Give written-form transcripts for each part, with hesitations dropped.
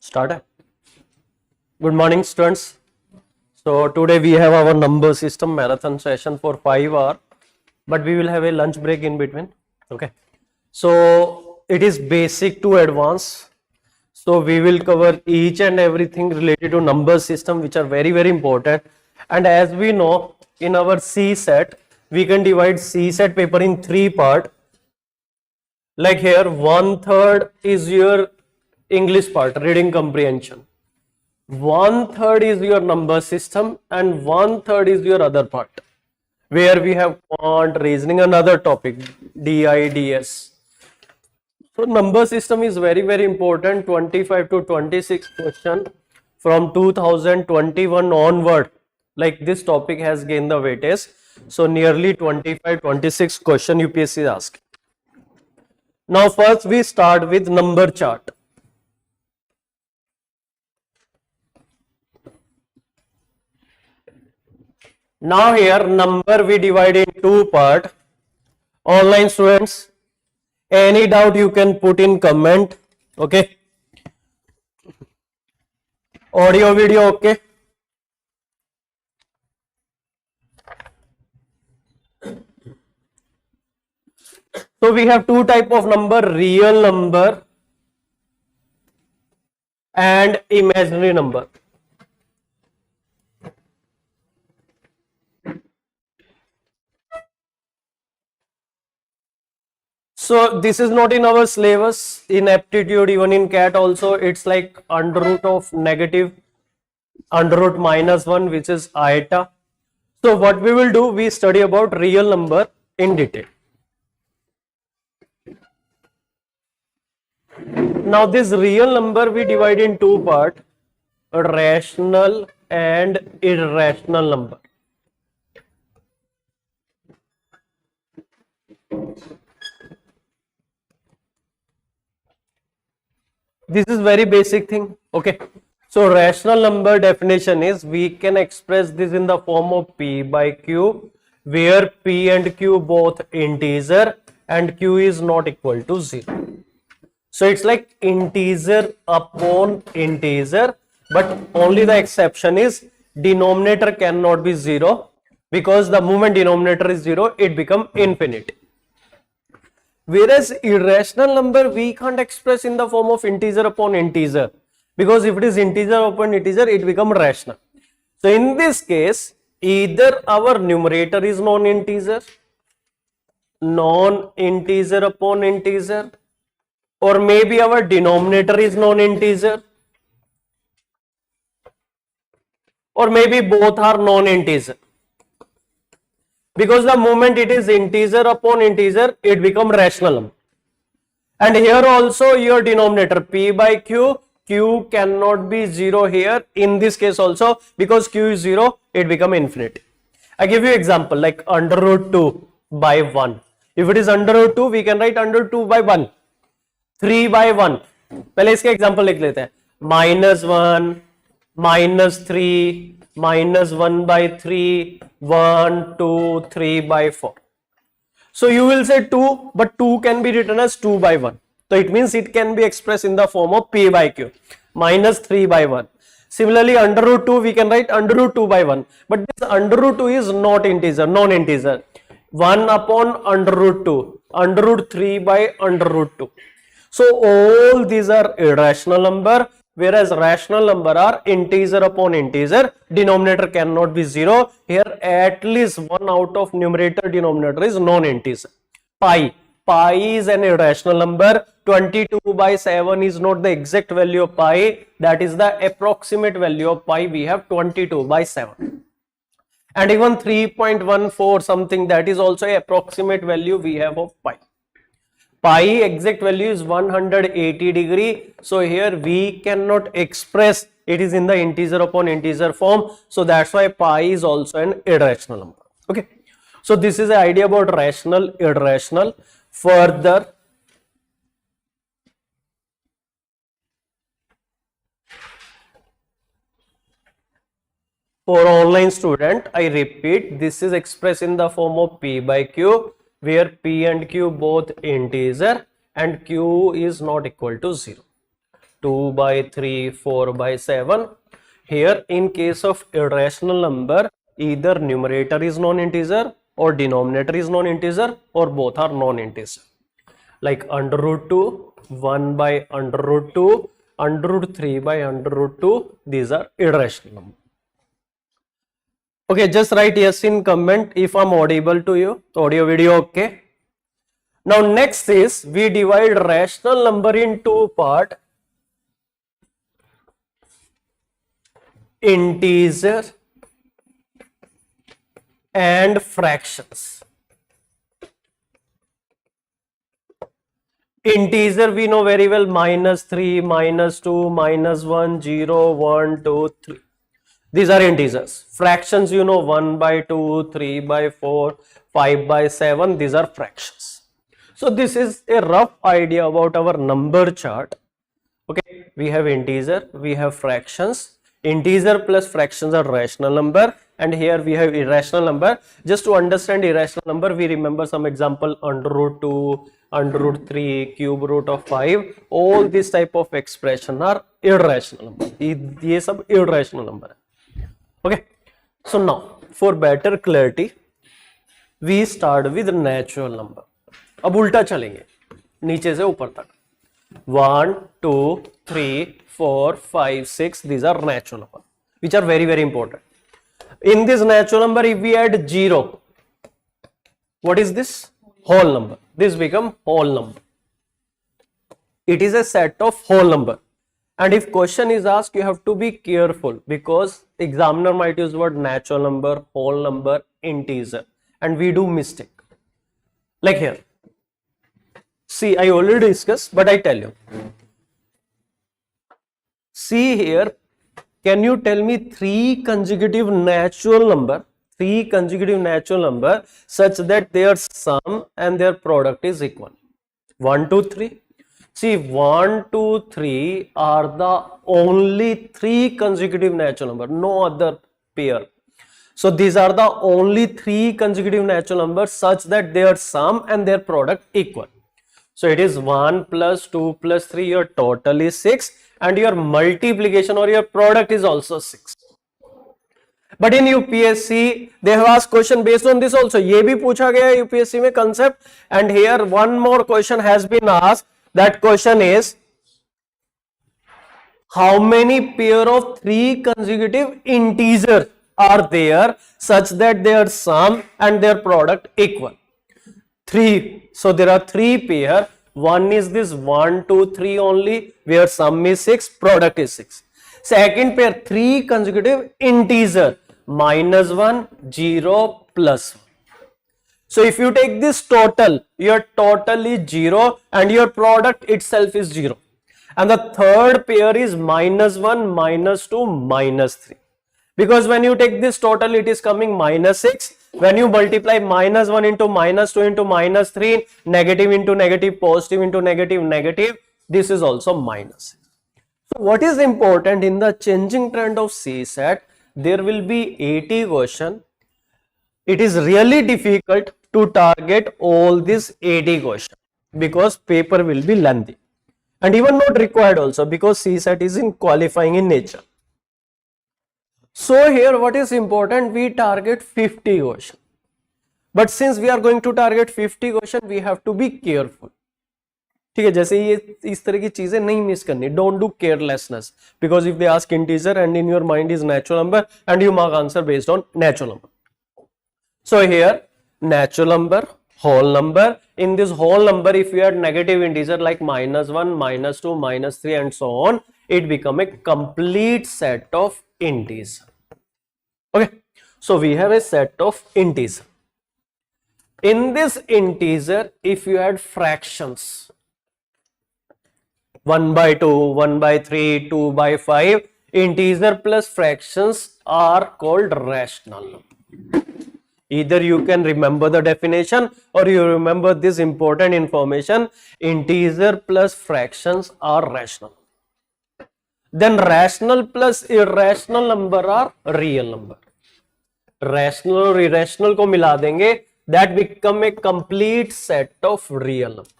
Start. Good morning, students. So today we have our number system marathon session for 5 hours, but we will have a lunch break in between. Okay. So it is basic to advanced. So we will cover each and everything related to number system, which are very important. And as we know, in our CSAT, we can divide CSAT paper in 3 parts. Like here, 1/3 is your English part, reading comprehension. 1/3 is your number system and 1/3 is your other part, where we have quant, reasoning, another topic, DIDS. So number system is very important. 25 to 26 question from 2021 onward, like this topic has gained the weightage. So nearly 25-26 question UPSC is asking. Now first we start with number chart. Now here number we divide in 2 parts. Online students, any doubt you can put in comment. Okay. Audio video okay. So we have 2 type of number, real number and imaginary number. So this is not in our syllabus. In aptitude, even in CAT also, it's like under root of negative, under root -1, which is iota. So what we will do, we study about real number in detail. Now this real number we divide in 2 parts, rational and irrational number. This is very basic thing. Okay. So rational number definition is, we can express this in the form of P by Q, where P and Q both integer and Q is not equal to 0. So it's like integer upon integer, but only the exception is denominator cannot be 0, because the moment denominator is 0, it becomes infinite. Whereas irrational number we can't express in the form of integer upon integer, because if it is integer upon integer, it becomes rational. So in this case, either our numerator is non-integer upon integer, or maybe our denominator is non-integer, or maybe both are non-integer. Because the moment it is integer upon integer, it becomes rational number. And here also your denominator P by Q, Q cannot be 0 here in this case also, because Q is 0, it becomes infinite. I give you example like under root 2 by 1. If it is under root 2, we can write under 2 by 1, 3 by 1. पहले इसका example लिख लेते हैं, -1, -3, -1 by 3, 1, 2, 3 by 4. So you will say 2, but 2 can be written as 2 by 1. So it means it can be expressed in the form of P by Q, -3 by 1. Similarly, under root 2, we can write under root 2 by 1. But this under root 2 is not integer, non-integer. 1 upon under root 2, under root 3 by under root 2. So all these are irrational number, whereas rational number are integer upon integer, denominator cannot be 0. Here at least one out of numerator denominator is non-integer. Pi is an irrational number. 22 by 7 is not the exact value of pi, that is the approximate value of pi. We have 22 by 7. And even 3.14 something, that is also an approximate value we have of pi. Pi exact value is 180 degree. So here we cannot express it is in the integer upon integer form. So that's why pi is also an irrational number. Okay. So this is the idea about rational, irrational. Further, for online student, I repeat, this is expressed in the form of P by Q, where P and Q both integer and Q is not equal to 0. 2 by 3, 4 by 7. Here in case of irrational number, either numerator is non-integer or denominator is non-integer or both are non-integer. Like under root 2, 1 by under root 2, under root 3 by under root 2, these are irrational numbers. Okay, just write yes in comment if I'm audible to you. Audio video okay. Now next is we divide rational number in two parts. Integer and fractions. Integer we know very well, -3, -2, -1, 0, 1, 2, 3. These are integers. Fractions you know 1 by 2, 3 by 4, 5 by 7. These are fractions. So this is a rough idea about our number chart. Okay, we have integer, we have fractions. Integer plus fractions are rational number, and here we have irrational number. Just to understand irrational number, we remember some example under root 2, under root 3, cube root of 5. All this type of expression are irrational number. ये सब irrational number है. Okay. So now for better clarity, we start with natural number. अब उल्टा चलेंगे नीचे से ऊपर तक. 1, 2, 3, 4, 5, 6. These are natural number, which are very, very important. In this natural number, if we add 0, what is this? Whole number. This become whole number. It is a set of whole number. And if question is asked, you have to be careful because examiner might use word natural number, whole number, integer, and we do mistake. Like here. See, I already discussed, but I tell you. See here, can you tell me three consecutive natural number such that their sum and their product is equal? 1, 2, 3. See, 1, 2, 3 are the only three consecutive natural number, no other pair. So these are the only three consecutive natural numbers such that their sum and their product equal. So it is 1 plus 2 plus 3, your total is 6, and your multiplication or your product is also 6. But in UPSC, they have asked question based on this also. ये भी पूछा गया है UPSC में concept, and here one more question has been asked. That question is, how many pair of three consecutive integers are there such that their sum and their product equal? 3. So there are three pair. One is this 1, 2, 3 only, where sum is 6, product is 6. Second pair, three consecutive integer, -1, 0, +1. So if you take this total, your total is 0 and your product itself is 0. And the third pair is -1, -2, -3. Because when you take this total, it is coming -6. When you multiply -1 into -2 into -3, negative into negative, positive into negative, negative, this is also -6. So what is important in the changing trend of CSAT, there will be 80 question. It is really difficult to target all these 80 questions because paper will be lengthy and even not required also because CSAT is in qualifying in nature. So here what is important, we target 50 question. But since we are going to target 50 question, we have to be careful. ठीक है, जैसे ये इस तरह की चीजें नहीं miss करनी. Don't do carelessness because if they ask integer and in your mind is natural number and you mark answer based on natural number. So here natural number, whole number. In this whole number, if you add negative integer like -1, -2, -3 and so on, it become a complete set of integers. Okay, so we have a set of integers. In this integer, if you add fractions, 1 by 2, 1 by 3, 2 by 5, integer plus fractions are called rational number. Either you can remember the definition or you remember this important information, integer plus fractions are rational. Then rational plus irrational number are real number. Rational और irrational को मिला देंगे, that become a complete set of real number.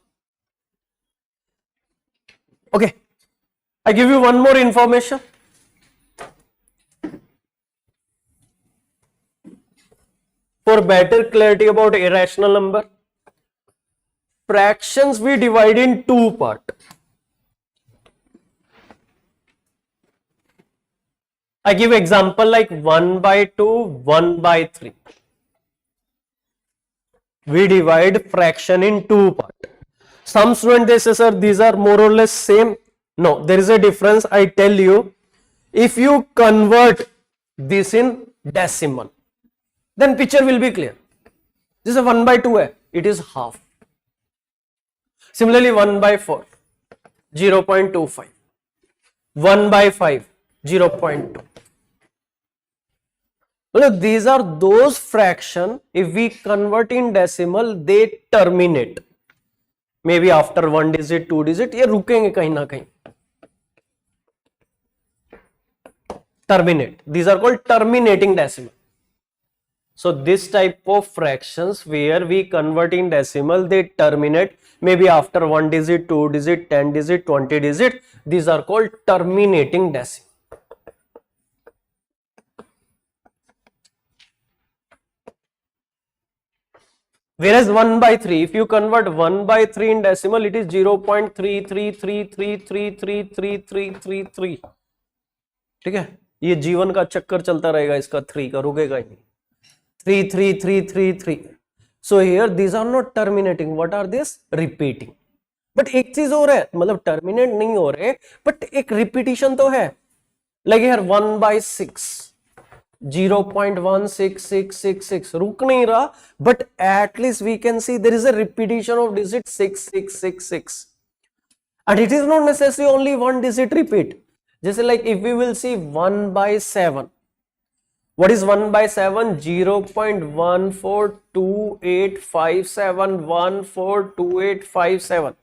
Okay, I give you one more information. For better clarity about irrational number, fractions we divide in two parts. I give example like 1 by 2, 1 by 3. We divide fraction in two parts. Some students they say, sir, these are more or less same. No, there is a difference. I tell you, if you convert this in decimal, then picture will be clear. This is 1 by 2 hai, it is half. Similarly 1 by 4, 0.25, 1 by 5, 0.2. Look, these are those fractions, if we convert in decimal, they terminate. Maybe after 1 digit, 2 digit, ये रुकेंगे कहीं ना कहीं. Terminate. These are called terminating decimal. So this type of fractions where we convert in decimal, they terminate maybe after 1 digit, 2 digit, 10 digit, 20 digit. These are called terminating decimal. Whereas 1 by 3, if you convert 1 by 3 in decimal, it is 0.3333333333. ठीक है, ये जीवन का चक्कर चलता रहेगा इसका 3 का, रुकेगा ही नहीं. 33333. So here these are not terminating. What are this? Repeating. But एक चीज हो रहा है, मतलब terminate नहीं हो रहे, but एक repetition तो है. Like here 1 by 6. 0.16666 रुक नहीं रहा, but at least we can see there is a repetition of digit 6666, and it is not necessarily only one digit repeat. जैसे like if we will see 1 by 7, what is 1 by 7? 0.142857142857.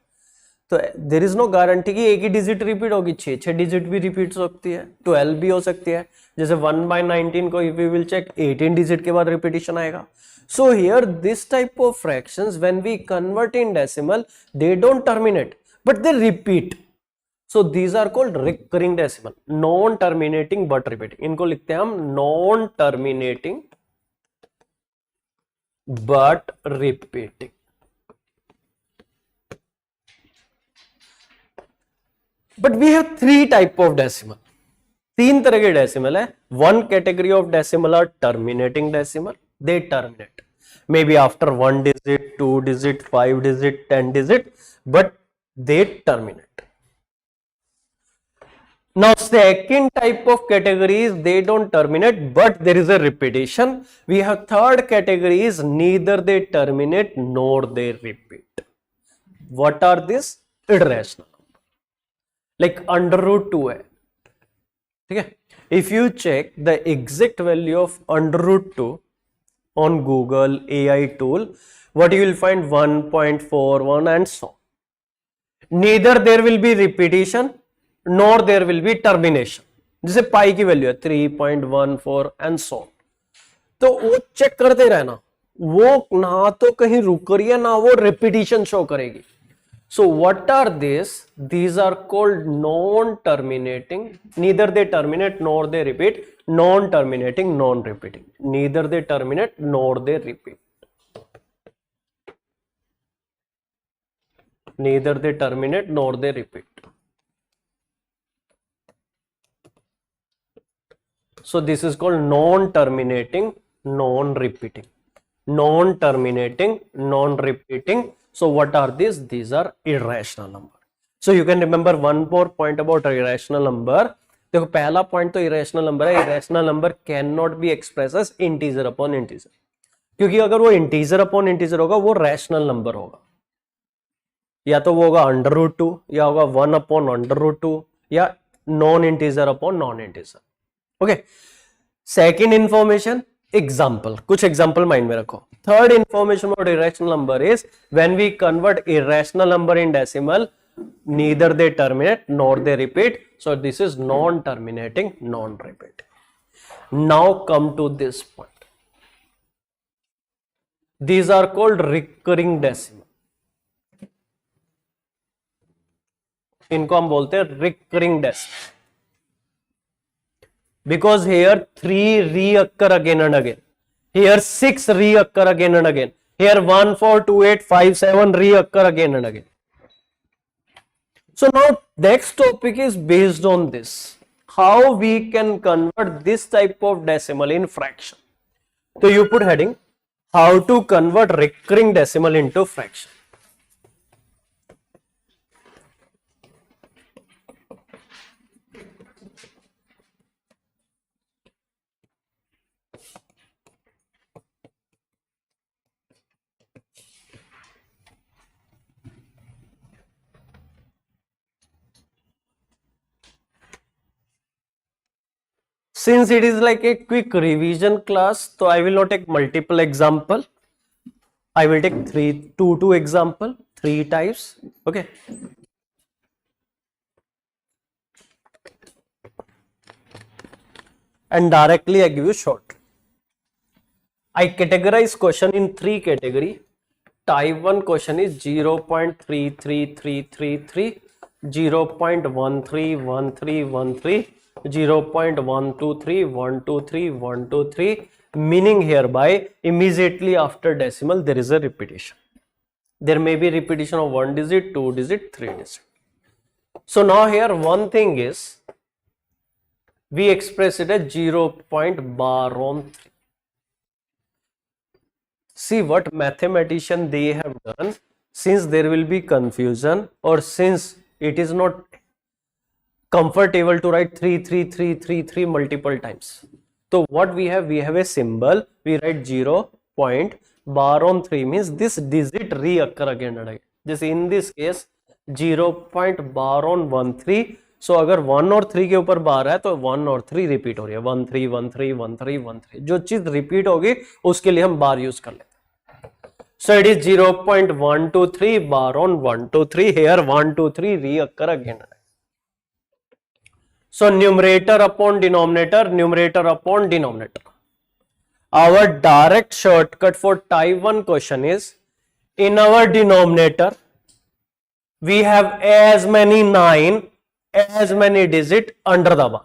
तो there is no guarantee कि एक ही digit repeat होगी, 6 digit भी repeat हो सकती है, 12 भी हो सकती है. जैसे 1 by 19 को इफ वी विल चेक 18 डिजिट के बाद रिपीटिशन आएगा. So here this type of fractions when we convert in decimal, they don't terminate but they repeat. So these are called recurring decimal, non terminating but repeating. इनको लिखते हैं हम non terminating but repeating. But we have three type of decimal. 3 तरह के decimal है. One category of decimal are terminating decimal. They terminate maybe after 1 digit, 2 digit, 5 digit, 10 digit, but they terminate. Now second type of categories, they don't terminate but there is a repetition. We have third category is neither they terminate nor they repeat. What are these? Irrational. Like under root 2 है, ठीक है. If you check the exact value of under root 2 on Google AI tool, what you will find 1.41 and so on. Neither there will be repetition nor there will be termination. जैसे पाई की value है 3.14 and so on. तो वो check करते रहना, वो ना तो कहीं रुक रही है ना वो repetition शो करेगी. So what are these? These are called non-terminating. Neither they terminate nor they repeat. Non-terminating, non-repeating. Neither they terminate nor they repeat. Neither they terminate nor they repeat. So this is called non-terminating, non-repeating. Non-terminating, non-repeating. So what are these? These are irrational number. So you can remember one more point about irrational number. देखो पहला point तो irrational number है. Irrational number cannot be expressed as integer upon integer. क्योंकि अगर वो integer upon integer होगा वो rational number होगा. या तो वो होगा under root 2 या होगा 1 upon under root 2 या non integer upon non integer. Okay. Second information, example. कुछ example mind में रखो. Third information about irrational number is when we convert irrational number in decimal, neither they terminate nor they repeat. So this is non-terminating, non-repeating. Now come to this point. These are called recurring decimal. इनको हम बोलते हैं recurring decimal, because here 3 reoccur again and again, here 6 reoccur again and again, here 1 4 2 8 5 7 reoccur again and again. So now next topic is based on this, how we can convert this type of decimal in fraction. So you put heading, how to convert recurring decimal into fraction. Since it is like a quick revision class, so I will not take multiple example. I will take two example, 3 types. Okay. And directly I give you short. I categorize question in 3 category. Type 1 question is 0.33333, 0.131313, 0.123123, meaning hereby immediately after decimal there is a repetition. There may be repetition of 1 digit, 2 digit, 3 digit. So now here one thing is, we express it as 0.3. See what mathematician they have done. Since there will be confusion, or since it is not comfortable to write 33333 multiple times, so what we have a symbol, we write 0.3 means this digit reoccur again and again. Just in this case 0.13. सो अगर 1 और 3 के ऊपर बार है तो 1 और 3 repeat हो रही है, 1 3 1 3 1 3 1 3, जो चीज रिपीट होगी उसके लिए हम बार यूज कर लेते हैं. So it is 0.123 bar on 123, here 123 reoccur again. So numerator upon denominator, numerator upon denominator. Our direct shortcut for type 1 question is, in our denominator we have as many 9 as many digit under the bar.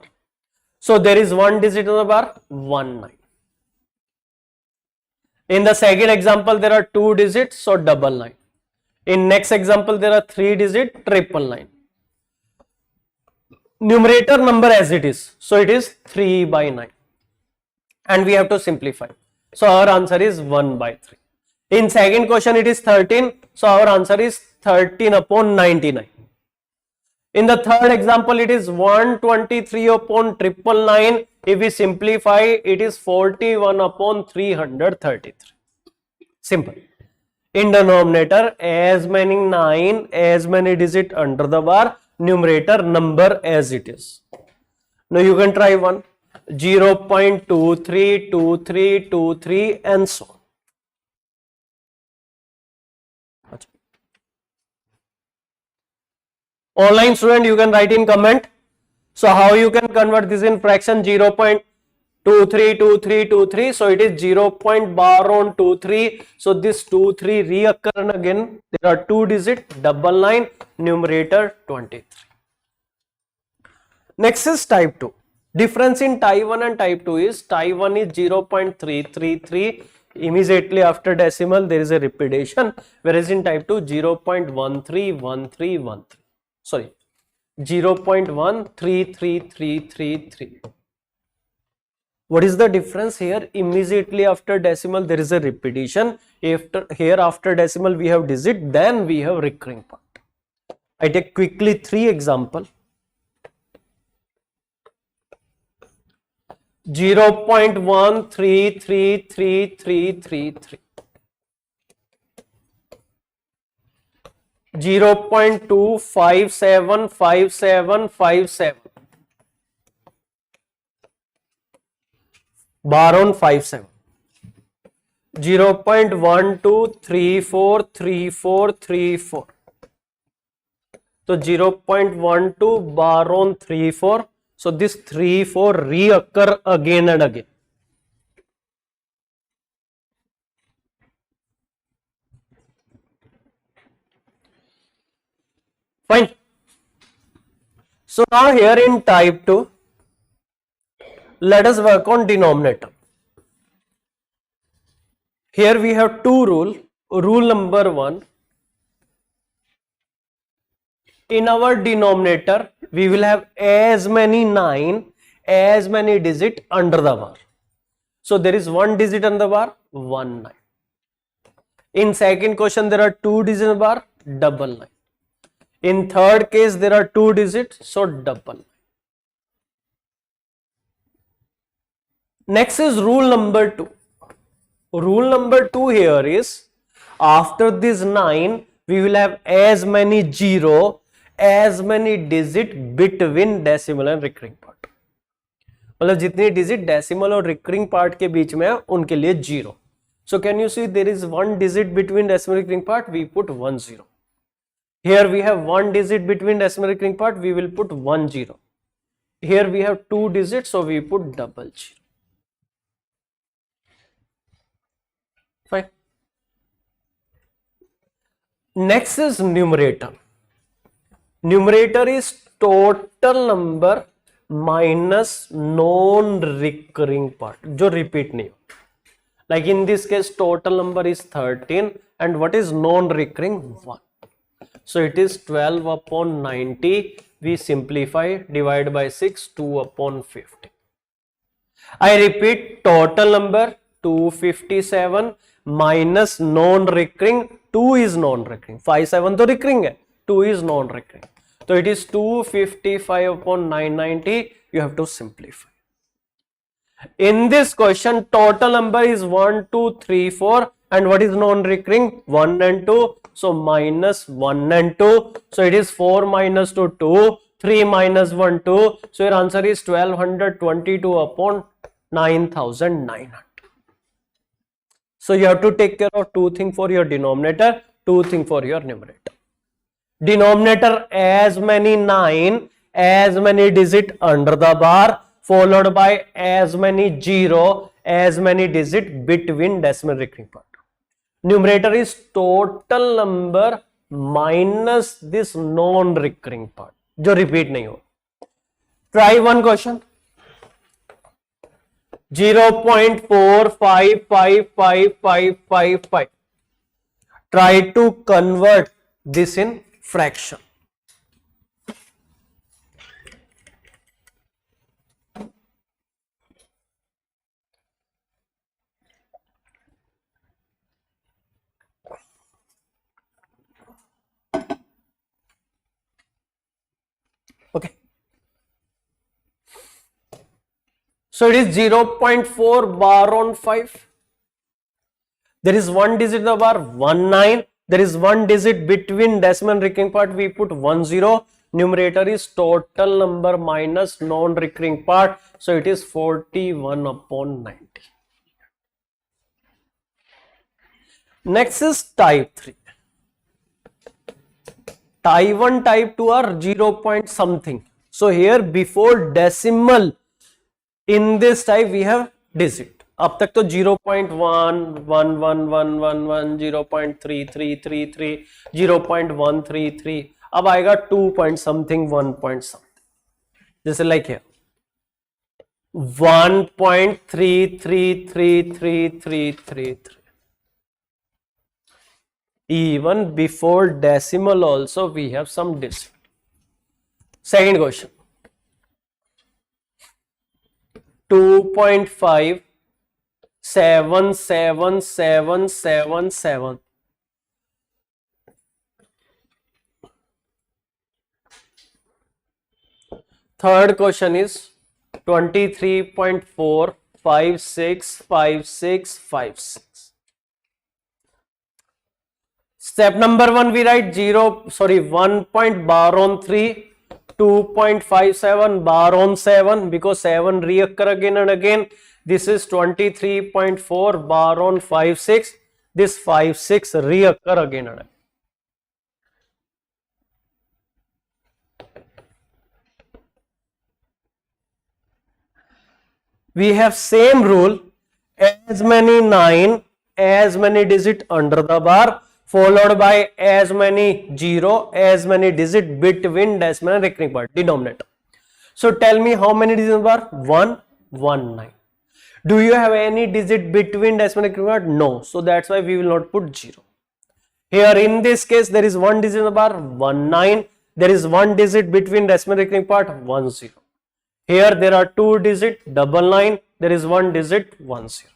So there is 1 digit on the bar, 1 9. In the second example there are 2 digits, so double 9. In next example there are 3 digit, triple 9. Numerator number as it is, so it is 3 by 9, and we have to simplify. So our answer is 1 by 3. In second question it is 13, so our answer is 13 upon 99. In the third example it is 123 upon 999. If we simplify, it is 41 upon 333. Simple. In denominator, as many 9, as many digit under the bar, numerator number as it is. Now you can try one, 0.232323 and so on. Online student, you can write in comment. So how you can convert this in fraction? 0.232323, so it is 0 bar on 23. So this 23 reoccur again. There are 2 digit, double 9, numerator 23. Next is type 2. Difference in type 1 and type 2 is, type 1 is 0.333. Immediately after decimal there is a repetition, whereas in type 2 0.131313. Sorry, 0.13333. What is the difference here? Immediately after decimal there is a repetition. Here after decimal we have digit, then we have recurring part. I take quickly 3 example. 0.133333. 0.2575757 bar on 57. 0.12343434. So 0.12 bar on 34. So this 34 reoccur again and again. Fine. So now here in type 2, let us work on denominator. Here we have two rules. Rule number 1, in our denominator we will have as many 9 as many digit under the bar. So there is one digit under the bar, 1 9. In second question there are two digits in the bar, double 9. In third case there are two digits, so double 9. Next is rule number 2. Rule number 2 here is, after this 9 we will have as many 0 as many digit between decimal and recurring part. मतलब जितनी digit decimal और recurring part के बीच में है उनके लिए 0. So can you see there is one digit between decimal recurring part, we put 1 0. Here we have one digit between decimal recurring part, we will put 1 0. Here we have two digits, so we put double 0. Fine. Next is numerator. Numerator is total number minus non-recurring part, जो repeat नहीं हो. Like in this case, total number is 13 and what is non-recurring? 1. So it is 12 upon 90. We simplify, divide by 6, 2 upon 50. I repeat, total number 257 minus non-recurring, 2 is non-recurring. 5 7 तो recurring है, 2 is non-recurring. So it is 255 upon 990. You have to simplify. In this question, total number is 1 2 3 4 and what is non-recurring? 1 and 2. So minus 1 and 2. So it is 4 minus 2 2, 3 minus 1 2. So your answer is 1222 upon 9900. So you have to take care of two things for your denominator, two things for your numerator. Denominator as many 9 as many digit under the bar, followed by as many 0 as many digit between decimal recurring part. Numerator is total number minus this non-recurring part, जो repeat नहीं हो. Try one question. 0.455555. Try to convert this in fraction. Okay. So it is 0.4 bar on 5. There is one digit in the bar, 1 9. There is one digit between decimal and recurring part, we put 1 0. Numerator is total number minus non-recurring part. So it is 41 upon 90. Next is type 3. Type 1, type 2 are 0 point something. So here before decimal in this type we have digit. अब तक तो 0.1, 1 1 1 1 1, 0.3333, 0.133. अब आएगा 2 point something, 1 point something. जैसे like here 1.333333. Even before decimal also we have some digit. Second question. 2.5 7 7 7 7 7. Third question is 23.4 5 6 5 6 5 6. Step number 1 we write 1 point bar on 3, 2.57 bar on 7 because 7 reoccur again and again. This is 23.4 bar on 5 6. This 5 6 reoccur again and again. We have same rule, as many 9 as many digit under the bar, followed by as many zero, as many digit between decimal and recurring part, denominator. So tell me how many digits are 1, 1, 9. Do you have any digit between decimal and recurring part? No. So that's why we will not put 0. Here in this case there is one digit in the bar 1, 9. There is one digit between decimal and recurring part 1, 0. Here there are two digit 9. There is one digit 1, 0.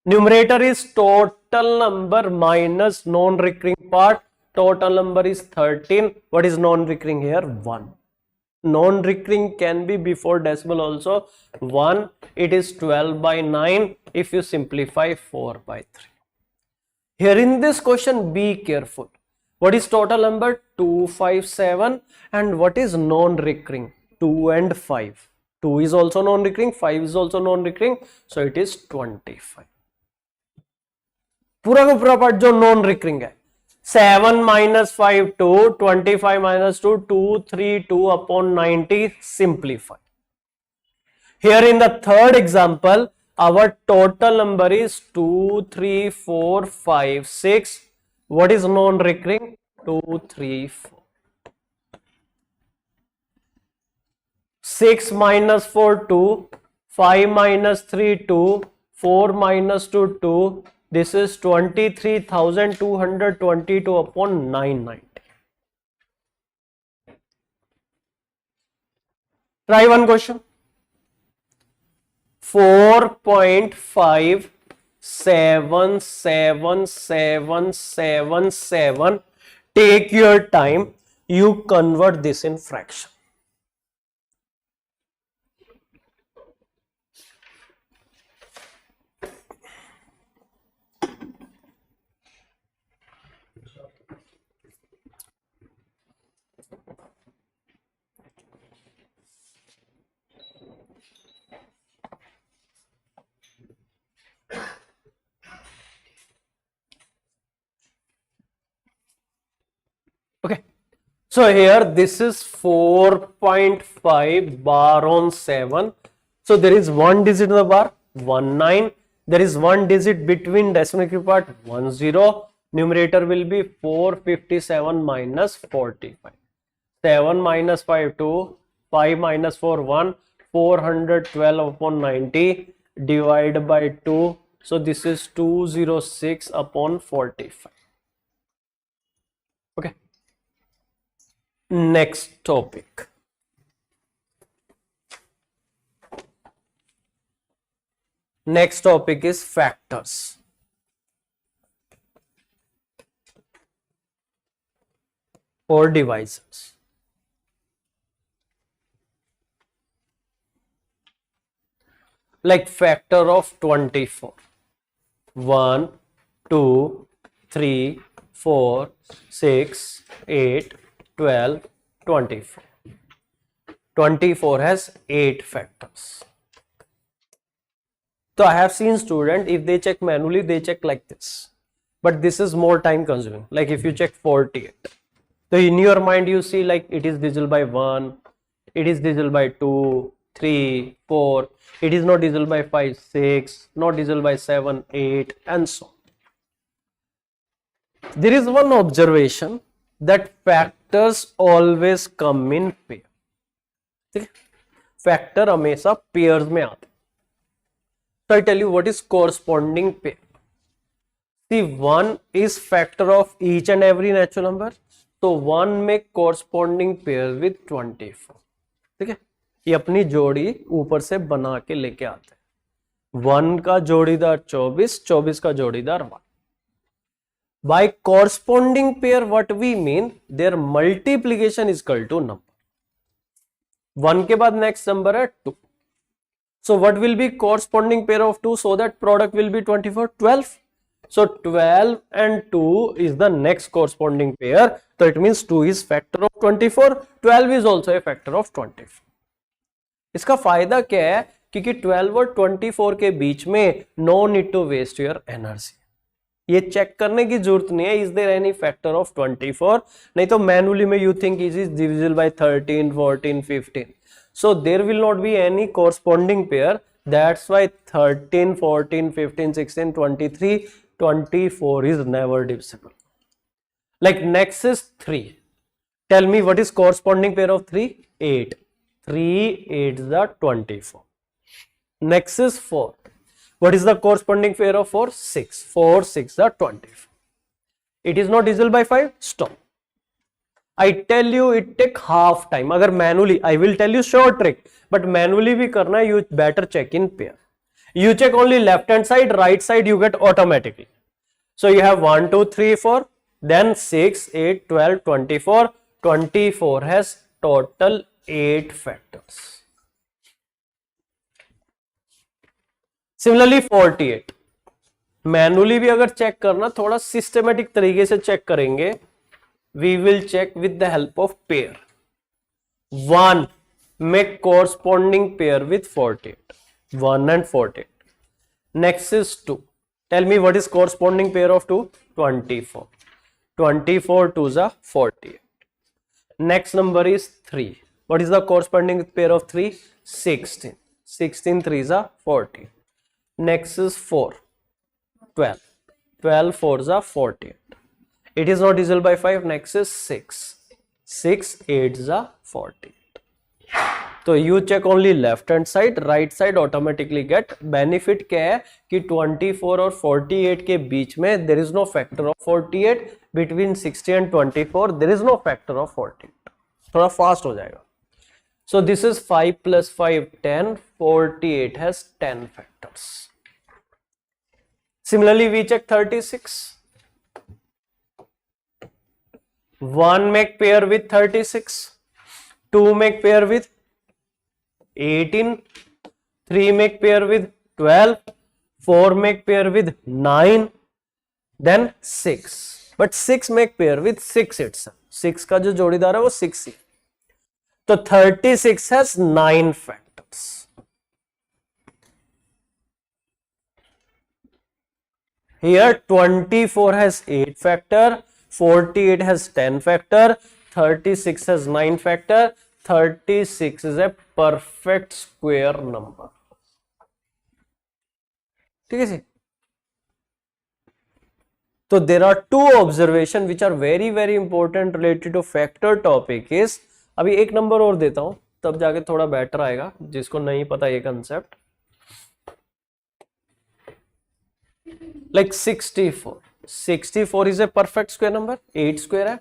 Numerator is total number minus non-recurring part. Total number is 13. What is non-recurring here? 1. Non-recurring can be before decimal also 1. It is 12 by 9 if you simplify 4 by 3. Here in this question, be careful. What is total number? 257. And what is non-recurring? 2 and 5. 2 is also non-recurring, 5 is also non-recurring. So it is 25. पूरा का पूरा part जो non recurring है 7 minus 5 2, 25 minus 2 2, 3 2 upon 90. Simplify. Here in the third example, our total number is 2 3 4 5 6. What is non-recurring? 2 3 4. 6 minus 4 2, 5 minus 3 2, 4 minus 2 2. This is 23,222 upon 990. Try one question. 4.577777. Take your time. You convert this in fraction. Okay, so here this is 4.5 bar on 7. So there is one digit in the bar 19. There is one digit between decimal part 10. Numerator will be 457 minus 45. 7 minus 5 2, 5 minus 4 1, 412 upon 90 divided by 2. So this is 206 upon 45. Okay. Next topic. Next topic is factors. Or divisors. Like factor of 24. 1, 2, 3, 4, 6, 8, 12, 24. 24 has 8 factors. So I have seen students, if they check manually, they check like this. But this is more time consuming. Like if you check 48. So in your mind you see like it is divisible by 1, it is divisible by 2, 3, 4, it is not divisible by 5, 6, not divisible by 7, 8 and so on. There is one observation that factors always come in pair. Factor हमेशा pairs में आते. So I tell you what is corresponding pair. See, 1 is factor of each and every natural number. So 1 make corresponding pair with 24. ठीक है, ये अपनी जोड़ी ऊपर से बना के लेके आते हैं. 1 का जोड़ीदार 24, 24 का जोड़ीदार 1. By corresponding pair, what we mean, their multiplication is equal to number. 1 के बाद next number है 2. So what will be corresponding pair of 2 so that product will be 24? 12. So 12 and 2 is the next corresponding pair. So it means 2 is factor of 24. 12 is also a factor of 24. इसका फायदा क्या है? क्योंकि 12 और 24 के बीच में no need to waste your energy. ये check करने की जरूरत नहीं है, is there any factor of 24, नहीं तो मैनुअली में you think is divisible by 13, 14, 15. So there will not be any corresponding pair. That's why 13, 14, 15, 16, 23, 24 is never divisible. Like next is 3. Tell me what is corresponding pair of 3? 8. 3 8 is the 24. Next is 4. What is the corresponding pair of 4? 6. 4 6 the 24. It is not divisible by 5. Stop. I tell you it take half time. Agar manually, I will tell you short trick, but manually भी करना है, you better check in pair. You check only left hand side, right side you get automatically. So you have 1 2 3 4, then 6 8 12 24. 24 has total 8 factors. Similarly 48. Manually भी अगर check करना, थोड़ा systematic तरीके से check करेंगे. We will check with the help of pair. 1 make corresponding pair with 48. 1 and 48. Next is 2. Tell me what is corresponding pair of 2? 24. 24 2s are 48. Next number is 3. What is the corresponding pair of 3? 16. 16 3s are 40. Next is 4. 12. 12 4s are 48. It is not divisible by 5. Next is 6. 6 8s are 48. तो you check only left hand side, right side automatically get. Benefit क्या है कि 24 और 48 के बीच में there is no factor of 48. Between 60 and 24 there is no factor of 48. थोड़ा fast हो जाएगा. So this is 5 plus 5 10. 48 has 10 factors. Similarly we check 36. 1 make pair with 36. 2 make pair with 18. 3 make pair with 12. 4 make pair with 9. Then 6. But 6 make pair with 6 itself. 6 का जो जोड़ीदार है वो 6 ही. तो 36 has 9 factors. Here 24 has 8 factor. 48 has 10 factor. 36 has 9 factor. 36 is a perfect square number. ठीक है जी. So there are two observations which are very very important related to factor topic is. अभी एक नंबर और देता हूं तब जाके थोड़ा बेटर आएगा जिसको नहीं पता ये concept. Like 64. 64 is a perfect square number. 8 square है.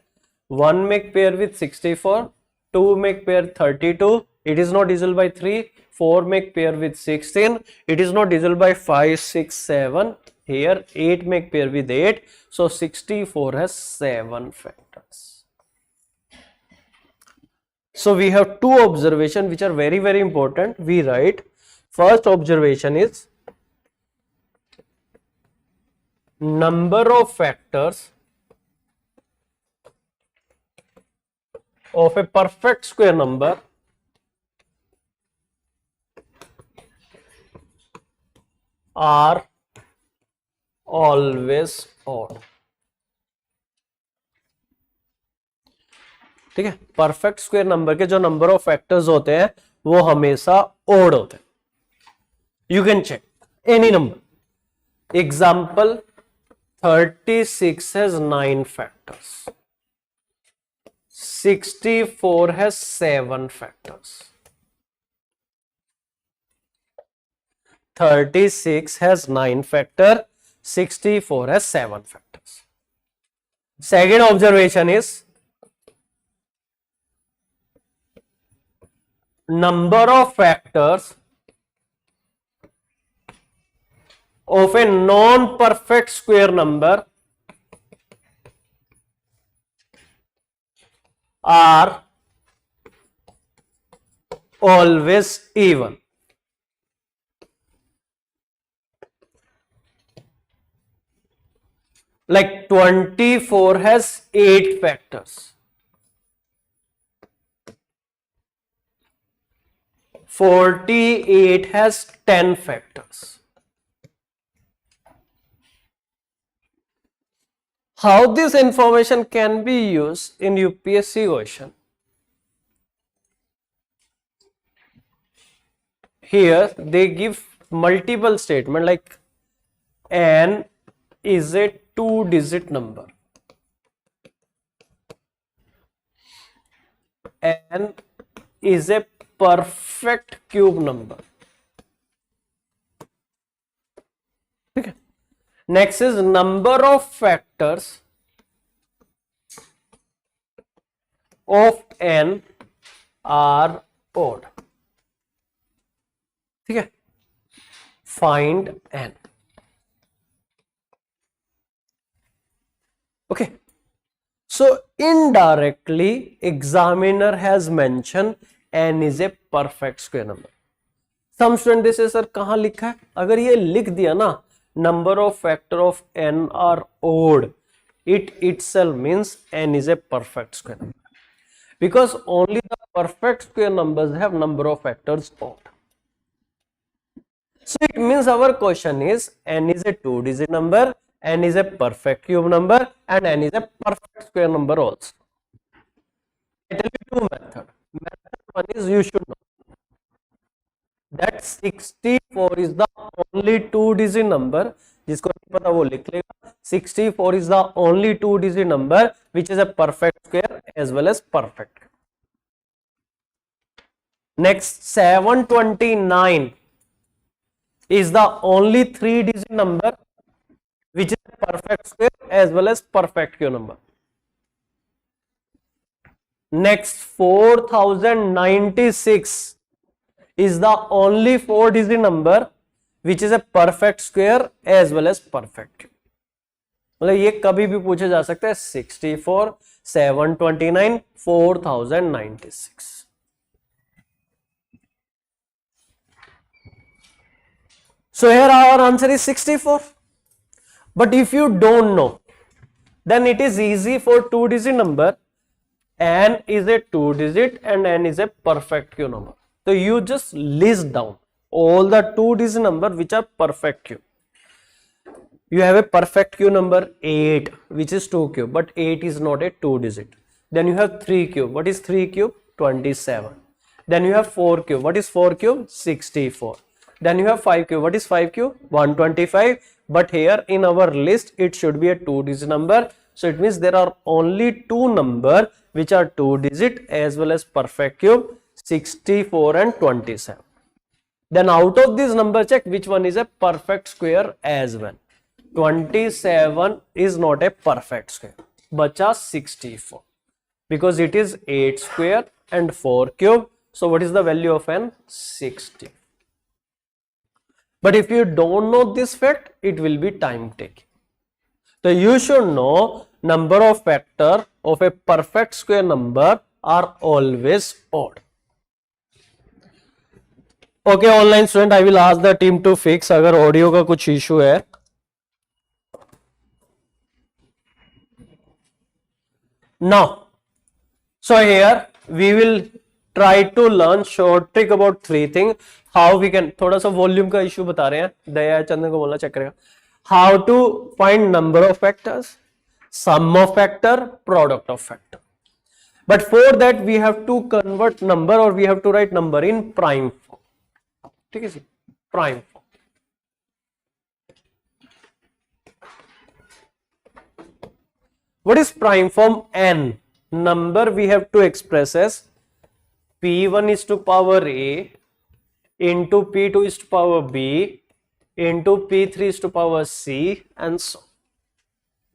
1 make pair with 64. 2 make pair 32. It is not divisible by 3. 4 make pair with 16. It is not divisible by 5, 6, 7. Here 8 make pair with 8. So 64 has 7 factors. So we have two observations which are very very important. We write first observation is number of factors of a perfect square number are always odd. ठीक है. Perfect square number के जो number of factors होते हैं वो हमेशा odd होते हैं. You can check any number. Example 36 has 9 factors. 64 has 7 factors. 36 has 9 factor. 64 has 7 factors. Second observation is number of factors of a non-perfect square number are always even. Like 24 has 8 factors. 48 has 10 factors. How this information can be used in UPSC question? Here they give multiple statement like n is a two-digit number. N is a perfect cube number. Okay. Next is number of factors of n are odd. Okay. Find n. Okay. So indirectly examiner has mentioned n is a perfect square number. Some student they say sir कहाँ लिखा है? अगर ये लिख दिया ना number of factor of n are odd, it itself means n is a perfect square number, because only the perfect square numbers have number of factors odd. So it means our question is n is a two-digit number, n is a perfect cube number, and n is a perfect square number also. I tell you two methods. Method one is you should know that 64 is the only two-digit number. जिसको नहीं पता वो लिख लेगा. 64 is the only two-digit number which is a perfect square as well as perfect. Next, 729 is the only three-digit number which is a perfect square as well as perfect cube number. Next, 4096 is the only four-digit number which is a perfect square as well as perfect cube. मतलब ये कभी भी पूछा जा सकता है. 64, 729, 4096. So here our answer is 64. But if you don't know, then it is easy for two-digit number. N is a two-digit and n is a perfect cube number. So you just list down all the two-digit number which are perfect cube. You have a perfect cube number 8, which is 2 cube, but 8 is not a two-digit. Then you have 3 cube. What is 3 cube? 27. Then you have 4 cube. What is 4 cube? 64. Then you have 5 cube. What is 5 cube? 125. But here in our list, it should be a two-digit number. So it means there are only two numbers which are two-digit as well as perfect cube, 64 and 27. Then out of this number, check which one is a perfect square as well. 27 is not a perfect square. Bacha 64 because it is 8 square and 4 cube. So what is the value of n? 60. But if you don't know this fact, it will be time taking. So you should know number of factor of a perfect square number are always odd. Okay, online student, I will ask the team to fix अगर audio का कुछ issue है. Now, so here we will try to learn short trick about three things. How we can, थोड़ा सा volume का issue बता रहे हैं, दया चंदन को बोलना चेक करेगा. How to find number of factors, sum of factor, product of factor. But for that we have to convert number or we have to write number in prime form. ठीक है जी, prime form. What is prime form? N number we have to express as P1 is to power A into P2 is to power B into P3 is to power C and so on.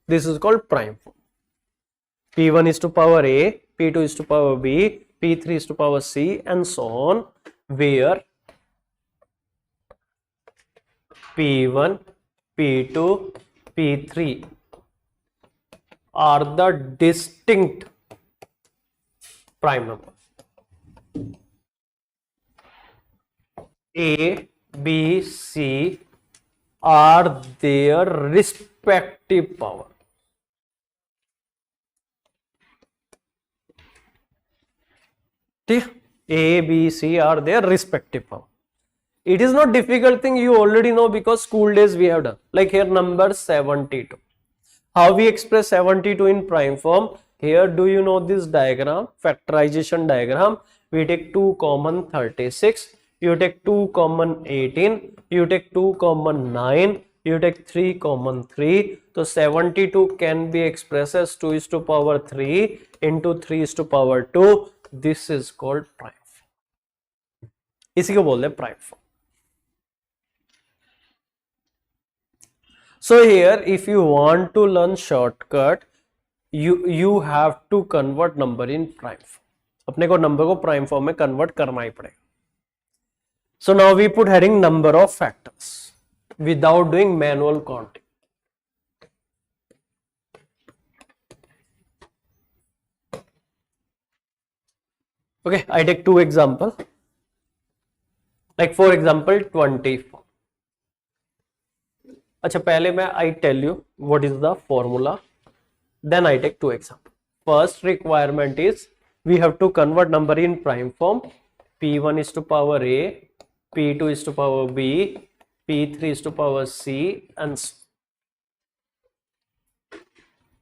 This is called prime form. P1 is to power A, P2 is to power B, P3 is to power C and so on, where P1, P2, P3 are the distinct prime numbers. A, B, C are their respective power. A, B, C are their respective power. It is not difficult thing, you already know because school days we have done. Like here number 72. How we express 72 in prime form? Here do you know this diagram, factorization diagram? We take 2 common 36, you take 2 common 18, you take 2 common 9, you take 3 common 3, so 72 can be expressed as 2 is to power 3 into 3 is to power 2. This is called prime form. इसी को बोलते हैं prime form. So here if you want to learn shortcut, you have to convert number in prime form. अपने को number को prime form में convert करना ही पड़ेगा. So now we put heading number of factors without doing manual counting. Okay, I take 2 examples. Like for example 24. अच्छा पहले मैं I tell you what is the formula, then I take 2 examples. First requirement is we have to convert number in prime form. P1 is to power A, P2 is to power B, P3 is to power C, and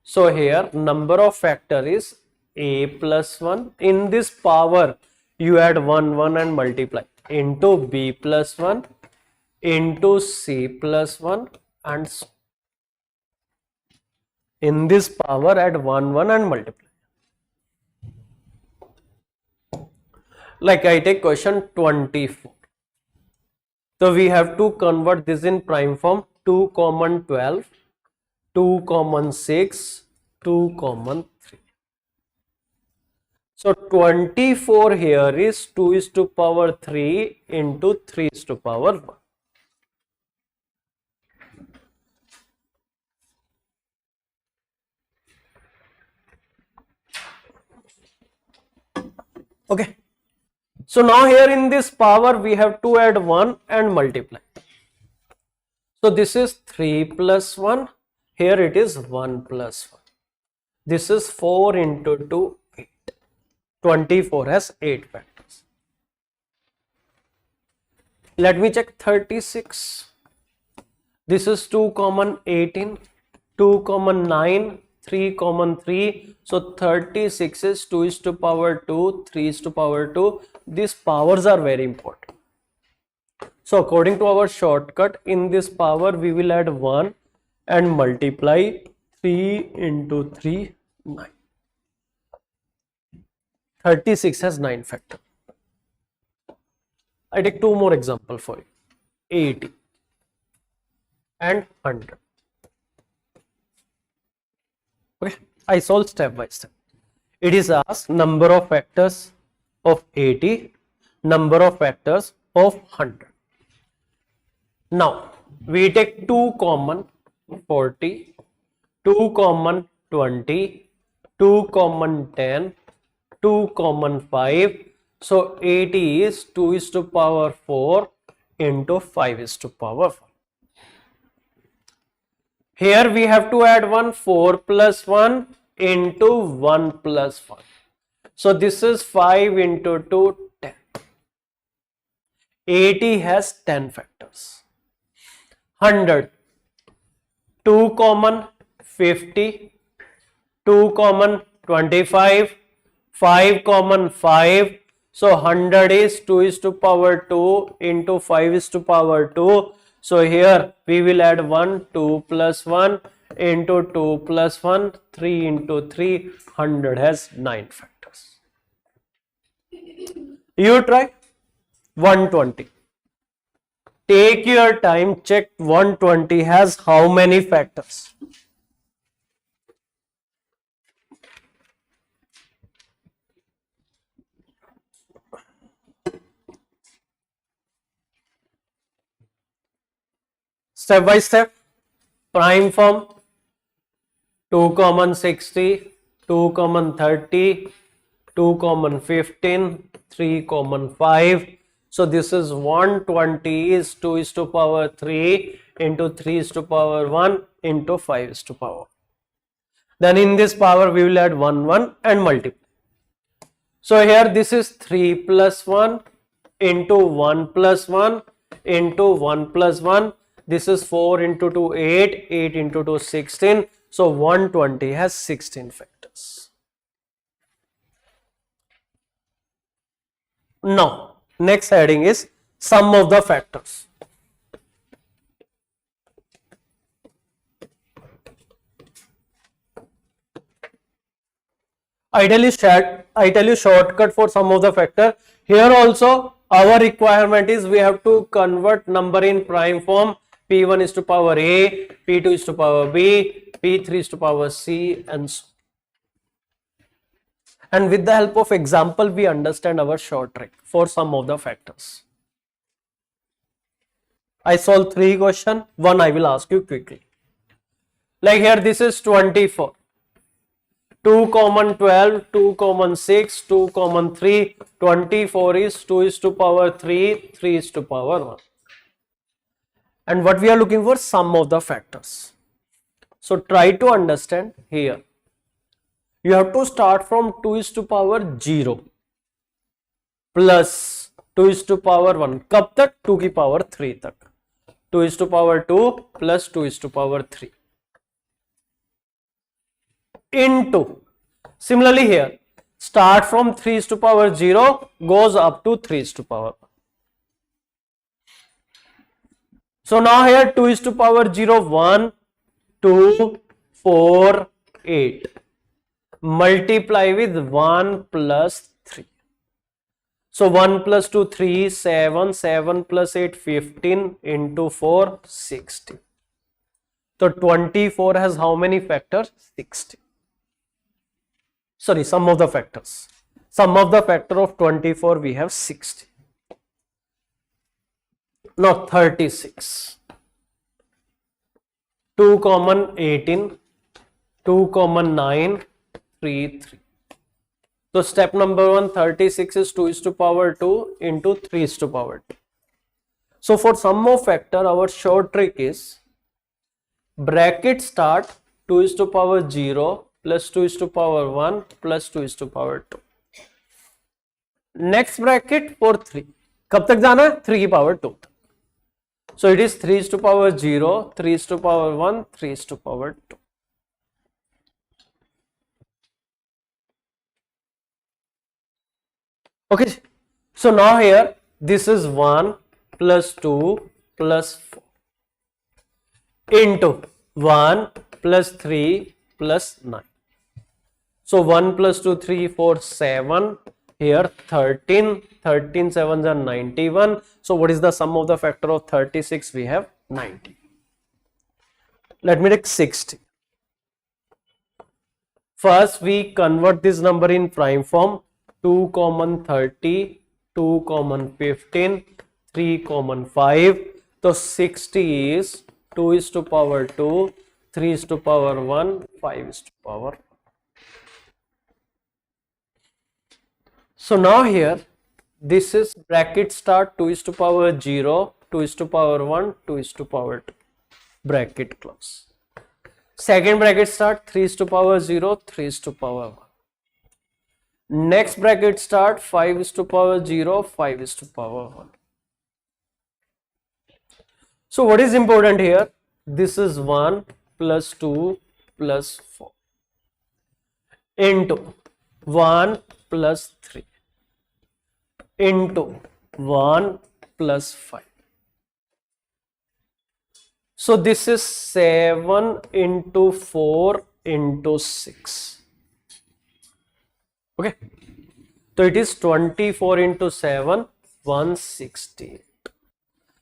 so here number of factor is A plus 1. In this power you add 1 1 and multiply into B plus 1 into C plus 1 and so. In this power add 1 1 and multiply. Like I take question 24. So we have to convert this in prime form. 2 common 12, 2 common 6, 2 common 3. So 24 here is 2 is to power 3 into 3 is to power 1. Okay. So now here in this power we have to add 1 and multiply. So this is 3 plus 1. Here it is 1 plus 1. This is 4 into 2, 8. 24 has 8 factors. Let me check 36. This is 2 common 18, 2 common 9, 3 common 3. So 36 is 2 is to power 2, 3 is to power 2. These powers are very important. So according to our shortcut, in this power we will add 1 and multiply 3 into 3, 9. 36 has 9 factors. I take 2 more examples for you. 80 and 100. Okay, I solve step by step. It is asked number of factors of 80, number of factors of 100. Now we take 2 common 40, 2 common 20, 2 common 10, 2 common 5. So 80 is 2 is to power 4 into 5 is to power 4. Here we have to add 1, 4 plus 1 into 1 plus 1. So this is 5 into 2, 10. 80 has 10 factors. 100, 2 common 50, 2 common 25, 5 common 5. So 100 is 2 is to power 2 into 5 is to power 2. So here we will add 1, 2 plus 1 into 2 plus 1, 3 into 3, 100 has 9 factors. You try 120. Take your time, check 120 has how many factors. Step by step, prime form 2 common 60, 2 common 30, 2 common 15, 3 common 5. So this is 120 is 2 is to power 3 into 3 is to power 1 into 5 is to power. Then in this power we will add 1 1 and multiply. So here this is 3 plus 1 into 1 plus 1 into 1 plus 1. This is 4 into 2, 8, 8 into 2, 16. So 120 has 16 factors. Now, next heading is sum of the factors. I tell you shortcut for some of the factor. Here also our requirement is we have to convert number in prime form. P1 is to power A, P2 is to power B, P3 is to power C, and so. And with the help of example, we understand our short trick for some of the factors. I solved 3 questions. One I will ask you quickly. Like here, this is 24. 2 common 12, 2 common 6, 2 common 3, 24 is 2 is to power 3, 3 is to power 1. And what we are looking for, sum of the factors. So try to understand here. You have to start from 2 is to power 0 plus 2 is to power 1. कब तक? 2 की power 3 तक. 2 is to power 2 plus 2 is to power 3. Into, similarly here, start from 3 is to power 0 goes up to 3 is to power 1. So now here 2 is to power 0, 1, 2, 4, 8. Multiply with 1 plus 3. So 1 plus 2, 3, 7, 7 plus 8, 15 into 4, 60. So 24 has how many factors? 60. Sorry, sum of the factors. Sum of the factor of 24 we have 60. Now 36. 2 common 18, 2 common 9, 3, 3. So step number 1, 36 is 2 is to power 2 into 3 is to power 2. So for sum of factor, our short trick is bracket start 2 is to power 0 plus 2 is to power 1 plus 2 is to power 2. Next bracket for 3. कब तक जाना है? 3 की power 2. So it is 3 is to power 0, 3 is to power 1, 3 is to power 2. Okay, so now here this is 1 plus 2 plus 4 into 1 plus 3 plus 9. So 1 plus 2, 3, 4, 7. Here 13, 13 7s are 91. So what is the sum of the factor of 36? We have 90. Let me take 60. First we convert this number in prime form. 2 common 30, 2 common 15, 3 common 5. So 60 is 2 is to power 2, 3 is to power 1, 5 is to power 1. So now here this is bracket start 2 is to power 0, 2 is to power 1, 2 is to power 2. Bracket close. Second bracket start 3 is to power 0, 3 is to power 1. Next bracket start 5 is to power 0, 5 is to power 1. So what is important here? This is 1 plus 2 plus 4 into 1 plus 3 into 1 plus 5. So this is 7 into 4 into 6. Okay, so it is 24 into 7, 168.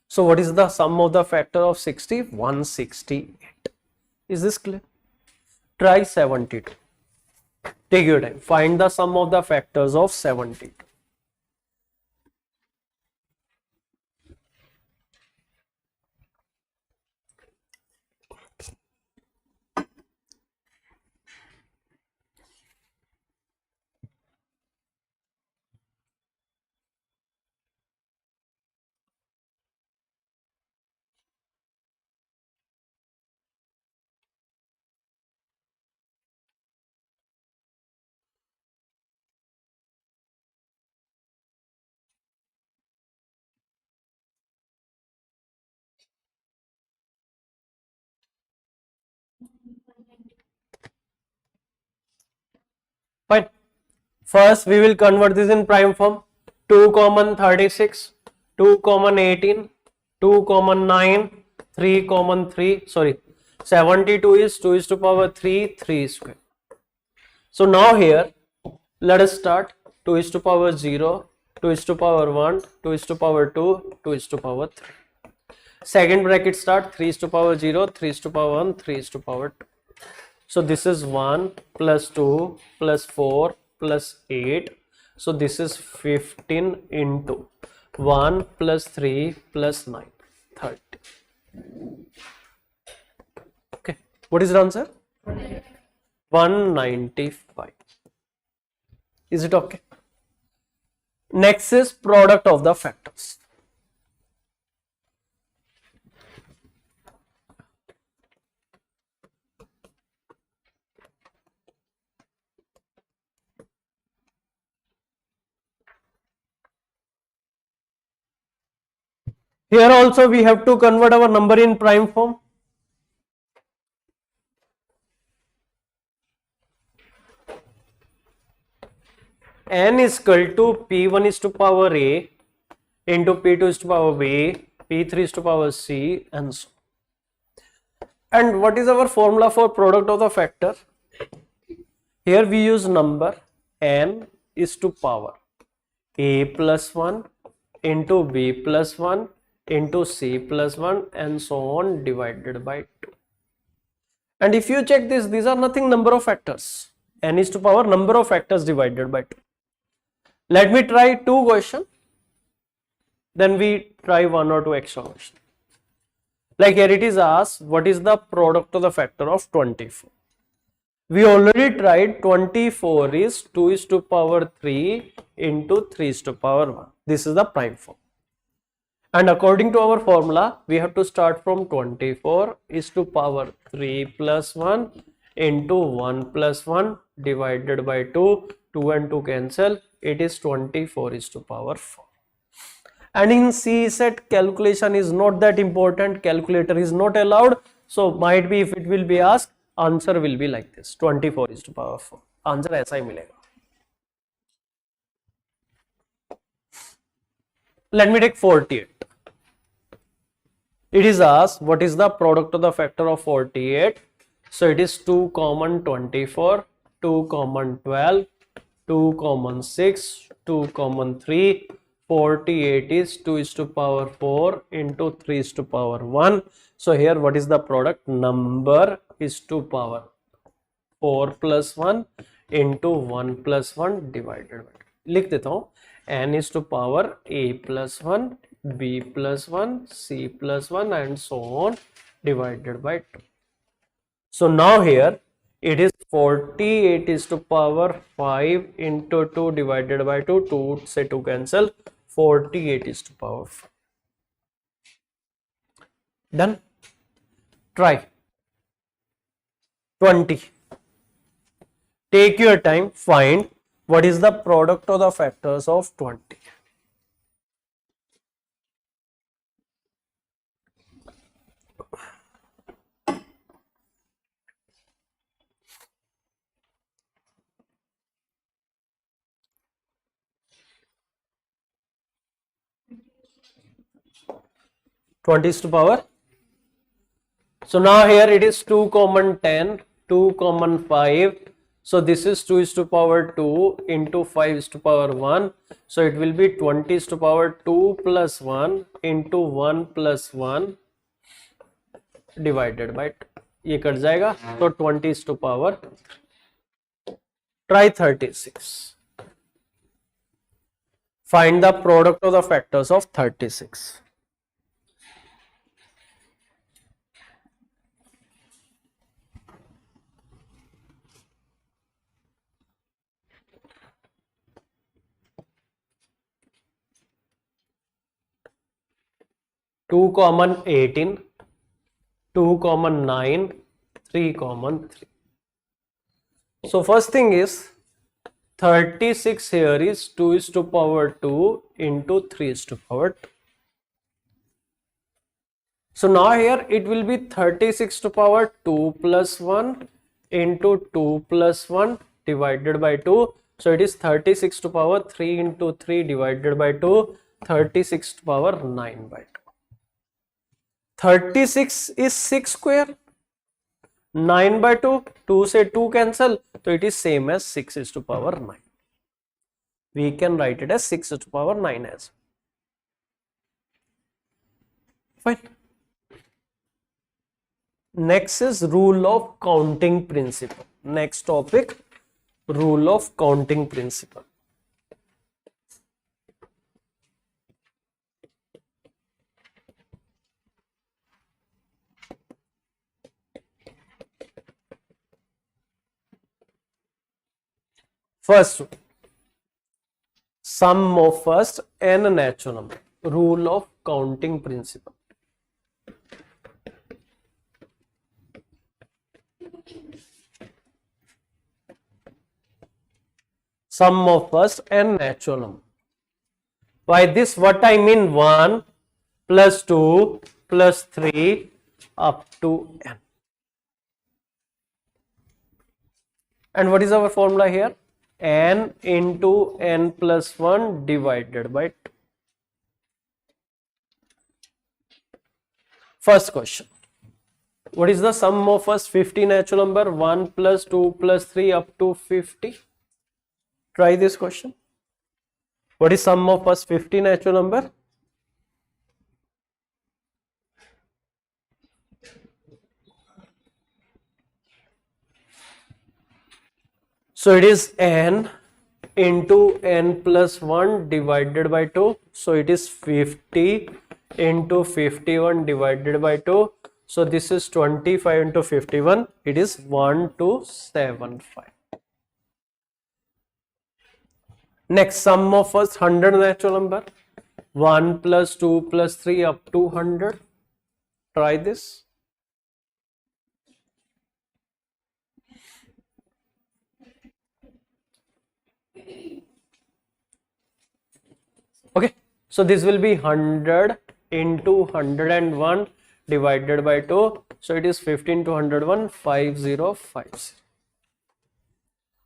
So what is the sum of the factor of 60? 168. Is this clear? Try 72. Take your time. Find the sum of the factors of 72. Fine. First we will convert this in prime form. 2 common 36, 2 common 18, 2 common 9, 3 common 3, sorry, 72 is 2 is to power 3, 3 square. So now here Let us start. 2 is to power 0, 2 is to power 1, 2 is to power 2, 2 is to power 3. Second bracket start. 3 is to power 0, 3 is to power 1, 3 is to power 2. So this is 1 plus 2 plus 4 plus 8. So this is 15 into 1 plus 3 plus 9, 30. Okay, what is the answer? 195. Is it okay? Next is product of the factors. Here also we have to convert our number in prime form. N is equal to P1 is to power A into P2 is to power B, P3 is to power C, and so on. And what is our formula for product of the factor? Here we use number N is to power A plus 1 into B plus 1 into C plus 1 and so on divided by 2. And if you check this, these are nothing number of factors. N is to power number of factors divided by 2. Let me try 2 questions. Then we try 1 or 2 extra questions. Like here it is asked, what is the product of the factor of 24? We already tried. 24 is 2 is to power 3 into 3 is to power 1. This is the prime form. And according to our formula, we have to start from 24 is to power 3 plus 1 into 1 plus 1 divided by 2. 2 and 2 cancel. It is 24 is to power 4. And in CSAT, calculation is not that important. Calculator is not allowed. So might be if it will be asked, answer will be like this. 24 is to power 4. Answer ऐसा ही मिलेगा. Let me take 48. It is asked what is the product of the factor of 48. So it is 2 common 24, 2 common 12, 2 common 6, 2 common 3. 48 is 2 is to power 4 into 3 is to power 1. So here what is the product? Number is to power 4 plus 1 into 1 plus 1 divided by 2. लिख देता हूँ. N is to power A plus 1, B plus 1, C plus 1 and so on divided by 2. So now here it is 48 is to power 5 into 2 divided by 2. 2 से 2 cancel. 48 is to power 5. Done. Try. 20. Take your time. Find what is the product of the factors of 20. Twenty is to power. So now here it is 2 common 10, 2 common 5. So this is 2 is to power 2 into 5 is to power 1. So it will be 20 is to power 2 plus 1 into 1 plus 1 divided by 2. ये cut जाएगा. So 20 is to power 3. Try 36. Find the product of the factors of 36. Two common 18, 2 common 9, 3 common 3. So first thing is 36 here is 2 is to power 2 into 3 is to power 2. So now here it will be 36 to power 2 plus 1 into 2 plus 1 divided by 2. So it is 36 to power 3 into 3 divided by 2, 36 to power 9 by 2. 36 is 6 square. 9 by 2, 2 से 2 cancel, so it is same as 6 is to power 9. We can write it as 6 to the power 9 as fine. Next is rule of counting principle. Next topic, rule of counting principle. First, sum of first n natural number. Rule of counting principle. Sum of first n natural number. By this, what I mean, 1 plus 2 plus 3 up to n. And what is our formula here? N into n plus 1 divided by 2. First question. What is the sum of first 50 natural number? 1 plus 2 plus 3 up to 50. Try this question. What is sum of first 50 natural number? So it is n into n plus 1 divided by 2. So it is 50 into 51 divided by 2. So this is 25 into 51. It is 1275. Next, sum of first 100 natural number. 1 plus 2 plus 3 up to 100. Try this. Okay, so this will be 100 into 101 divided by 2. So it is 15 to 101, 5050.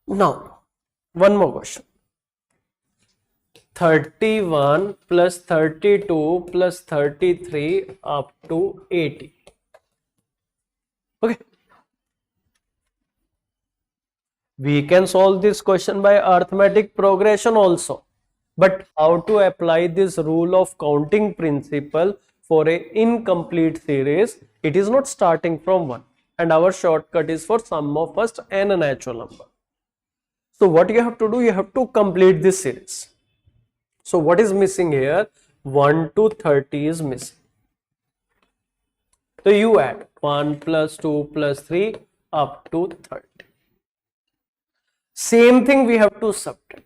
Now, one more question. 31 plus 32 plus 33 up to 80. Okay. We can solve this question by arithmetic progression also. But how to apply this rule of counting principle for a incomplete series? It is not starting from 1. And our shortcut is for sum of first n natural number. So what you have to do? You have to complete this series. So what is missing here? 1 to 30 is missing. So you add 1 plus 2 plus 3 up to 30. Same thing we have to subtract.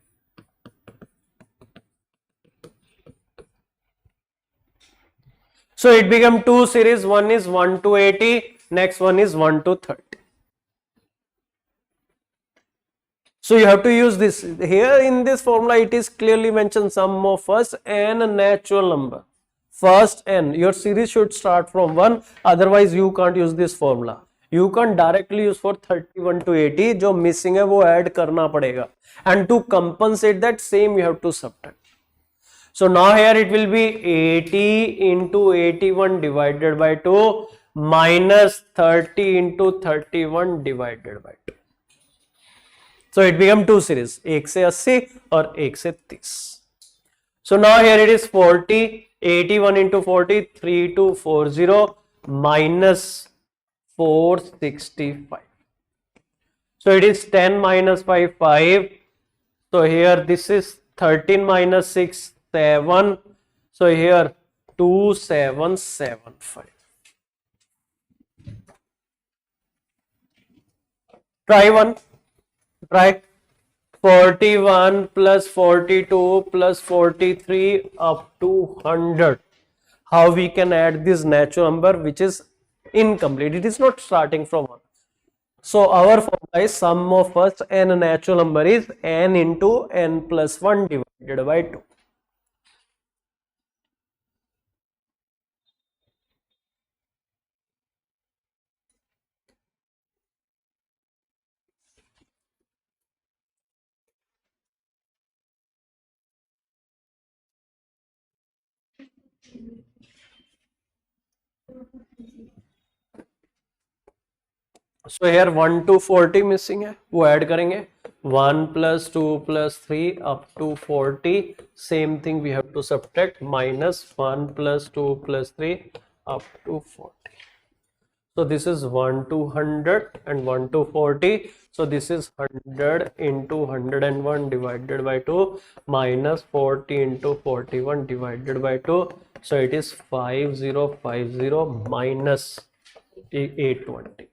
So it became two series. One is 1 to 80. Next one is 1 to 30. So you have to use this. Here in this formula it is clearly mentioned sum of first n natural number. First n. Your series should start from 1. Otherwise you can't use this formula. You can't directly use for 31 to 80. जो missing है वो add करना पड़ेगा. And to compensate that, same you have to subtract. So now here it will be 80 into 81 divided by 2 minus 30 into 31 divided by 2. So it became two series, 1 से 80 और 1 से 30. So now here it is 40, 81 into 40, 3240 minus 465. So it is 10 minus 5, 5. So here this is 13 minus 6, 7. So here 2775. Try one. Try 41 plus 42 plus 43 up to 100. How we can add this natural number which is incomplete? It is not starting from 1. So our formula is sum of first n natural number is n into n plus 1 divided by 2. So here 1 to 40 missing है, वो add करेंगे 1 plus 2 plus 3 up to 40. Same thing we have to subtract, minus 1 plus 2 plus 3 up to 40. So this is 1 to 100 and 1 to 40. So this is 100 into 101 divided by 2 minus 40 into 41 divided by 2. So it is 5050 minus 820.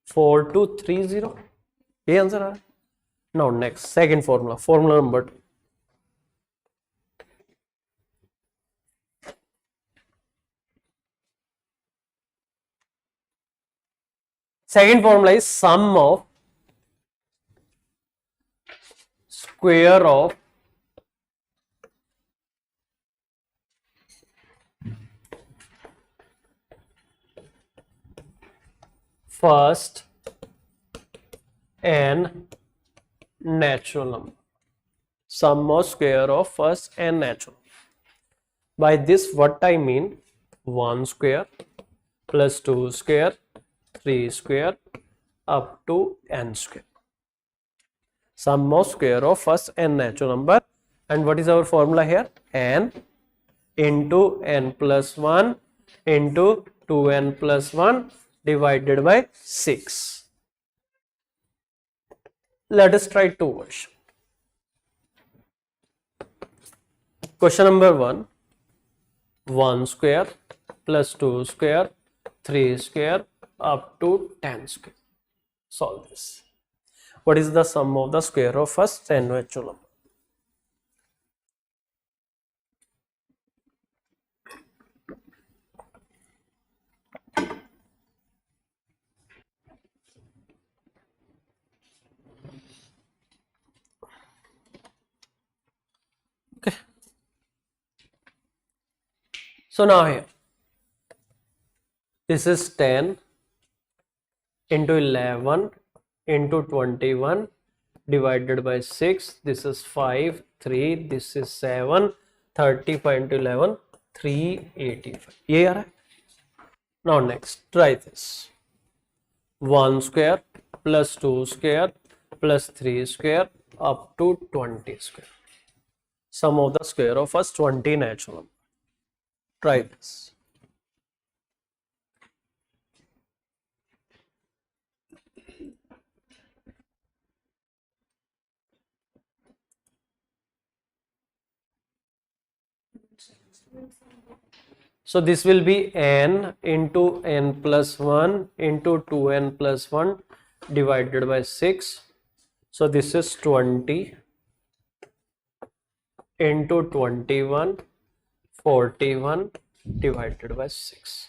4230. ये answer आ रहा है. Now next, second formula, formula number 2. Second formula is sum of square of first and natural number. Sum of square of first and natural. By this what I mean, 1 square plus 2 square 3 square up to n square. Sum of square of first and natural number. And what is our formula here? N into n plus 1 into 2n plus 1 divided by 6. Let us try two questions. Question number 1. 1 square plus 2 square 3 square up to 10 square. Solve this. What is the sum of the square of first and natural number? Okay. So now here, this is 10 into 11 into 21 divided by 6. This is 5, 3, this is 7, 35 into 11, 385. ये आ रहा है. Now next, try this. 1 square plus 2 square plus 3 square up to 20 square. Sum of the square of first 20 natural number. Try this. So this will be n into n plus 1 into 2n plus 1 divided by 6. So this is 20 into 21, 41 divided by 6.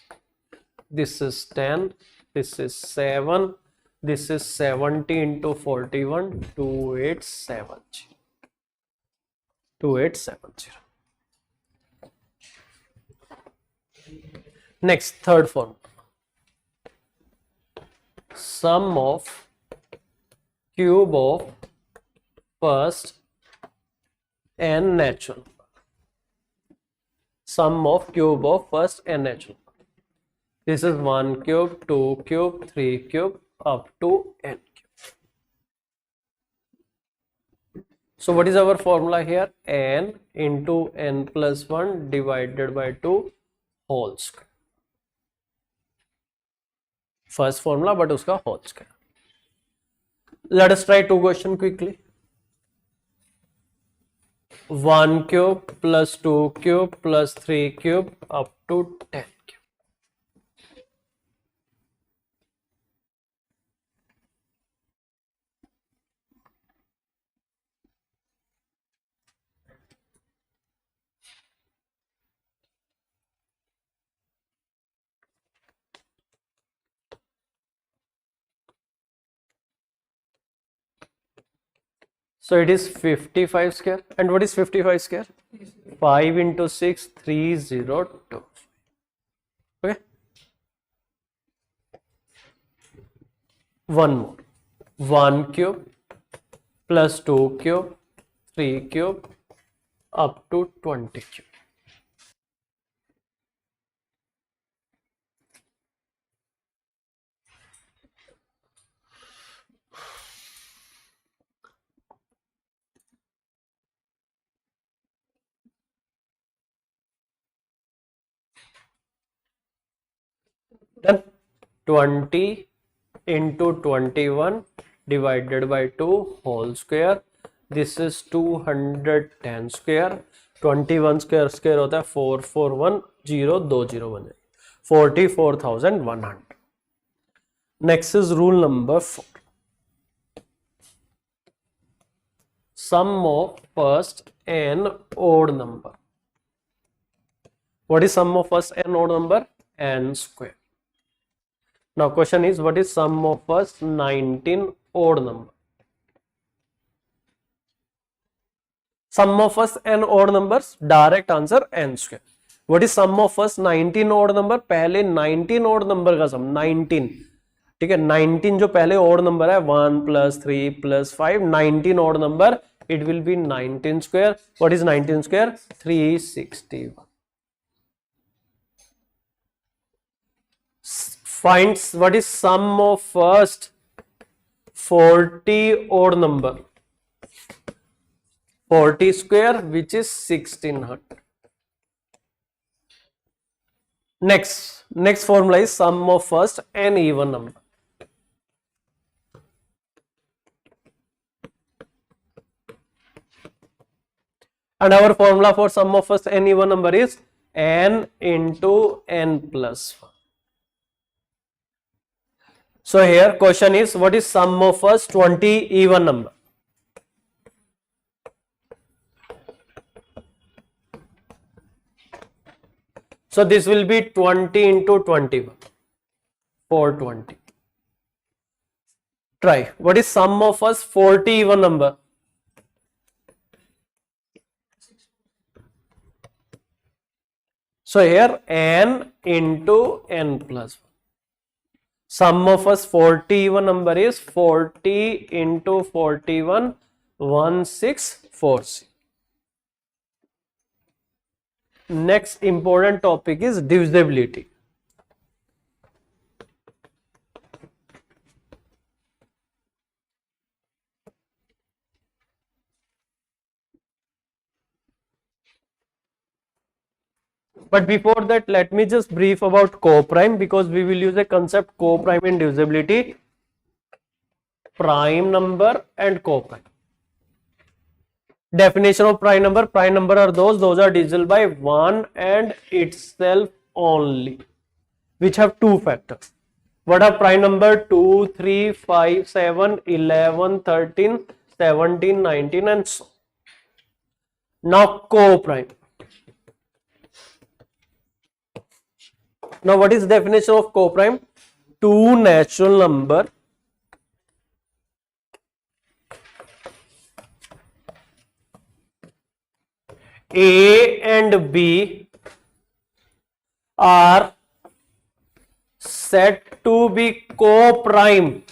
This is 10, this is 7, this is 70 into 41, 2870. 2870. Next, third formula. Sum of cube of first and natural. Sum of cube of first and natural. This is 1 cube, 2 cube, 3 cube up to n cube. So what is our formula here? N into n plus 1 divided by 2 whole square. First formula, but uska whole square. Let us try two questions quickly. 1 cube plus 2 cube plus 3 cube up to 10 cube. So it is 55 square. And what is 55 square? 5 into 6, 302. Okay. One more. 1 cube plus 2 cube, 3 cube up to 20 cube. 20 into 21 divided by 2 whole square. This is 210 square. 21 square square होता है 441020 बन जाएगी 44,100. Next is rule number 4. Sum of first and odd number. What is sum of first and odd number? N square. Now question is, what is sum of first 19 odd number? Sum of first and odd numbers, direct answer n square. What is sum of first 19 odd number? पहले 19 odd number का sum 19, ठीक है. 19 जो पहले odd number है 1 plus 3 plus 5, 19 odd number, it will be 19 square. What is 19 square? 361. Finds what is sum of first 40 odd number. 40 square, which is 1600. Next formula is sum of first and even number. And our formula for sum of first and even number is n into n plus 1. So here question is, what is sum of first 20 even number? So this will be 20 into 21, 420. Try. What is sum of first 40 even number? So here n into n plus 1. Sum of first 40 even number is 40 into 41, 1640. Next important topic is divisibility. But before that, let me just brief about co-prime, because we will use a concept co-prime in divisibility. Prime number and co-prime. Definition of prime number. Prime number are those are divisible by 1 and itself only, which have two factors. What are prime number? 2, 3, 5, 7, 11, 13, 17, 19 and so on. Now co-prime. Now what is the definition of co-prime? Two natural number A and B are said to be co-prime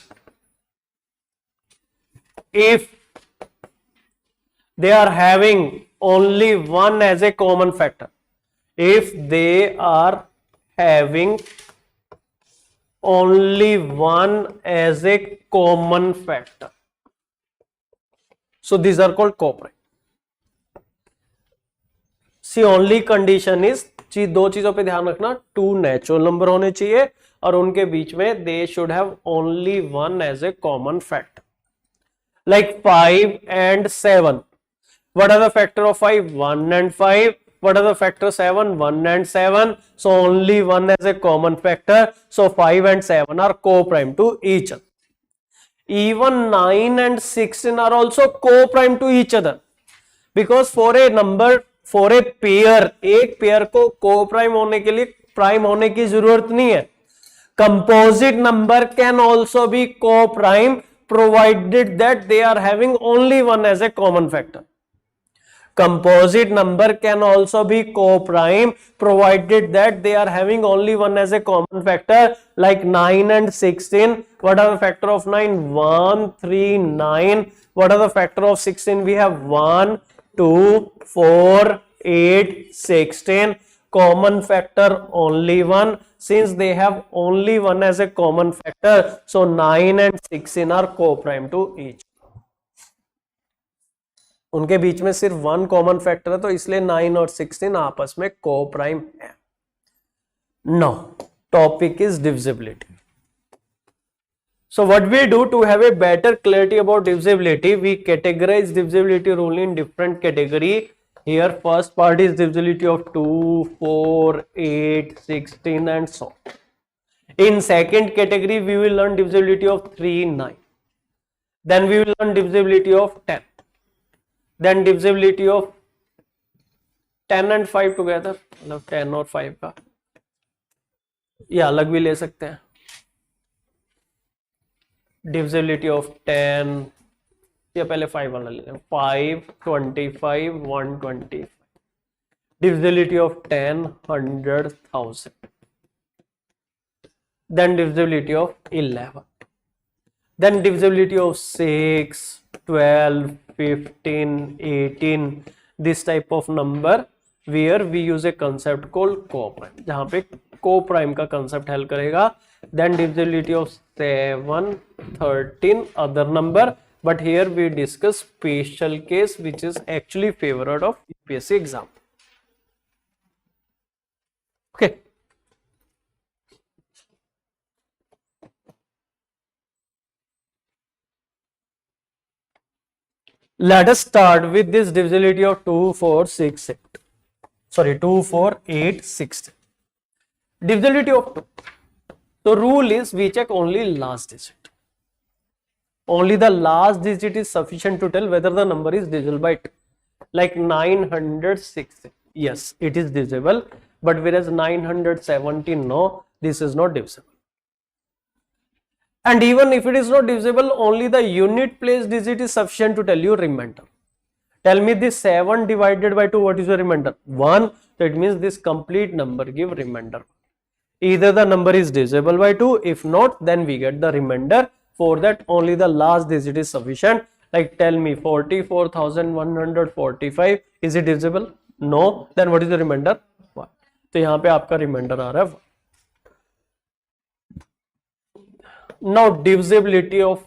if they are having only one as a common factor. If they are having only one as a common factor. So these are called co-prime. See, only condition is, दो चीजों पे ध्यान रखना, to natural number होने चाहिए और उनके बीच में they should have only one as a common factor. Like 5 and 7. What are the factor of 5? 1 and 5. What are the factor 7? 1 and 7. So only one as a common factor. So 5 and 7 are co-prime to each other. Even 9 and 16 are also co-prime to each other. Because for a number, for a pair, एक pair को co-prime होने के लिए prime होने की जरूरत नहीं है. Composite number can also be co-prime provided that they are having only one as a common factor. Composite number can also be co-prime provided that they are having only one as a common factor, like 9 and 16. What are the factor of 9? 1, 3, 9. What are the factor of 16? We have 1, 2, 4, 8, 16. Common factor only one. Since they have only one as a common factor, so 9 and 16 are co-prime to each. उनके बीच में सिर्फ one common factor है, तो इसलिए 9 और 16 आपस में को-प्राइम है. Now topic is divisibility. So what we do to have a better clarity about divisibility, we categorize divisibility rule in different category. Here first part is divisibility of 2, 4, 8, 16 and so on. In second category we will learn divisibility of 3, 9. Then we will learn divisibility of 10. Then divisibility of 10 and 5 together, मतलब 10 और 5 का या अलग भी ले सकते हैं. Divisibility of 10 या पहले 5 वाला ले लें. 5, 25, 125. Divisibility of 10, 100,000. Then divisibility of 11. Then divisibility of 6, 12, 15, 18. This type of number where we use a concept called co-prime, जहाँ पे co-prime का concept help करेगा. Then divisibility of 7, 13 other number, but here we discuss special case which is actually favored of UPSC exam. Okay. Let us start with this divisibility of 2, 4, 6, 8. Sorry, 2, 4, 8, 16. Divisibility of 2. So rule is we check only last digit. Only the last digit is sufficient to tell whether the number is divisible by 2. Like 960. Yes, it is divisible. But whereas 970, no, this is not divisible. And even if it is not divisible, only the unit place digit is sufficient to tell you remainder. Tell me this 7 divided by 2, what is the remainder? 1. So it means this complete number give remainder. Either the number is divisible by 2, if not, then we get the remainder. For that, only the last digit is sufficient. Like tell me 44,145, is it divisible? No. Then what is the remainder? 1. So यहाँ पे आपका remainder आ रहा है 1. Now divisibility of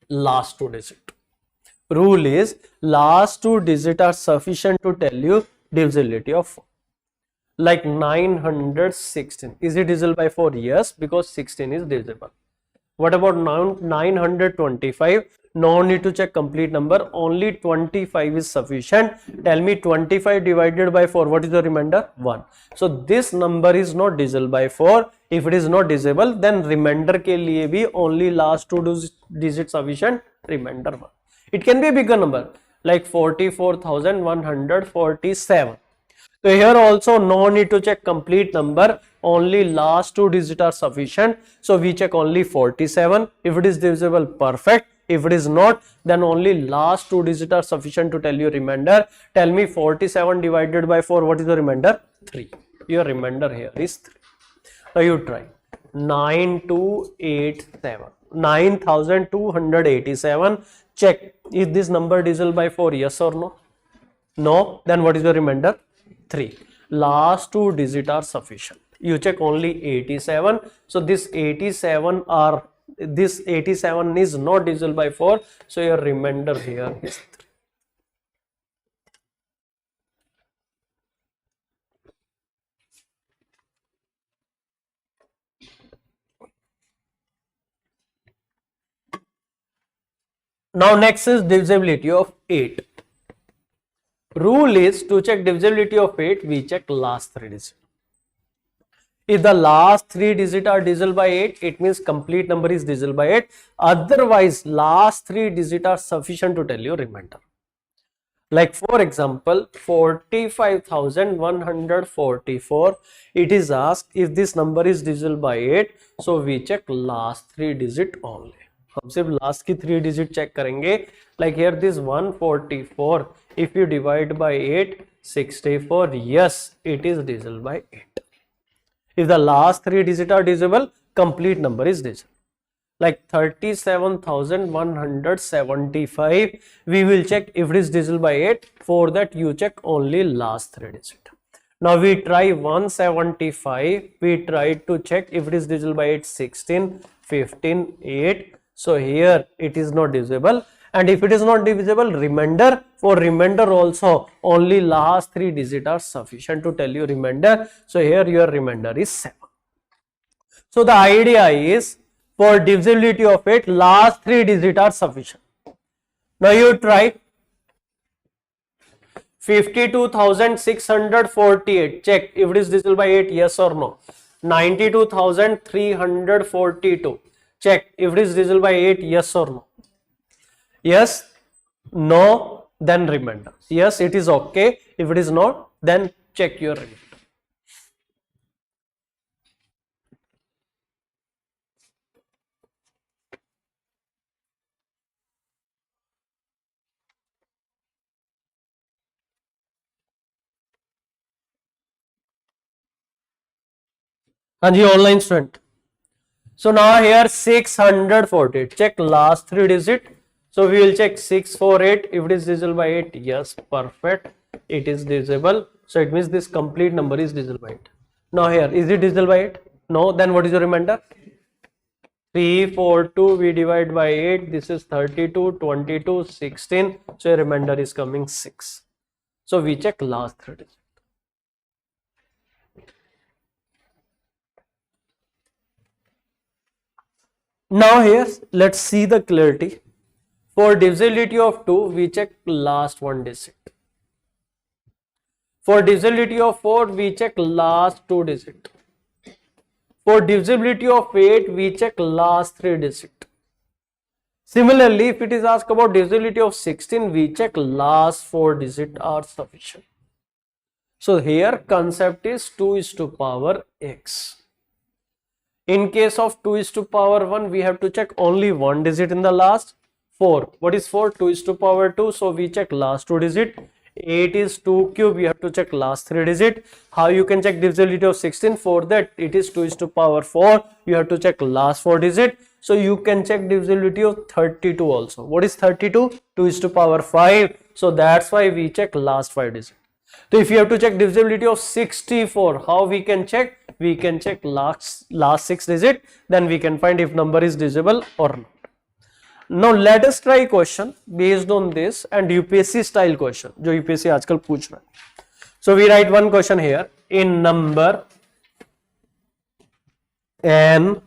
last 2 digit. Rule is last 2 digit are sufficient to tell you divisibility of 4. Like 916, is it divisible by 4? Yes, because 16 is divisible. What about 925? No need to check complete number, only 25 is sufficient. Tell me 25 divided by 4, what is the remainder? 1. So this number is not divisible by 4. If it is not divisible, then remainder के लिए भी only last 2 digits sufficient, remainder 1. It can be a bigger number, like 44,147. So here also no need to check complete number, only last 2 digits are sufficient. So we check only 47. If it is divisible, perfect. If it is not, then only last 2 digits are sufficient to tell you remainder. Tell me 47 divided by 4, what is the remainder? 3. Your remainder here is 3. Now you try. 9,287. Check, is this number divisible by 4? Yes or no? No. Then what is the remainder? 3. Last 2 digits are sufficient. You check only 87. So this 87 is not divisible by 4. So your remainder here is 3. Now next is divisibility of 8. Rule is to check divisibility of 8, we check last 3 digits. If the last 3 digits are divisible by 8, it means complete number is divisible by 8. Otherwise, last 3 digits are sufficient to tell you remainder. Like for example, 45,144, it is asked if this number is divisible by 8. So we check last 3 digits only. हम सिर्फ last की 3 digit check करेंगे. Like here this 144, if you divide by 8, 64. Yes, it is divisible by 8. If the last 3 digits are divisible, complete number is divisible. Like 37,175, we will check if it is divisible by 8. For that you check only last 3 digits. Now we try 175, we try to check if it is divisible by 8, 16, 15, 8. So here it is not divisible, and if it is not divisible, remainder, for remainder also only last 3 digits are sufficient to tell you remainder. So here your remainder is 7. So the idea is For divisibility of 8, last 3 digits are sufficient. Now you try 52,648. Check if it is divisible by 8, yes or no. 92,342. Check if it is divisible by 8, yes or no. Yes, no, then remainder. Yes, it is okay. If it is not, then check your remainder. Hanji, online student. So now here 648. Check last 3 digit. So we will check 648. If it is divisible by 8, yes, perfect. It is divisible. So it means this complete number is divisible by 8. Now here, is it divisible by 8? No. Then what is your remainder? 342 we divide by 8. This is 32, 22, 16. So your remainder is coming 6. So we check last 3 digits. Now here, let's see the clarity. For divisibility of 2, we check last 1 digit. For divisibility of 4, we check last 2 digit. For divisibility of 8, we check last 3 digit. Similarly, if it is asked about divisibility of 16, we check last 4 digit are sufficient. So here concept is 2 is to power x. In case of 2 is to power 1, we have to check only 1 digit in the last. 4. What is 4? 2 is to power 2. So we check last 2 digit. 8 is 2 cube. We have to check last 3 digit. How you can check divisibility of 16? For that, it is 2 is to power 4. You have to check last 4 digit. So you can check divisibility of 32 also. What is 32? 2 is to power 5. So that's why we check last 5 digit. So if you have to check divisibility of 64, how we can check? We can check last 6 digit, then we can find if number is divisible or not. Now let us try question based on this and UPSC style question, जो UPSC आजकल पूछ रहा है. So we write one question here. In number n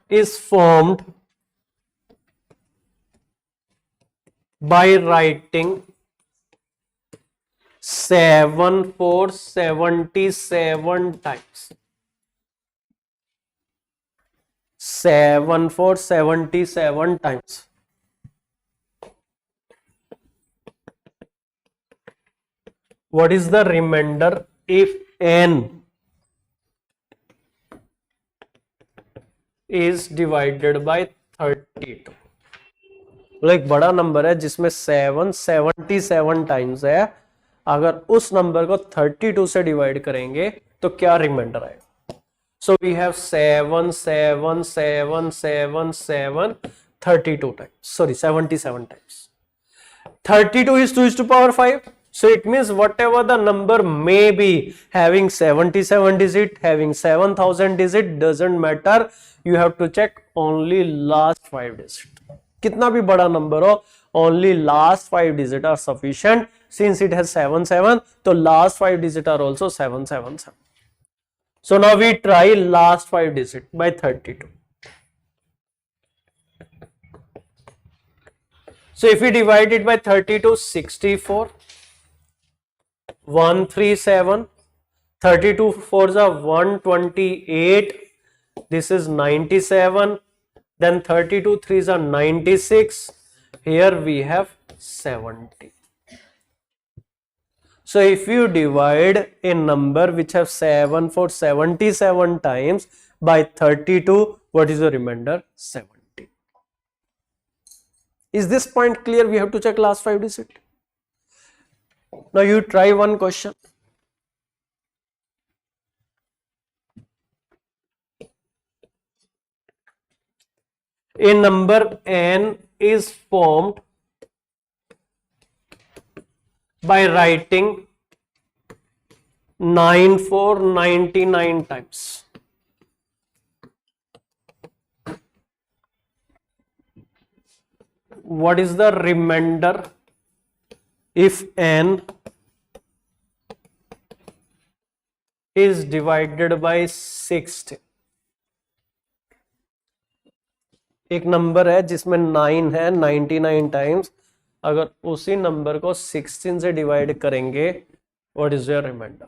is formed by writing 7 for 77 times. 7 for 77 times. What is the remainder if n is divided by 32? एक बड़ा number है जिसमें 777 times है. अगर उस नंबर को 32 से डिवाइड करेंगे तो क्या रिमाइंडर आएगा? So we have 7, 7, 7, 7, 7, 32 times. Sorry, 77 times. 32 is 2 is to power 5. So it means whatever the number may be, having 77 digit, having 7000 digit, doesn't matter. You have to check only last 5 digit. कितना भी बड़ा number हो, only last 5 digit are sufficient. Since it has 77, so last 5 digit are also 777. So now we try last 5 digit by 32. So if we divide it by 32, 64, 137, 32 4s are 128, this is 97, then 32 3s are 96, here we have 70. So if you divide a number which have 7 for 77 times by 32, what is the remainder? 70. Is this point clear? We have to check last 5 digit. Now you try one question. A number n is formed by writing 9 for 99 times. What is the remainder if n is divided by 60? एक number है जिसमें 9 है 99 times, अगर उसी number को 16 से divide करेंगे, what is your remainder?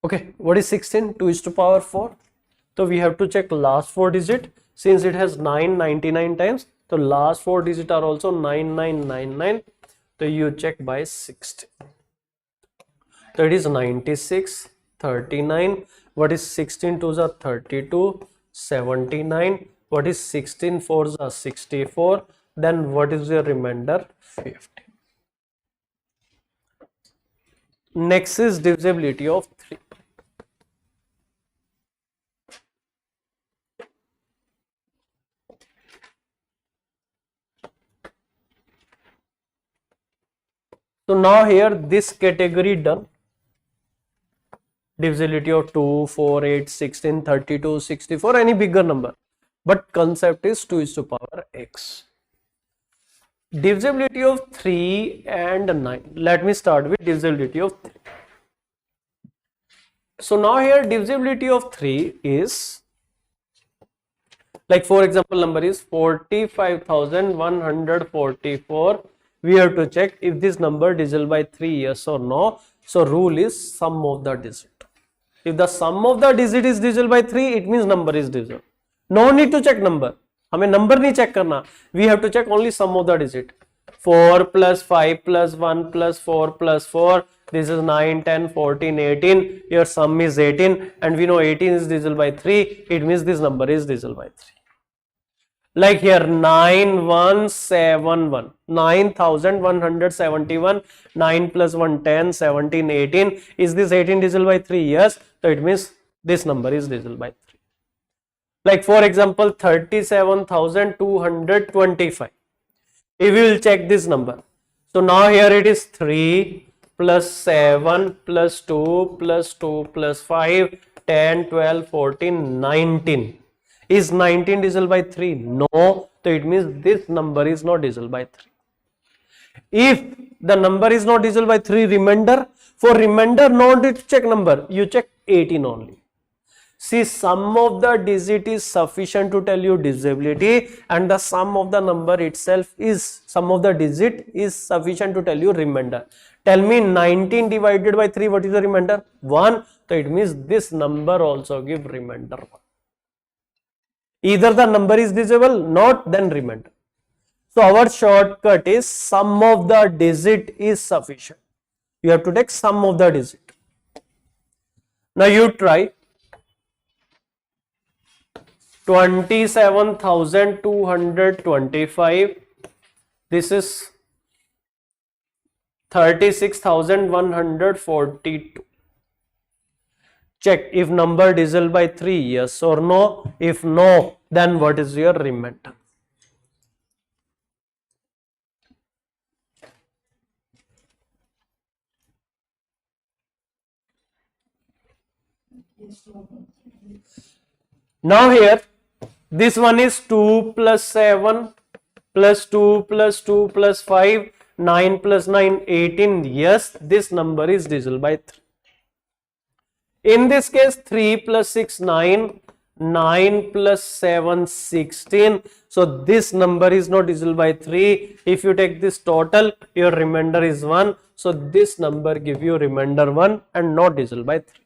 Okay, what is 16? 2 is to power 4. So we have to check last 4 digit. Since it has 999 times, so last 4 digit are also 9999. So you check by 60. So it is 96, 39. What is 16 2s are 32, 79. What is 16 4s are 64. Then what is your remainder? 50. Next is divisibility of 3. So now here this category done. Divisibility of 2, 4, 8, 16, 32, 64, any bigger number. But concept is 2 is to power x. Divisibility of 3 and 9. Let me start with divisibility of 3. So now here divisibility of 3 is, like for example number is 45,144. We have to check if this number divisible by 3, yes or no. So rule is sum of the digit. If the sum of the digit is divisible by 3, it means number is divisible. No need to check number. हमें number नहीं check करना. We have to check only sum of the digit. 4 plus 5 plus 1 plus 4 plus 4. This is 9, 10, 14, 18. Your sum is 18 and we know 18 is divisible by 3. It means this number is divisible by 3. Like here 9171, 9171, 9 plus 1 10, 17, 18. Is this 18 divisible by 3? Yes. So it means this number is divisible by 3. Like for example 37,225. If we will check this number. So now here it is 3 plus 7 plus 2 plus 2 plus 5, 10, 12, 14, 19. Is 19 divisible by 3? No. So it means this number is not divisible by 3. If the number is not divisible by 3, remainder. For remainder, no need to check number. You check 18 only. See, sum of the digit is sufficient to tell you divisibility, and the sum of the number itself is, sum of the digit is sufficient to tell you remainder. Tell me 19 divided by 3, what is the remainder? 1. So it means this number also give remainder 1. Either the number is divisible, not, then remainder. So our shortcut is sum of the digit is sufficient. You have to take sum of the digit. Now you try 27,225. This is 36,142. Check if number divisible by 3, yes or no. If no, then what is your remainder? Now here this one is 2 plus 7 plus 2 plus 2 plus 5, 9 plus 9, 18. Yes, this number is divisible by 3. In this case 3 plus 6, 9, 9 plus 7, 16. So this number is not divisible by 3. If you take this total, your remainder is 1. So this number give you remainder 1 and not divisible by 3.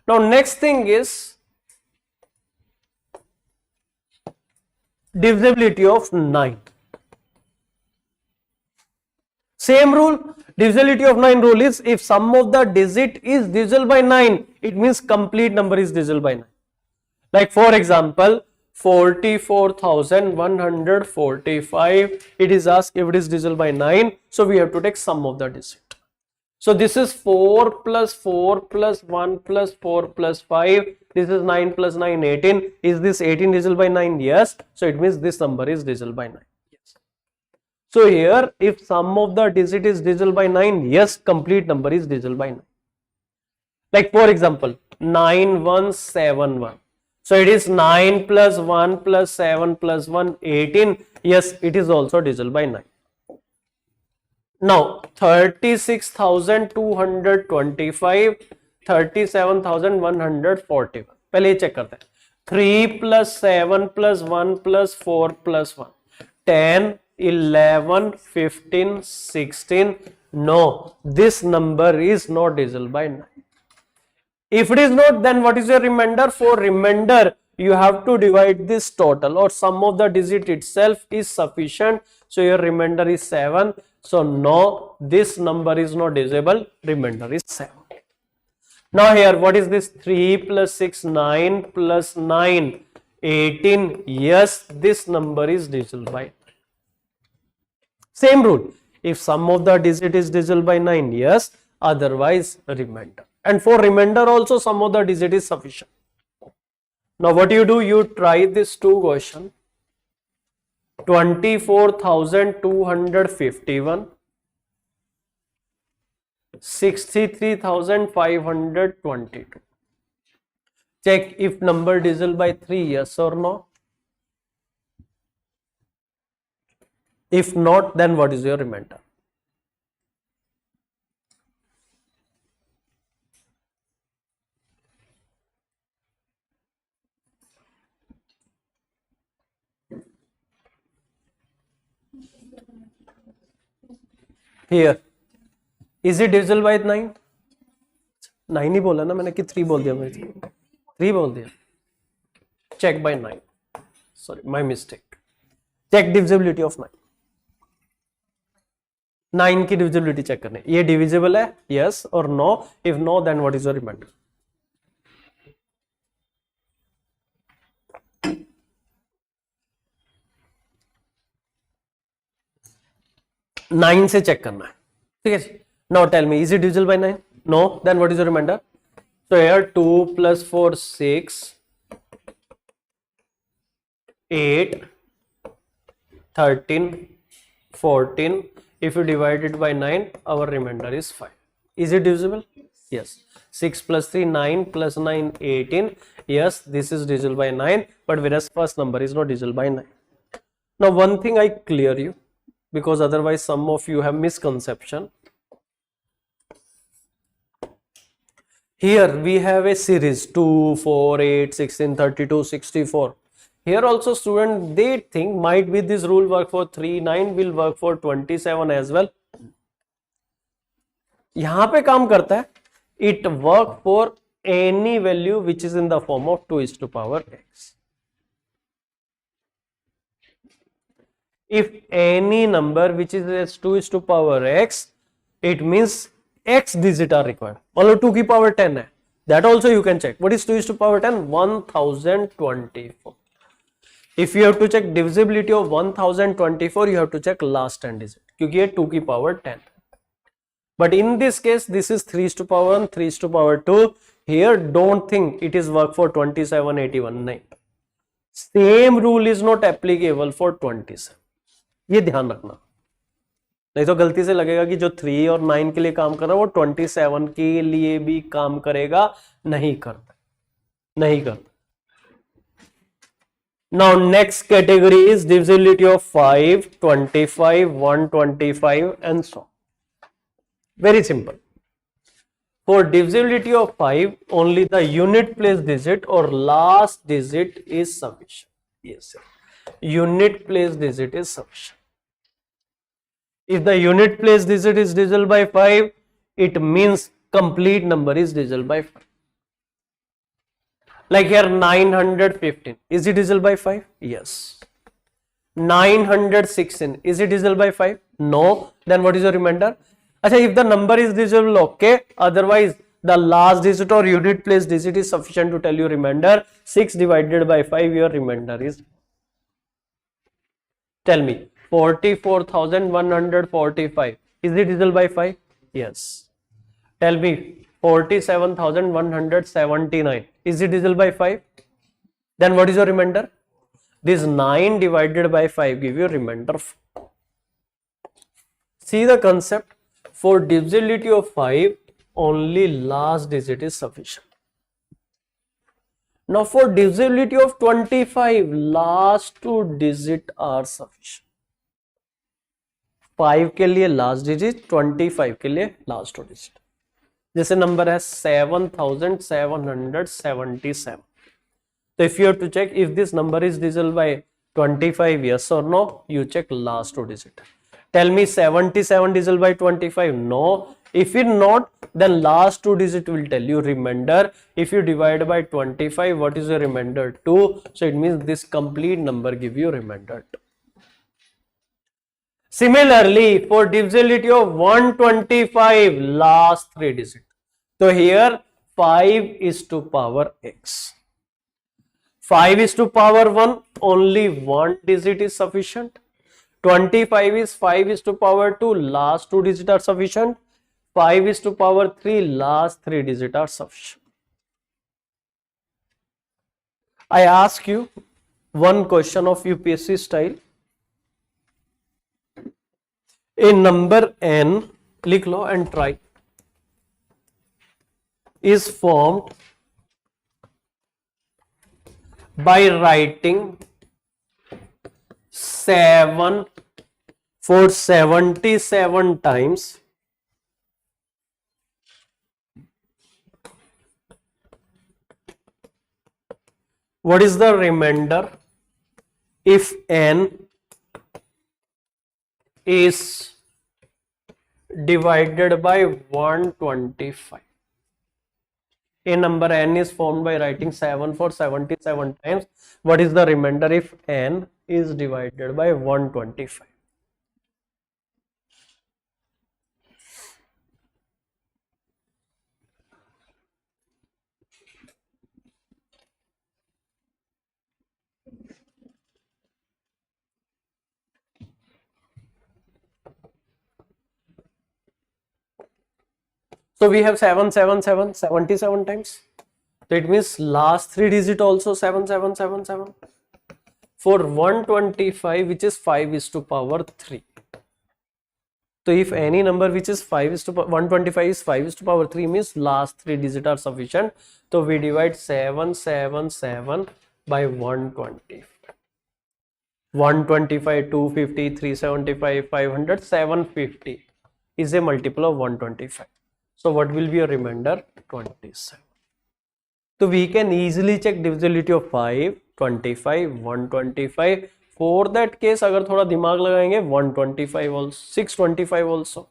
Now next thing is divisibility of 9. Same rule, divisibility of 9 rule is if sum of the digit is divisible by 9, it means complete number is divisible by 9. Like for example, 44,145. It is asked if it is divisible by 9. So we have to take sum of the digit. So this is 4 plus 4 plus 1 plus 4 plus 5. This is 9 plus 9, 18. Is this 18 divisible by 9? Yes. So it means this number is divisible by 9. Yes. So here, if sum of the digit is divisible by 9, yes, complete number is divisible by 9. Like for example, 9171. So it is 9 plus 1 plus 7 plus 1, 18. Yes, it is also divisible by 9. Now 36,225, 37,141. पहले ये check करते हैं. 3 plus 7 plus 1 plus 4 plus 1, 10, 11, 15, 16. No, this number is not divisible by 9. If it is not, then what is your remainder? For remainder, you have to divide this total, or sum of the digit itself is sufficient. So your remainder is 7. So no, this number is not divisible. Remainder is 7. Now here, what is this? 3 plus 6, 9 plus 9, 18. Yes, this number is divisible by 9. Same rule. If sum of the digit is divisible by 9, yes. Otherwise, remainder. And for remainder also, sum of the digit is sufficient. Now what you do? You try this two question. 24,251, 63,522. Check if number divisible by 3, yes or no. If not, then what is your remainder? Here, is it divisible by 9? 9 ही बोला ना मैंने कि 3 बोल दिया मैं 3 बोल दिया. Check by 9. Sorry, my mistake. Check divisibility of 9. 9 की divisibility check करने. ये divisible है? Yes or no? If no, then what is your remainder? Nine से चेक करना है. ठीक है. Now tell me, is it divisible by 9? No. Then what is your remainder? So here 2 plus 4 6, 8, 13, 14. If you divide it by 9, our remainder is 5. Is it divisible? Yes. 6 plus 3, 9 plus 9, 18. Yes, this is divisible by 9, but whereas first number is not divisible by 9. Now one thing I clear you, because otherwise some of you have misconception. Here we have a series 2, 4, 8, 16, 32, 64. Here also student, they think might be this rule work for 3, 9 will work for 27 as well. यहाँ पे काम करता है. It work for any value which is in the form of 2 is to power x. If any number which is as 2 is to power x, it means x digit are required. Although 2 की power 10 है, that also you can check. What is 2 is to power 10? 1024. If you have to check divisibility of 1024, you have to check last 10 digit, क्योंकि ये 2 की power 10. But in this case, this is 3 is to power 1, 3 is to power 2. Here, don't think it is work for 27, 81. नहीं. Same rule is not applicable for 27. ये ध्यान रखना, नहीं तो गलती से लगेगा कि जो 3 और 9 के लिए काम कर रहा है वो 27 के लिए भी काम करेगा. नहीं करता, नहीं करता. Now next category is divisibility of 5, 25, 125 and so on. Very simple. For divisibility of 5, only the unit place digit or last digit is sufficient. Yes, sir. Unit place digit is sufficient. If the unit place digit is divisible by 5, it means complete number is divisible by 5. Like here 915, is it divisible by 5? Yes. 916, is it divisible by 5? No. Then what is your remainder? Achha, if the number is divisible, okay. Otherwise, the last digit or unit place digit is sufficient to tell you remainder. 6 divided by 5, your remainder is, tell me, 44,145. Is it divisible by 5? Yes. Tell me, 47,179. Is it divisible by 5? Then what is your remainder? This 9 divided by 5 give you remainder. See the concept. For divisibility of 5, only last digit is sufficient. Now for divisibility of 25, last 2 digit are sufficient. 5 के लिए last digit, 25 के लिए last 2 digit. जैसे number है 7,777. So if you have to check if this number is divisible by 25, yes or no, you check last 2 digit. Tell me 77 divisible by 25, no. If it not, then last 2 digit will tell you remainder. If you divide by 25, what is your remainder? 2. So it means this complete number give you remainder 2. Similarly, for divisibility of 125, last 3 digit. So here 5 is to power x. 5 is to power 1, only 1 digit is sufficient. 25 is 5 is to power 2, last 2 digit are sufficient. 5 is to power 3, last 3 digit are sufficient. I ask you one question of UPSC style. A number n, लिख लो and try, is formed by writing 7 for 77 times. What is the remainder if n is divided by 125? A number n is formed by writing 7 for 77 times. What is the remainder if n is divided by 125? So we have 77 times. So it means last 3 digit also 7777. For 125, which is 5 is to power 3. So if any number which is 5 is to 125 is 5 is to power 3, means last 3 digit are sufficient. So we divide 777 by 125. 125, 250, 375, 500, 750 is a multiple of 125. So what will be your remainder? 27. So we can easily check divisibility of 5, 25, 125. For that case, अगर थोड़ा दिमाग लगाएंगे 125 also, 625 also.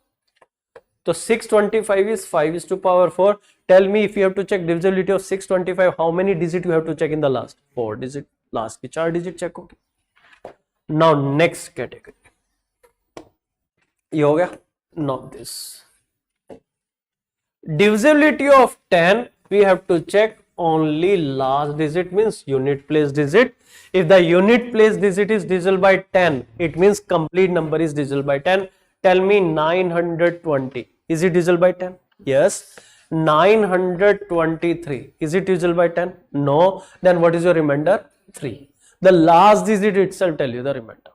So 625 is 5 is to power 4. Tell me if you have to check divisibility of 625, how many digit you have to check in the last? 4 digit. Last की 4 digit check होगी. Now next category. ये हो गया? Now this. Divisibility of 10, we have to check only last digit, means unit place digit. If the unit place digit is divisible by 10, it means complete number is divisible by 10. Tell me 920. Is it divisible by 10? Yes. 923. Is it divisible by 10? No. Then what is your remainder? 3. The last digit itself tell you the remainder.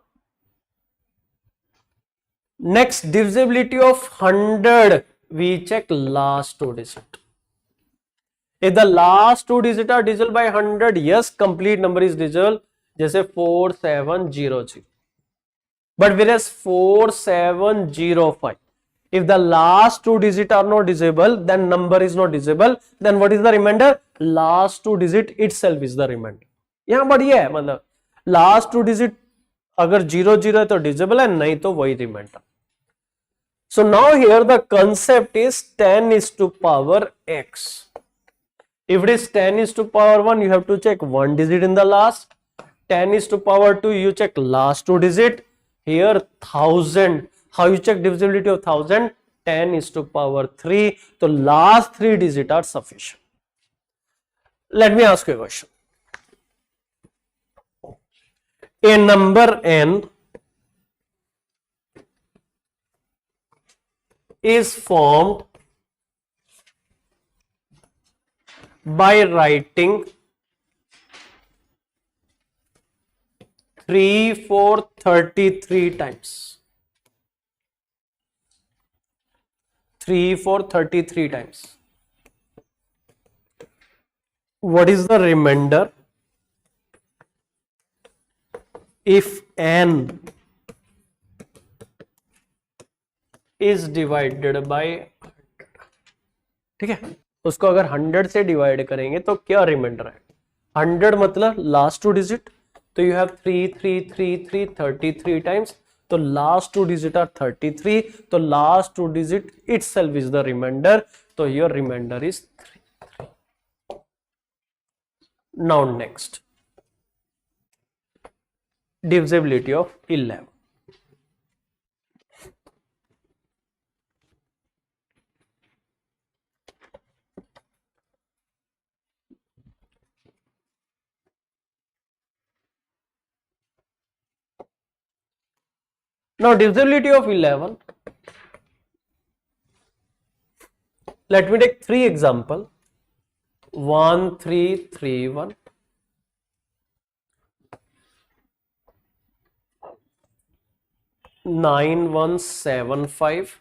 Next, divisibility of 100. We check last 2 digit. If the last 2 digit are divisible by 100, yes, complete number is divisible. जैसे 4700. But whereas 4705, if the last 2 digit are not divisible, then number is not divisible. Then what is the remainder? Last 2 digit itself is the remainder. यहाँ बढ़िया है, मतलब last 2 digit अगर 00 है तो divisible है, नहीं तो वही remainder. So now here the concept is 10 is to power x. If it is 10 is to power 1, you have to check 1 digit in the last. 10 is to power 2, you check last 2 digit. Here 1000. How you check divisibility of 1000? 10 is to power 3. So last 3 digits are sufficient. Let me ask you a question. A number n is formed by writing 3, 4, 33 times. 3, 4, 33 times. What is the remainder if n is divided by 100? ठीक है, उसको अगर 100 से divide करेंगे तो क्या reminder है? 100 मतलब लास्ट 2 डिजिट, तो यू हैव 3, 3, 3, 3, 33 टाइम्स, तो लास्ट 2 डिजिट आर 33, तो last 2 digit itself is the remainder, तो your remainder is 3. Now next, divisibility of 11. Now divisibility of 11, let me take 3 example. 1, 3, 3, 1. 9, 1, 7, 5.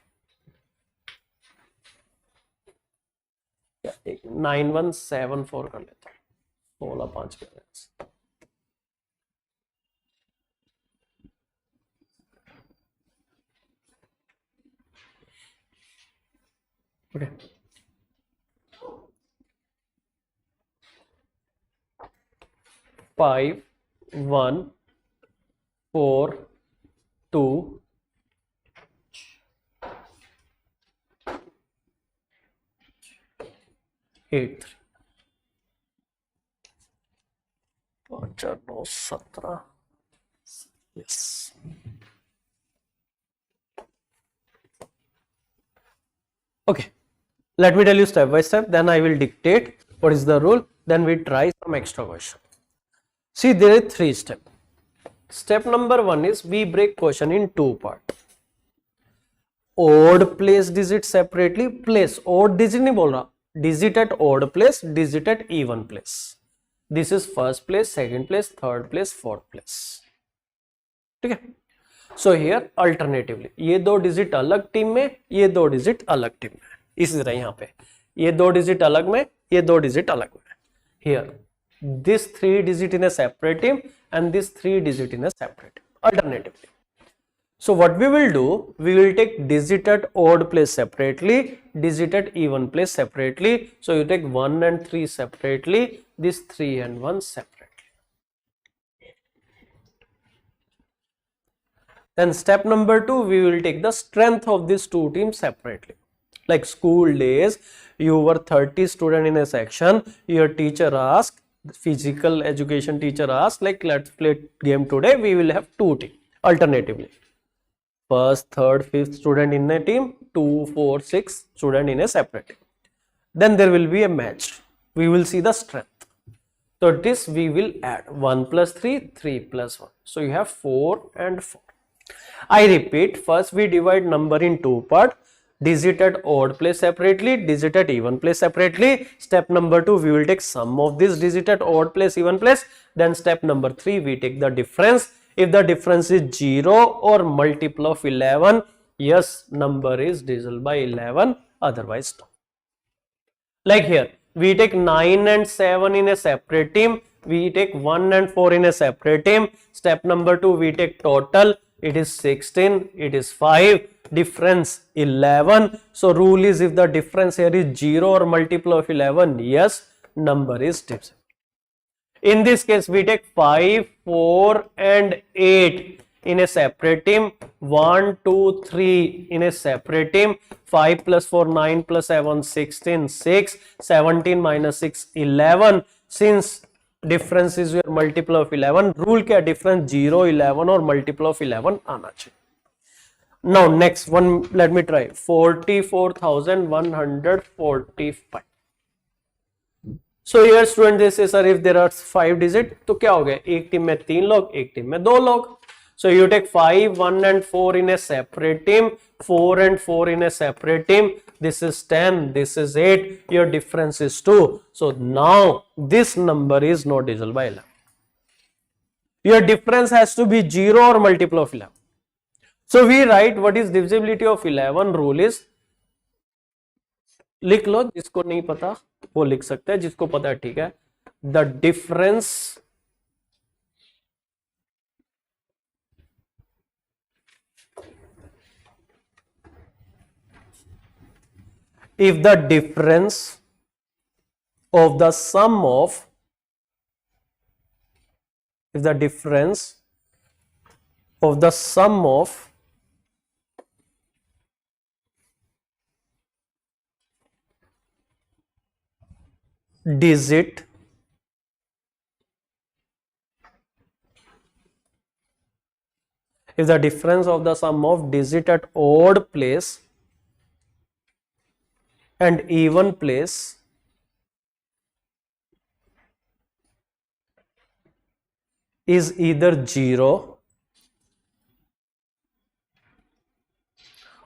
9, 1, 7, 4 कर लेते हैं, 16, 5 कर लेते हैं. Okay. 5, 1, 4, 2, 8, 3. 5, 9, 17. Yes. Okay. Let me tell you step by step, then I will dictate what is the rule, then we try some extra question. See, there are 3 steps. Step number 1 is we break question in 2 parts. Odd place digit separately, place odd digit नहीं बोल रहा, digit at odd place, digit at even place. This is first place, second place, third place, fourth place. ठीक है? So here alternatively, ये 2 digit अलग team में, ये 2 digit अलग टीम में. इसी तरह यहाँ पे ये 2 डिजिट अलग में, ये 2 डिजिट अलग में. Here this 3 digit in a separate team and this 3 digit in a separate team, alternatively. So what we will do, we will take digit at odd place separately, digit at even place separately. So you take 1 and 3 separately, this 3 and 1 separately. Then step number 2, we will take the strength of these 2 teams separately. Like school days, you were 30 students in a section, your teacher asked, physical education teacher asked, like let's play game today, we will have 2 teams alternatively. First, third, fifth student in a team, 2, 4, 6 student in a separate team. Then there will be a match. We will see the strength. So this we will add 1 plus 3, 3 plus 1. So you have 4 and 4. I repeat, first we divide number in 2 parts. Digit at odd place separately, digit at even place separately. Step number 2, we will take sum of this digit at odd place, even place. Then step number 3, we take the difference. If the difference is 0 or multiple of 11, yes, number is divisible by 11, otherwise no. Like here, we take 9 and 7 in a separate team. We take 1 and 4 in a separate team. Step number 2, we take total. It is 16, it is 5. Difference 11. So rule is if the difference here is 0 or multiple of 11, yes, number is divisible. In this case, we take 5, 4 and 8 in a separate team. 1, 2, 3 in a separate team. 5 plus 4, 9 plus 7, 16, 6. 17 minus 6, 11. Since difference is your multiple of 11, rule क्या difference 0, 11 और multiple of 11 आना चाहिए. Now next one, let me try 44,145. So here student they say sir if there are 5 digit तो क्या हो गया, एक team में 3 लोग, एक टीम में 2 लोग. So you take 5, 1 and 4 in a separate team, 4 and 4 in a separate team. This is 10, this is 8, your difference is 2. So now this number is not divisible by 11. Your difference has to be 0 or multiple of 11. So we write what is divisibility of 11. Rule is, लिख लो, जिसको नहीं पता वो लिख सकते हैं, जिसको पता है ठीक है. The difference if the difference of the sum of digit at odd place and even place is either 0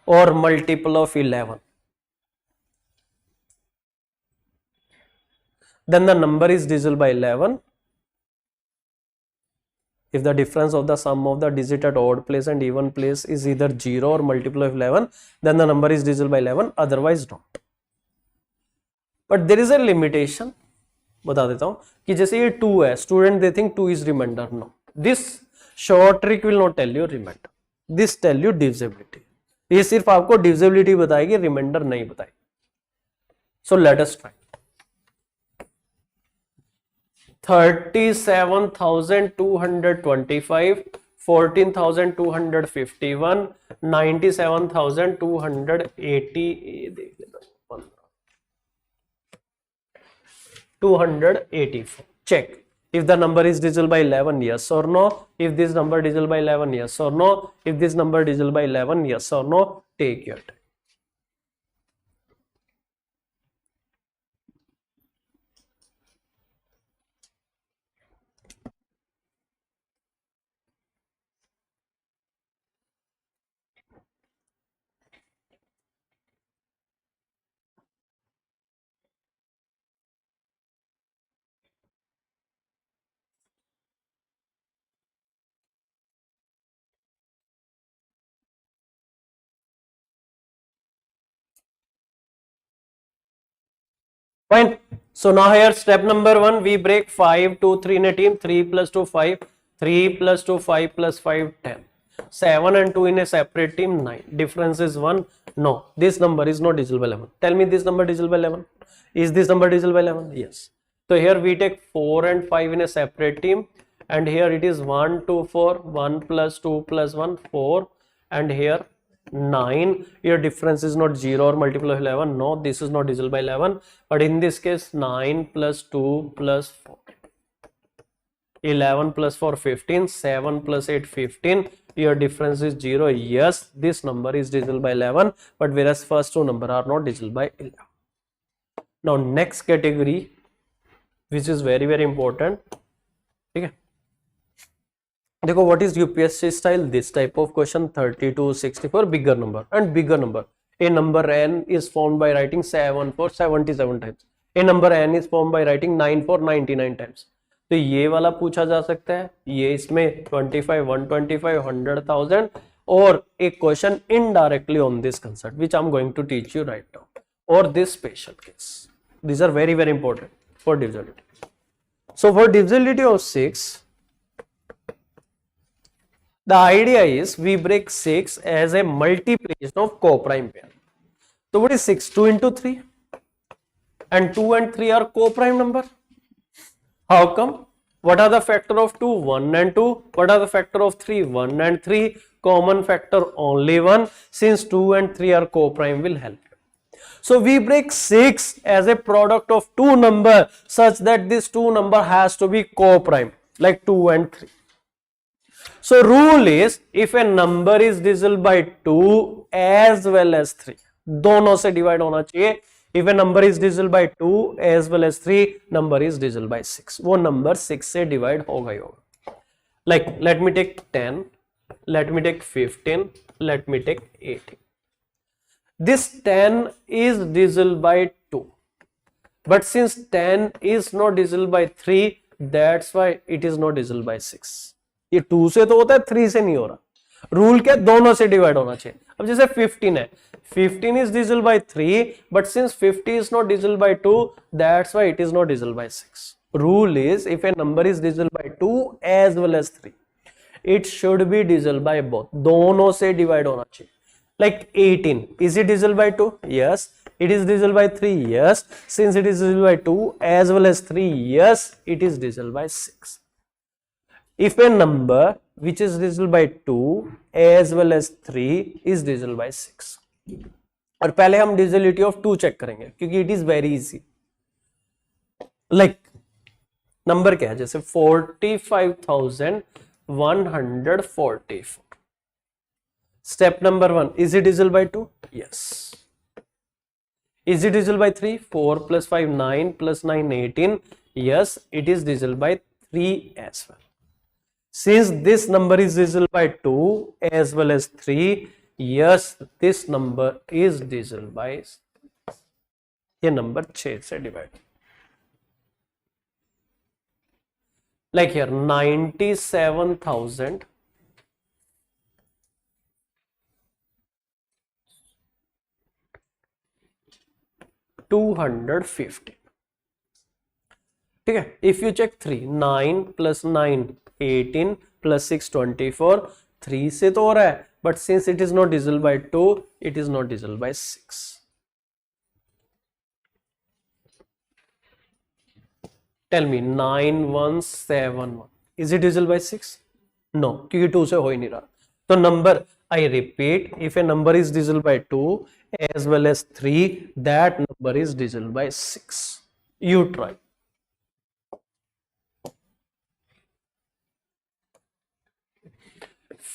or multiple of 11, then the number is divisible by 11. If the difference of the sum of the digit at odd place and even place is either 0 or multiple of 11, then the number is divisible by 11, otherwise not. But there is a limitation. बता देता हूं कि जैसे ये 2 है, student they think 2 is remainder. No, this short trick will not tell you remainder, this tell you divisibility. ये सिर्फ आपको डिविजिबिलिटी बताएगी, रिमाइंडर नहीं बताएगी. So let us try. 37,225, 14,251, 97,280, 284. Check if the number is divisible by 11, yes or no. If this number divisible by 11, yes or no. If this number divisible by 11, yes or no. Take your time. Fine. So now here step number 1, we break 5, 2, 3 in a team. 3 plus 2, 5. 3 plus 2, 5 plus 5, 10. 7 and 2 in a separate team, 9. Difference is 1. No, this number is not divisible by 11. Tell me this number divisible by 11. Is this number divisible by 11? Yes. So here we take 4 and 5 in a separate team. And here it is 1, 2, 4. 1 plus 2 plus 1, 4. And here 9. Your difference is not 0 or multiple of 11. No, this is not divisible by 11. But in this case 9 plus 2 plus 4, 11 plus 4, 15. 7 plus 8, 15. Your difference is 0. Yes, this number is divisible by 11. But whereas first two number are not divisible by 11. Now next category, which is very very important. Okay. देखो what is UPSC style? This type of question 32, 64, bigger number and bigger number. A number n is formed by writing 7 for 77 times. A number n is formed by writing 9 for 99 times. तो ये वाला पूछा जा सकता है, ये इसमें 25, 125, 100,000 और एक question indirectly on this concept which I'm going to teach you right now, or this special case. These are very very important for divisibility. So for divisibility of 6, the idea is we break 6 as a multiplication of co-prime pair. So what is 6? 2 into 3, and 2 and 3 are co-prime number. How come? What are the factor of 2? 1 and 2. What are the factor of 3? 1 and 3. Common factor only 1. Since 2 and 3 are co-prime will help. So we break 6 as a product of two number such that this two number has to be co-prime, like 2 and 3. So rule is if a number is divisible by 2 as well as 3, दोनों से divide होना चाहिए. If a number is divisible by 2 as well as 3, number is divisible by 6, वो number 6 से divide होगा ही होगा. Like let me take 10, let me take 15, let me take 18. This 10 is divisible by 2, but since 10 is not divisible by 3, that's why it is not divisible by 6. ये 2 से तो होता है, 3 से नहीं हो रहा. रूल क्या, दोनों से डिवाइड होना चाहिए. अब जैसे 15 है, 15 is divisible by 3, but since 50 is not divisible by 2, that's why it is not divisible by 6. Rule is if a number is divisible by 2 as well as 3, it should be divisible by both. दोनों से divide होना चाहिए. Like 18, is it divisible by 2? Yes. It is divisible by 3? Yes. Since it is divisible by 2 as well as 3, yes, it is divisible by 6. If a number which is divisible by 2 as well as 3 is divisible by 6, और पहले हम divisibility of 2 check करेंगे क्योंकि it is very easy. Like number क्या है, जैसे 45,144. Step number 1, is it divisible by 2? Yes. Is it divisible by 3? 4 plus 5, 9 plus 9, 18. Yes, it is divisible by 3 as well. Since this number is divisible by 2 as well as 3, yes, this number is divisible by, ये number 6 से divide. Like here 97,250. ठीक है. If you check 3, 9 plus 9, 18 plus 6, 24. 3 से तो हो रहा है, but since it is not divisible by 2, it is not divisible by 6. Tell me 9171, is it divisible by 6? No, क्योंकि 2 से हो ही नहीं रहा. तो number, I repeat, if a number is divisible by 2 as well as 3, that number is divisible by 6. You try.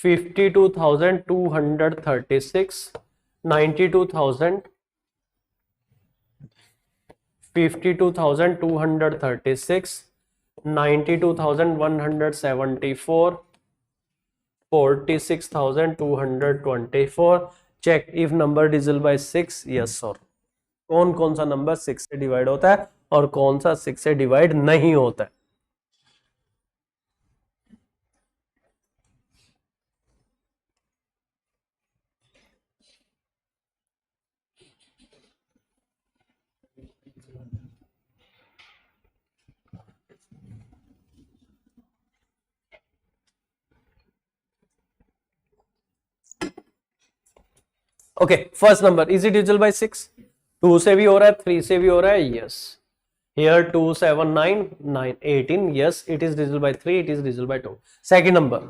$52,236, 92,000, 52,236, 92,174, 46,224. Check if number divisible by 6, yes or no. कौन कौन सा number 6 से डिवाइड होता है और कौन सा 6 से डिवाइड नहीं होता है. Okay, first number, is it divisible bye 6? 2 से भी हो रहा है, 3 से भी हो रहा है. Yes. Here 2, 7, 9, 9, 18. Yes, it is divisible by 3. It is divisible by 2. Second number,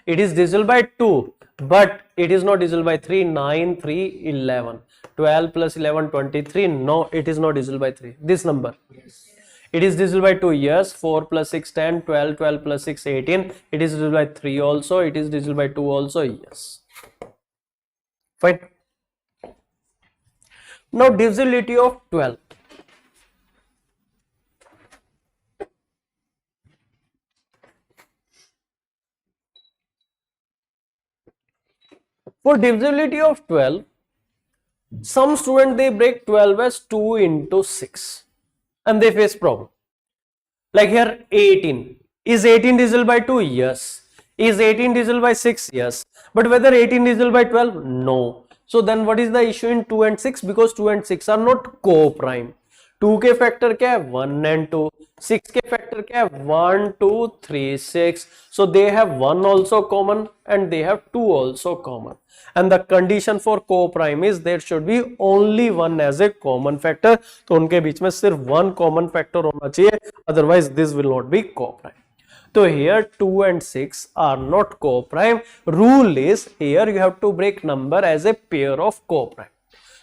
it is divisible by 2, but it is not divisible by 3. 9, 3, 11. 12 plus 11, 23. No, it is not divisible by 3. This number, it is divisible by 2. Yes. 4 plus 6, 10. 12, 12 plus 6, 18. It is divisible by 3 also. It is divisible by 2 also. Yes. Fine. Now divisibility of 12. For divisibility of 12, some students they break 12 as 2 into 6 and they face problem. Like here 18. Is 18 divisible by 2? Yes. Is 18 divisible by 6? Yes. But whether 18 divisible by 12? No. So then what is the issue in 2 and 6? Because 2 and 6 are not co-prime. 2 के factor क्या है? 1 and 2. 6 के factor क्या है? 1, 2, 3, 6. So they have 1 also common and they have 2 also common. And the condition for co-prime is there should be only 1 as a common factor. तो उनके बीच में सिर्फ 1 common factor होना चाहिए. Otherwise this will not be co-prime. So here 2 and 6 are not co-prime. Rule is here you have to break number as a pair of co-prime.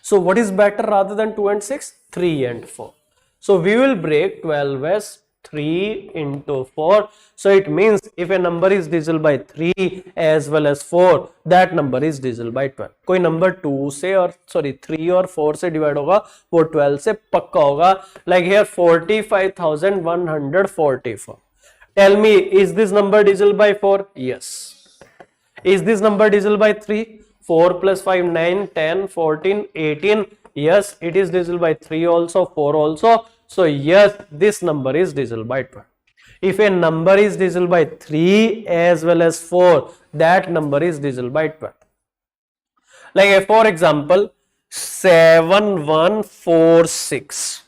So what is better rather than 2 and 6? 3 and 4. So we will break 12 as 3 into 4. So it means if a number is divisible by 3 as well as 4, that number is divisible by 12. कोई number 2 से और 3 और 4 से divide होगा वो 12 से पक्का होगा. Like here 45,144. Tell me, is this number divisible by 4? Yes. Is this number divisible by 3? 4 plus 5, 9, 10, 14, 18. Yes, it is divisible by 3 also, 4 also. So yes, this number is divisible by 12. If a number is divisible by 3 as well as 4, that number is divisible by 12. Like for example, 7146.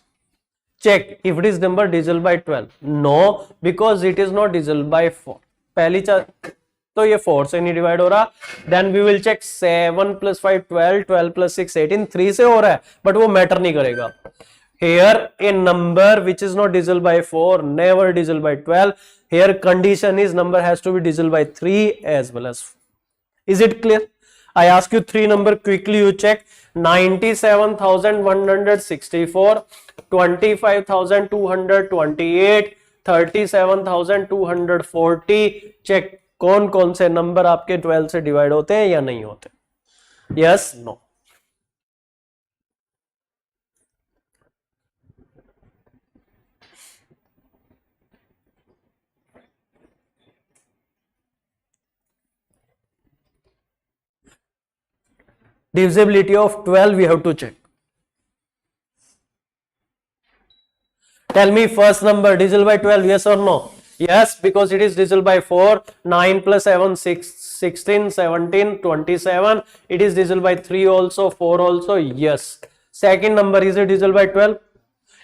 Check if it is number divisible by 12. No, because it is not divisible by 4. पहली तो ये 4 से नहीं divide हो रहा. Then we will check 7 plus 5 12, 12 plus 6 18. 3 से हो रहा है, but वो मैटर नहीं करेगा. Here a number which is not divisible by 4, never divisible by 12. Here condition is number has to be divisible by 3 as well as 4. Is it clear? I ask you 3 number, quickly you check. 97,164, 25,228, 37,240. check कौन कौन से number आपके 12 से divide होते हैं या नहीं होते. Yes, no. Divisibility of 12 we have to check. Tell me first number divisible by 12, yes or no? Yes, because it is divisible by 4. 9 plus 7, 16, 17, 27. It is divisible by 3 also, 4 also. Yes. Second number, is it divisible by 12?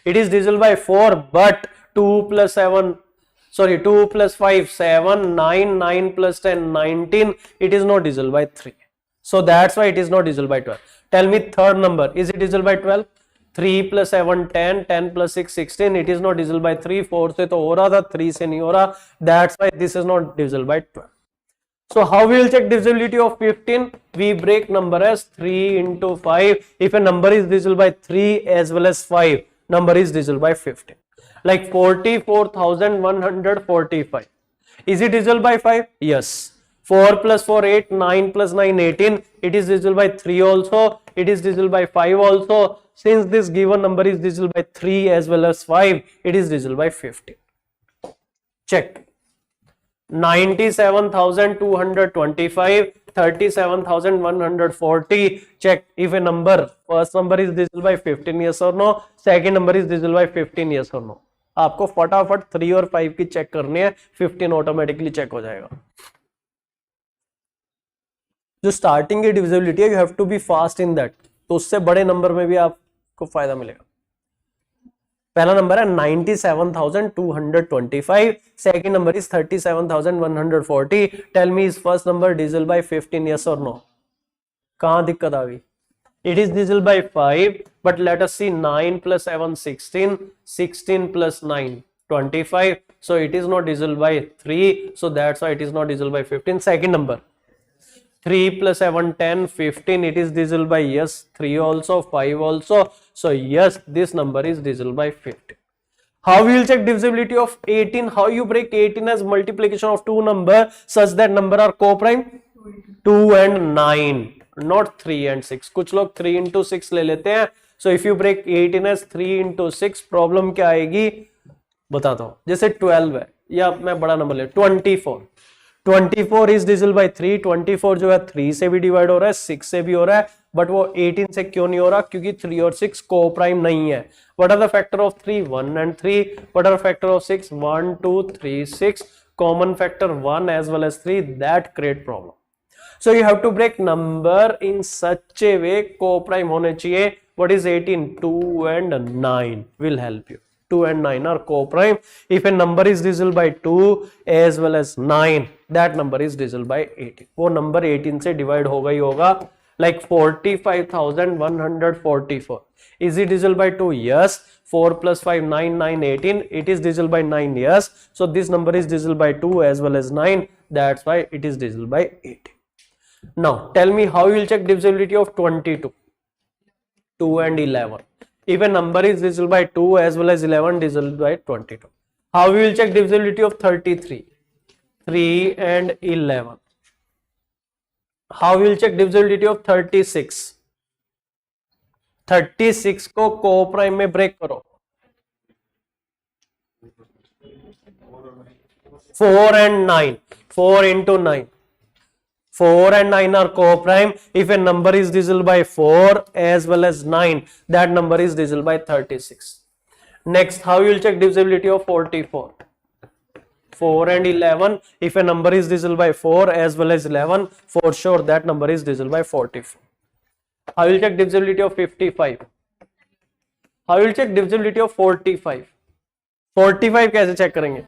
It is divisible by 4, but 2 plus 7, 2 plus 5, 7, 9, 9 plus 10, 19. It is not divisible by 3. So that's why it is not divisible by 12. Tell me third number, is it divisible by 12? 3 plus 7, 10, 10 plus 6, 16. It is not divisible by 3. 4 से तो हो रहा था, 3 से नहीं हो रहा. That's why this is not divisible by 12. So how we will check divisibility of 15? We break number as 3 into 5. If a number is divisible by 3 as well as 5, number is divisible by 15. Like 44,145. Is it divisible by 5? Yes. 4 plus 4, 8, 9 plus 9, 18. It is divisible by 3 also. It is divisible by 5 also. Since this given number is divisible by 3 as well as 5, it is divisible by 15. Check. 97,225, 37,140. Check if a number, first number is divisible by 15, yes or no. Second number is divisible by 15, yes or no. आपको फटाफट 3 और 5 की check करनी है, 15 automatically check हो जाएगा. जो starting की डिविजिबिलिटी है, you have to be fast in that, तो उससे बड़े नंबर में भी आपको फायदा मिलेगा. पहला नंबर है 97,225, second number is 37,140. Tell me is first number divisible by 15, yes और नो. कहां दिक्कत आ गई? It is divisible by 5, but let us see 9 plus 7 16, 16 plus 9 25. So it is not divisible by 3, so that's why it is not divisible by 15. Second number 3 plus 7 10 15. It is divisible by, yes, 3 also, 5 also. So yes, this number is divisible by 15. How we will check divisibility of 18? How you break 18 as multiplication of two number such that number are co-prime? 2 and 9, not 3 and 6. कुछ लोग 3 into 6 ले लेते हैं. So if you break 18 as 3 into 6, problem क्या आएगी बताता हूं. जैसे 12 है, या मैं बड़ा नंबर ले 24. 24 is divisible by 3. 24 जो है 3 से भी डिवाइड हो रहा है, 6 से भी हो रहा है, बट वो 18 से क्यों नहीं हो रहा? क्योंकि 3 और 6 को प्राइम नहीं है. What are the factor of 3? 1 and 3. What are factor of 6? 1 2 3 6. Common factor 1 as well as 3. That create problem. So you have to break number in such a way co-prime होने चाहिए. What is 18? 2 and 9 will help you. 2 and 9 are co-prime. If a number is divisible by 2 as well as 9, that number is divisible by 18. वो number 18 से divide होगा ही होगा. Like 45,144. Is it divisible by 2? Yes. 4 plus 5 9 9 18. It is divisible by 9. Yes. So this number is divisible by 2 as well as 9. That's why it is divisible by 18. Now tell me how you will check divisibility of 22. 2 and 11. If a number is divisible by 2 as well as 11, divisible by 22. How we will check divisibility of 33? 3 and 11. How we will check divisibility of 36? 36 को coprime में break करो. 4 and 9. 4 into 9. 4 and 9 are co-prime. If a number is divisible by 4 as well as 9, that number is divisible by 36. Next, how you will check divisibility of 44? 4 and 11. If a number is divisible by 4 as well as 11, for sure that number is divisible by 44. How you will check divisibility of 55? How you will check divisibility of 45? 45 कैसे check करेंगे?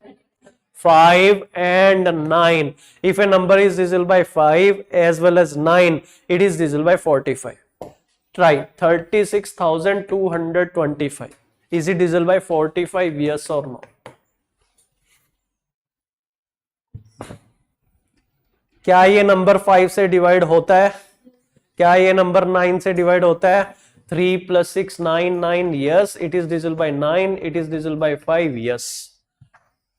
5 and 9. If a number is divisible by 5 as well as 9, it is divisible by 45. Try 36,225. Is it divisible by 45? Yes or no? क्या ये number 5 से divide होता है? क्या ये number 9 से डिवाइड होता है? 3 plus 6, 9, 9. Yes, it is divisible by 9. It is divisible by 5. Yes.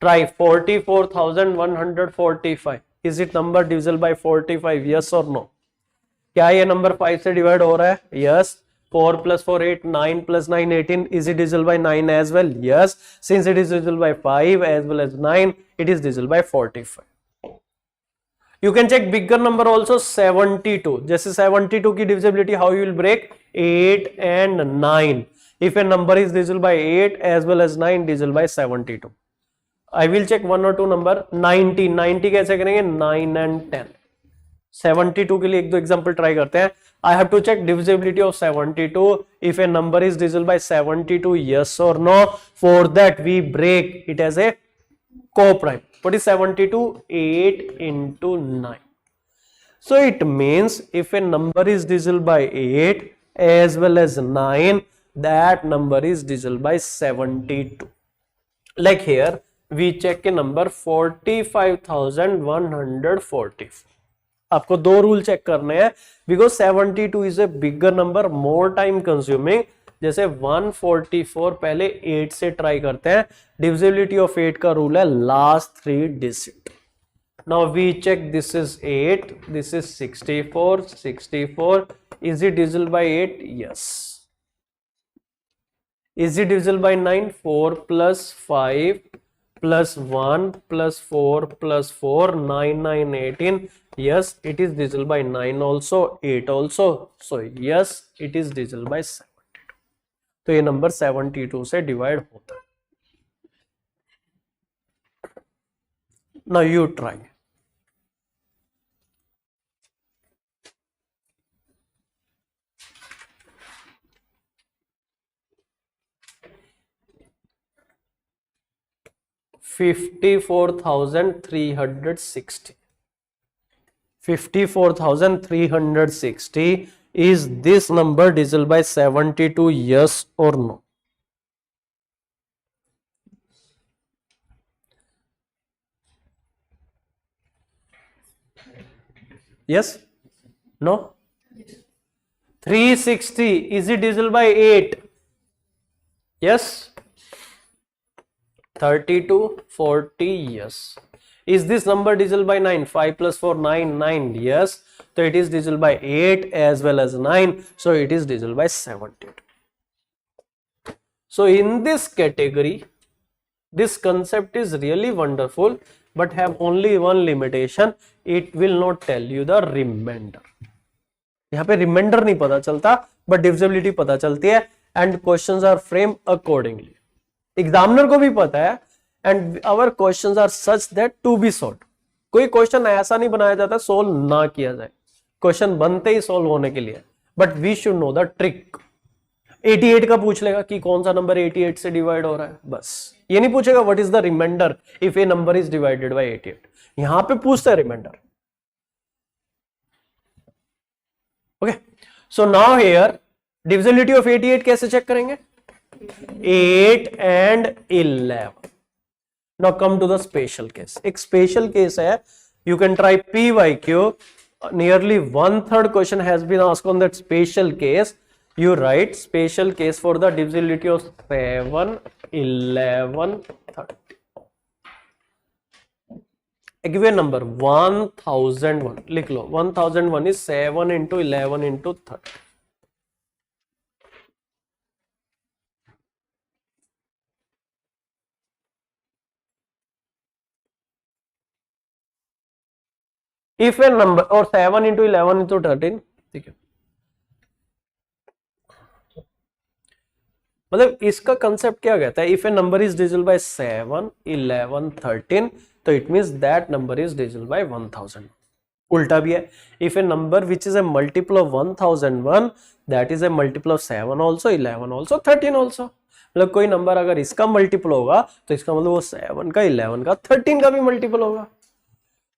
Try 44,145. Is it number divisible by 45? Yes or no? क्या ये नंबर 5 से डिवाइड हो रहा है? Yes. 4 plus 4, 8, 9 plus 9, 18. Is it divisible by 9 as well? Yes. Since it is divisible by 5 as well as 9, it is divisible by 45. You can check bigger number also, 72. जैसे 72 की divisibility, how you will break? 8 and 9. If a number is divisible by 8 as well as 9, divisible by 72. I will check one or two number. 90. 90 कैसे करेंगे? 9 and 10. 72 के लिए एक दो example try करते हैं. I have to check divisibility of 72. If a number is divisible by 72, yes or no. For that we break it as a co-prime. What is 72? 8 into 9. So it means if a number is divisible by 8 as well as 9, that number is divisible by 72. Like here, we check a number 45,144. आपको दो rule check करने हैं, because 72 is a bigger number, more time consuming. जैसे 144 पहले 8 से try करते हैं. Divisibility of 8 का रूल है last 3 digit. Now we check, this is 8, this is 64. 64 is it divisible by 8? Yes. Is it divisible by 9? 4 plus 5 plus 1 plus 4 plus 4, 9, 9, 18. Yes, it is divisible by 9 also, 8 also. So yes, it is divisible by 7. तो ये number 72 से divide होता है. Now you try. $54,360. 54,360. Is this number divisible by 72? Yes or no? Yes? No? 360. Is it divisible by 8? Yes? 32, 40. Yes. Is this number divisible by 9? 5 plus 4, 9, 9. Yes. So it is divisible by 8 as well as 9. So it is divisible by 72. So in this category, this concept is really wonderful, but have only one limitation. It will not tell you the remainder. यहाँ पे remainder नहीं पता चलता, but divisibility पता चलती है, and questions are framed accordingly. Examiner को भी पता है, and our questions are such that to be solved. कोई क्वेश्चन ऐसा नहीं बनाया जाता सोल्व ना किया जाए. क्वेश्चन बनते ही सोल्व होने के लिए, but we should know the trick. 88 का पूछ लेगा कि कौन सा नंबर 88 से डिवाइड हो रहा है, बस. ये नहीं पूछेगा what is the remainder if a number is divided by 88. यहां पे पूछता है remainder. Okay, so now here divisibility of 88 कैसे चेक करेंगे? 8 and 11. Now come to the special case. एक special case है. You can try PYQ. Nearly 1/3 question has been asked on that special case. You write special case for the divisibility of 7, 11, 30. Given number 1001 लिख लो. 1001 is 7 into 11 into 30. If a number or 7 into 11 into 13, ठीक है. मतलब इसका concept क्या कहता है? If a number is divisible bye 7, 11, 13, तो it means that number is divisible bye 1000. उल्टा भी है. If a number which is a multiple of 1001, that is a multiple of 7 also, 11 also, 13 also. मतलब कोई नंबर अगर इसका मल्टीपल होगा तो इसका मतलब वो 7 का, 11 का, 13 का भी मल्टीपल होगा.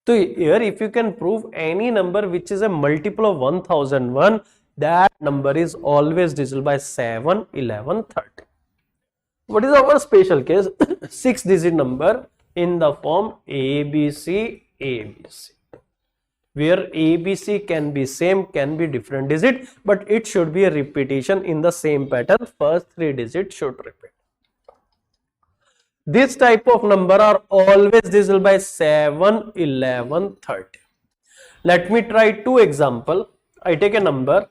तो here if you can prove any number which is a multiple of 1001, that number is always divisible by 7, 11, 13. What is our special case? 6-digit number in the form ABC, ABC, where ABC can be same, can be different digit, but it should be a repetition in the same pattern. First 3 digits should repeat. This type of number are always divisible by 7, 11, 30. Let me try 2 example. I take a number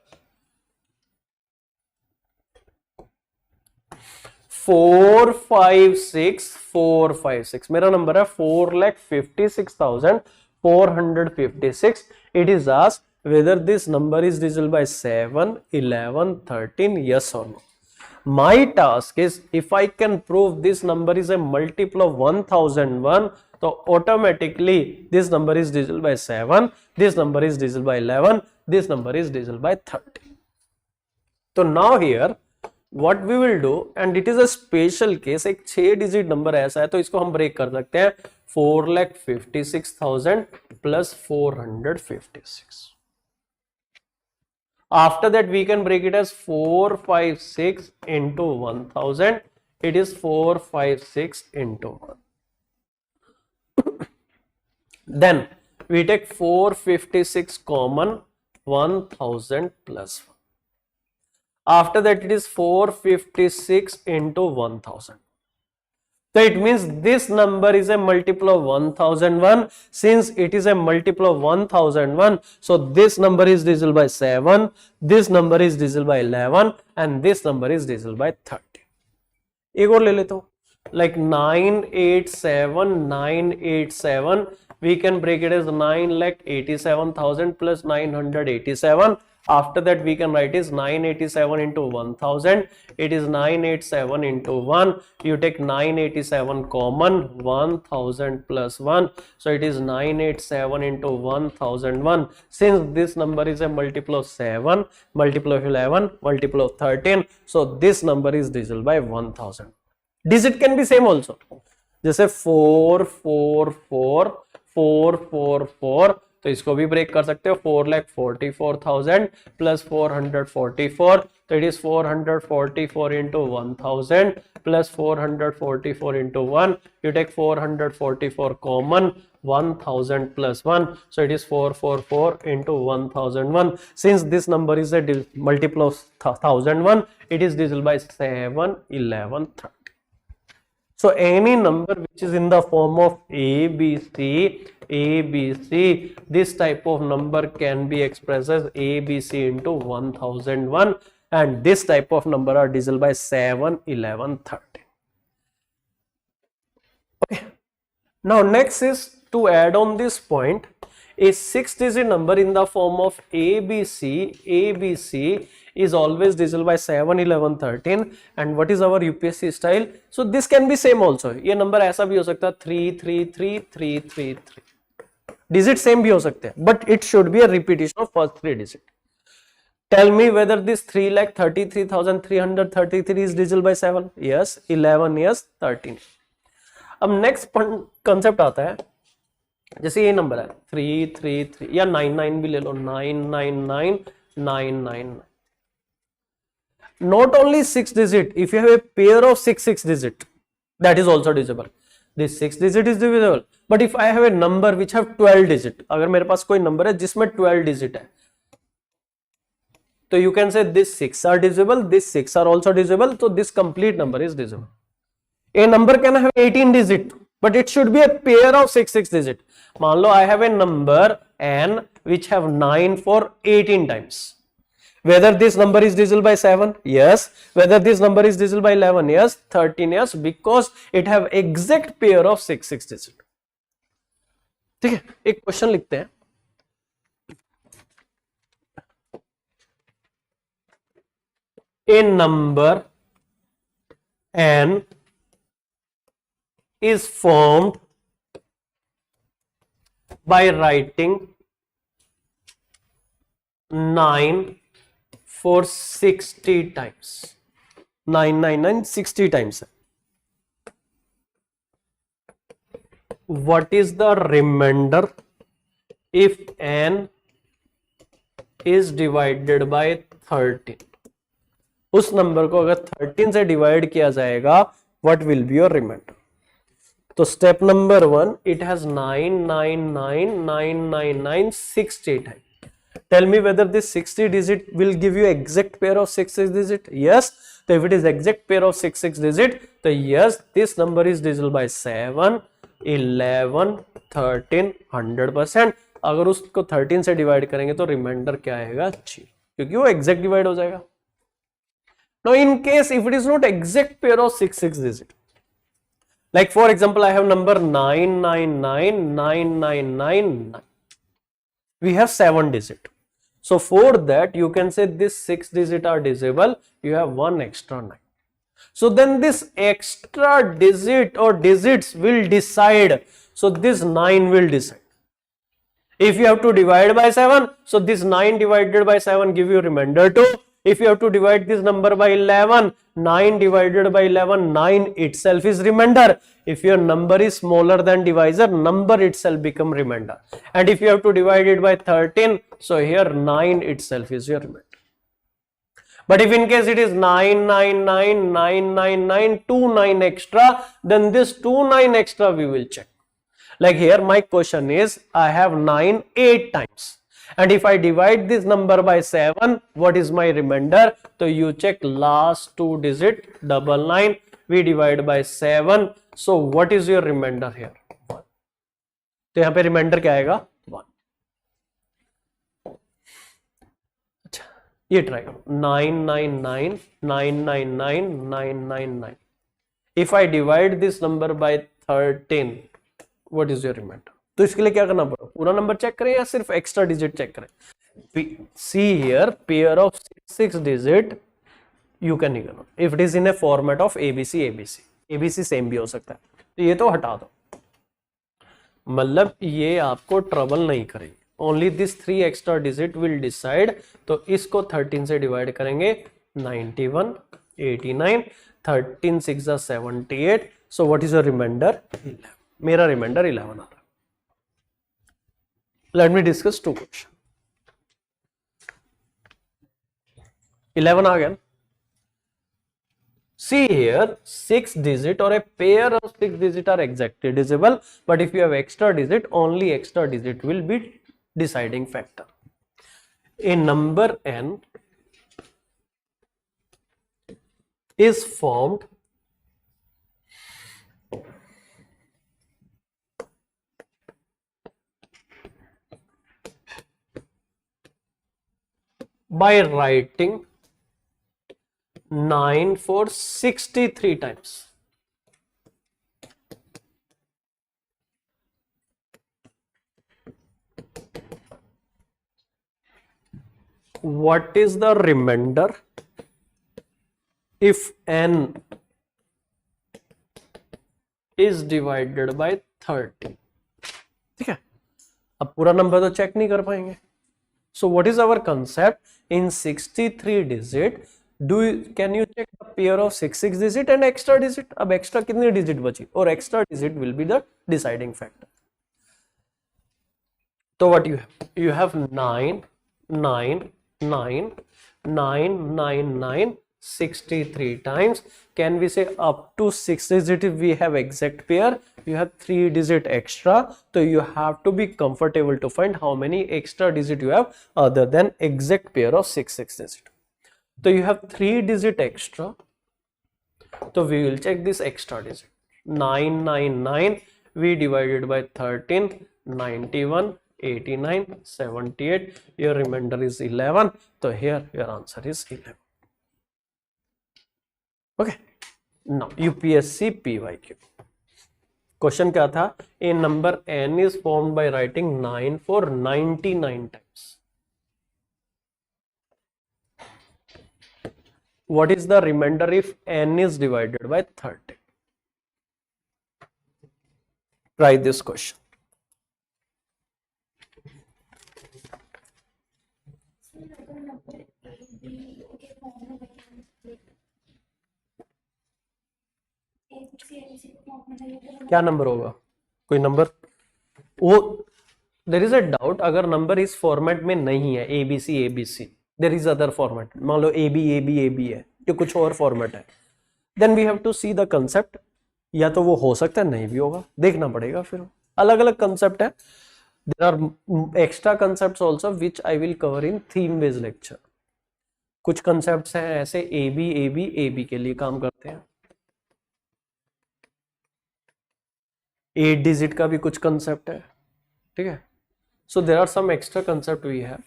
456. मेरा number है 4,56,456. It is asked whether this number is divisible by 7, 11, 13, yes or no. My task is, if I can prove this number is a multiple of 1001, so automatically this number is divisible by 7, this number is divisible by 11, this number is divisible by 30. So now here what we will do, and it is a special case, एक 6 digit number ऐसा है तो इसको हम break कर सकते हैं. 4,56,000 plus 456. After that we can break it as 456 into 1000. It is 456 into 1. Then we take 456 common, 1000 plus 1. After that it is 456 into 1000. So it means this number is a multiple of 1001. Since it is a multiple of 1001, so this number is divisible by 7, this number is divisible by 11, and this number is divisible by 30. एक और ले लेता हूँ, like 987, we can break it as 9,87,000 plus 987. After that we can write is 987 into 1000. It is 987 into 1. You take 987 common, 1000 plus 1. So it is 987 into 1001. Since this number is a multiple of 7, multiple of 11, multiple of 13, so this number is divisible by 1000. Digit can be same also. जैसे 444, 444, तो इसको भी break कर सकते हो. 4,44,000 plus 444, तो it is 444 into 1000 plus 444 into 1. You take 444 common, 1000 plus 1, so it is 444 into 1001. Since this number is a multiple of 1001, it is divisible by 7, 11, 30. So any number which is in the form of ABC, this type of number can be expressed as ABC into 1001, and this type of number are divisible by 7, 11, 30. Okay. Now next is to add on this point, a 6-digit number in the form of ABC is always divisible by 7, 11, 13. And what is our UPSC style? So this can be same also. ये number ऐसा भी हो सकता है 333. Digit same भी हो सकते हैं, but it should be a repetition of first 3 digit. Tell me whether this 3,33,333 is divisible by 7. Yes. 11, yes. 13. अब नेक्स्ट कंसेप्ट आता है, जैसे ये नंबर है 333 या 99 भी ले लो, 999. Not only 6 digit, if you have a pair of 6 digit, that is also divisible. This 6 digit is divisible, but if I have a number which have 12 digit, अगर मेरे पास कोई नंबर है जिसमें 12 digit है, तो you can say this 6 are divisible, this 6 are also divisible, so this complete number is divisible. A number can have 18 digit, but it should be a pair of 6 digit. मान लो I have a number n which have 9 for 18 times. Whether this number is divisible by 7, yes. Whether this number is divisible by 11, yes. 13, yes, because it have exact pair of 6 digit. ठीक है, एक question लिखते हैं. A number n is formed by writing 9 for 60 times. 9 60 times. What is the remainder if n is divided by 13? उस number को अगर 13 से divide किया जाएगा, what will be your remainder? तो step number 1, it has 9 9 9 9 9 9 60 times. Tell me whether this 60 digit will give you exact pair of 6 digit. Yes. So if it is exact pair of 6 digit, तो yes, this number is divisible by 7, 11, 13, 100%. अगर उसको 13 से divide करेंगे तो reminder क्या आएगा? 6, क्योंकि वो exact डिवाइड हो जाएगा. Now in case if it is not exact pair of 6 digit, like for example I have number 9999999, we have 7 digit. So for that you can say this 6 digit are divisible, you have one extra 9. So then this extra digit or digits will decide. So this 9 will decide. If you have to divide by 7, so this 9 divided by 7 give you remainder 2. If you have to divide this number by 11, 9 divided by 11, 9 itself is remainder. If your number is smaller than divisor, number itself become remainder. And if you have to divide it by 13, so here 9 itself is your remainder. But if in case it is 9999999 2 9 extra, then this 2 9 extra we will check. Like here my question is, I have 9 8 times. And if I divide this number by 7, what is my remainder? So you check last 2 digit, 99, we divide by 7. So what is your remainder here? 1. तो यहाँ पे remainder क्या आएगा? 1. अच्छा, ये try करो. 999, 999, 999. If I divide this number by 13, what is your remainder? तो इसके लिए क्या करना पड़ेगा? पूरा नंबर चेक करें या सिर्फ एक्स्ट्रा डिजिट चेक करें? See here, pair of 6 digit you can ignore if it is in a format of ABC ABC. ABC same भी हो सकता है, तो ये तो हटा दो. मतलब ये आपको ट्रबल नहीं करेगी. Only this 3 extra digit will decide. तो इसको 13 से डिवाइड करेंगे, 91, 89, 13 6 78. So what is your remainder? 11. मेरा रिमाइंडर 11 आ रहा है. Let me discuss 2 questions. 11 again. See here, 6 digit or a pair of 6 digit are exactly divisible, but if you have extra digit, only extra digit will be deciding factor. A number n is formed by writing 9 for 63 times. What is the remainder if n is divided by 30? ठीक है, अब पूरा number तो check नहीं कर पाएंगे. So what is our concept? In 63 digit, can you check the pair of 6 digit and extra digit? अब extra कितनी digit बची? और extra digit will be the deciding factor. So what you have? You have 9 9 9 9 9 9 63 times. Can we say up to 6 digit if we have exact pair? You have 3 digit extra, so you have to be comfortable to find how many extra digit you have other than exact pair of 6 digit. So you have 3 digit extra, so we will check this extra digit. 999, we divided by 13, 91, 89, 78, your remainder is 11. So here your answer is 11. Okay. Now UPSC PYQ question क्या था? A number n is formed by writing 9 for 99 times. What is the remainder if n is divided by 30? Try this question. क्या number होगा? कोई number? वो there is a doubt, अगर number इस format में नहीं है ABC ABC, there is other format, मान लो AB AB AB है, ये कुछ और फॉर्मेट है, then we have to see the concept. या तो वो हो सकता है, नहीं भी होगा, देखना पड़ेगा. फिर अलग अलग कंसेप्ट है. There are extra concepts also which I will cover in theme based lecture. कुछ कंसेप्ट्स हैं ऐसे AB AB AB के लिए काम करते हैं. 8 डिजिट का भी कुछ कंसेप्ट है. ठीक है. So there are some extra concept we have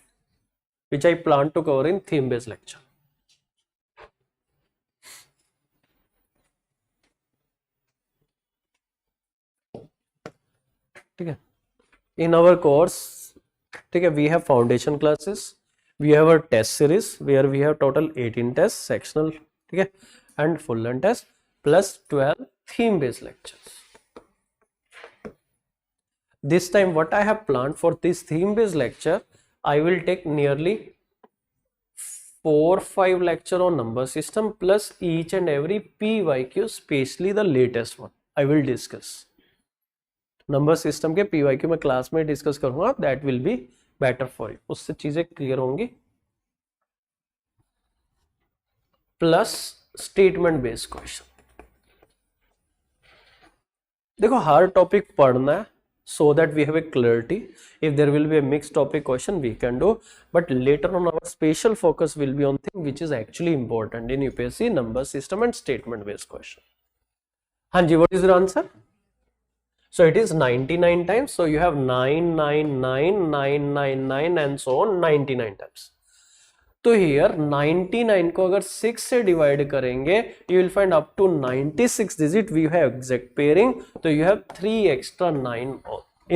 which I plan to cover in theme based lecture. ठीक है. इन आवर कोर्स, ठीक है, we have foundation classes, we have a test series where we have total 18 test sectional, ठीक है, and full length test plus 12 theme based lectures. This time what I have planned for this theme based lecture, I will take nearly 4-5 lecture on number system plus each and every PYQ, especially the latest one I will discuss. Number system के PYQ मैं class में discuss करूंगा, that will be better for you. उससे चीजें clear होंगी. Plus statement based question. देखो हर topic पढ़ना है so that we have a clarity. If there will be a mixed topic question, we can do, but later on our special focus will be on thing which is actually important in UPSC number system and statement based question. Hanji, what is your answer? So it is 99 times. So you have 999, 999 and so on 99 times. तो here 99 को अगर 6 से divide करेंगे, you will find up to 96 digit we have exact pairing. तो you have 3 extra 9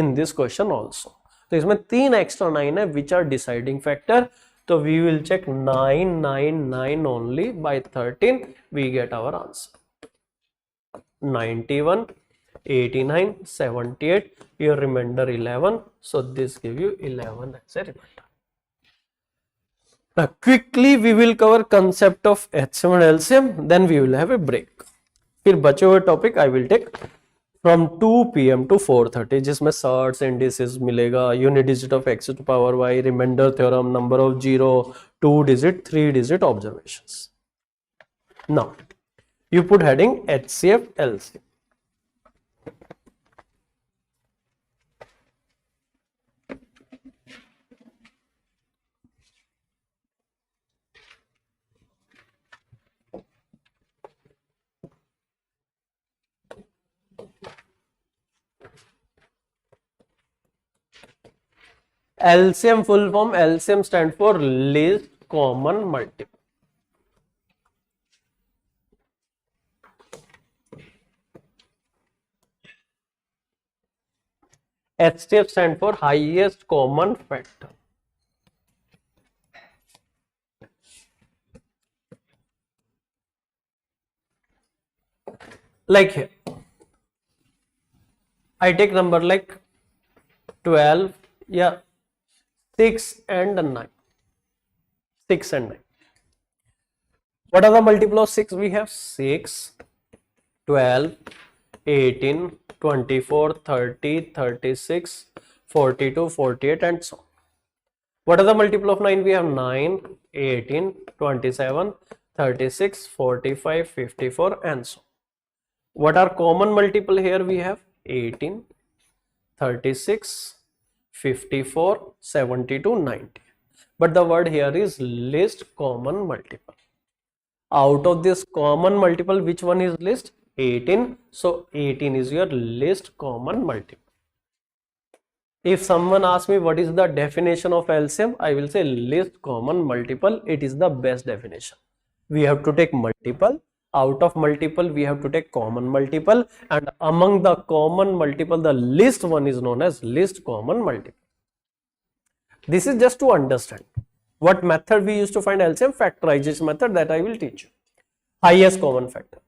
in this question also. तो इसमें 3 extra 9 है which are deciding factor. तो we will check 999 only by 13 we get our answer. 91, 89, 78, your remainder 11. So this give you 11 as a remainder. Now quickly we will cover concept of HCF and LCM, then we will have a break. फिर बचे हुए topic I will take from 2 PM to 4:30, जिसमें surds indices मिलेगा, unit digit of x to power y, remainder theorem, number of zero, 2 digit 3 digit observations. Now you put heading HCF LCM. LCM full form, LCM stand for least common multiple. HCF stand for highest common factor. Like here, I take number like 12, yeah, 6 and 9. 6 and 9. What are the multiple of 6? We have 6, 12, 18, 24, 30, 36, 42, 48 and so on. What are the multiple of 9? We have 9, 18, 27, 36, 45, 54 and so on. What are common multiple here? We have 18, 36, 54, 72, 90. But the word here is least common multiple. Out of this common multiple, which one is least? 18. So 18 is your least common multiple. If someone asks me what is the definition of LCM, I will say least common multiple. It is the best definition. We have to take multiple. Out of multiple, we have to take common multiple. And among the common multiple, the least one is known as least common multiple. This is just to understand. What method we use to find LCM? Factorization method, that I will teach you. Highest common factor.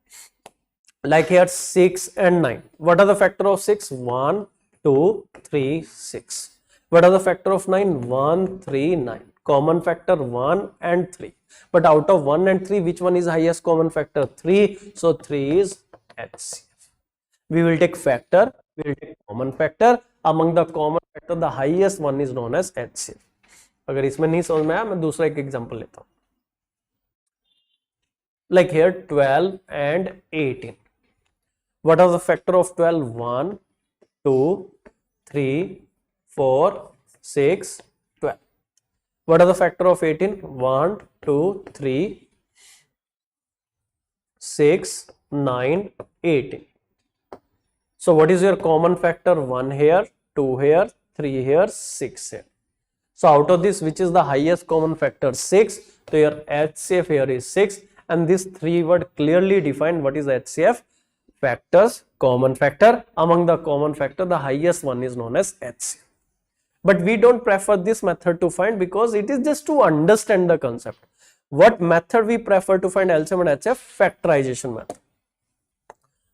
Like here 6 and 9. What are the factor of 6? 1, 2, 3, 6. What are the factor of 9? 1, 3, 9. Common factor 1 and 3. But out of 1 and 3, which one is highest common factor? 3. So 3 is HCF. We will take factor, we will take common factor. Among the common factor, the highest one is known as HCF. अगर इसमें नहीं समझ में आया, मैं दूसरा एक example लेता हूं. Like here 12 and 18. What are the factor of 12? 1, 2, 3, 4, 6, 12. What are the factor of 18? 1, 2, 3, 6, 9, 18. So what is your common factor? 1 here, 2 here, 3 here, 6 here. So out of this, which is the highest common factor? 6. So your HCF here is 6. And this 3 word clearly define what is HCF. Factors, common factor. Among the common factor, the highest one is known as HCF. But we don't prefer this method to find because it is just to understand the concept. What method we prefer to find LCM and HCF? Factorization method.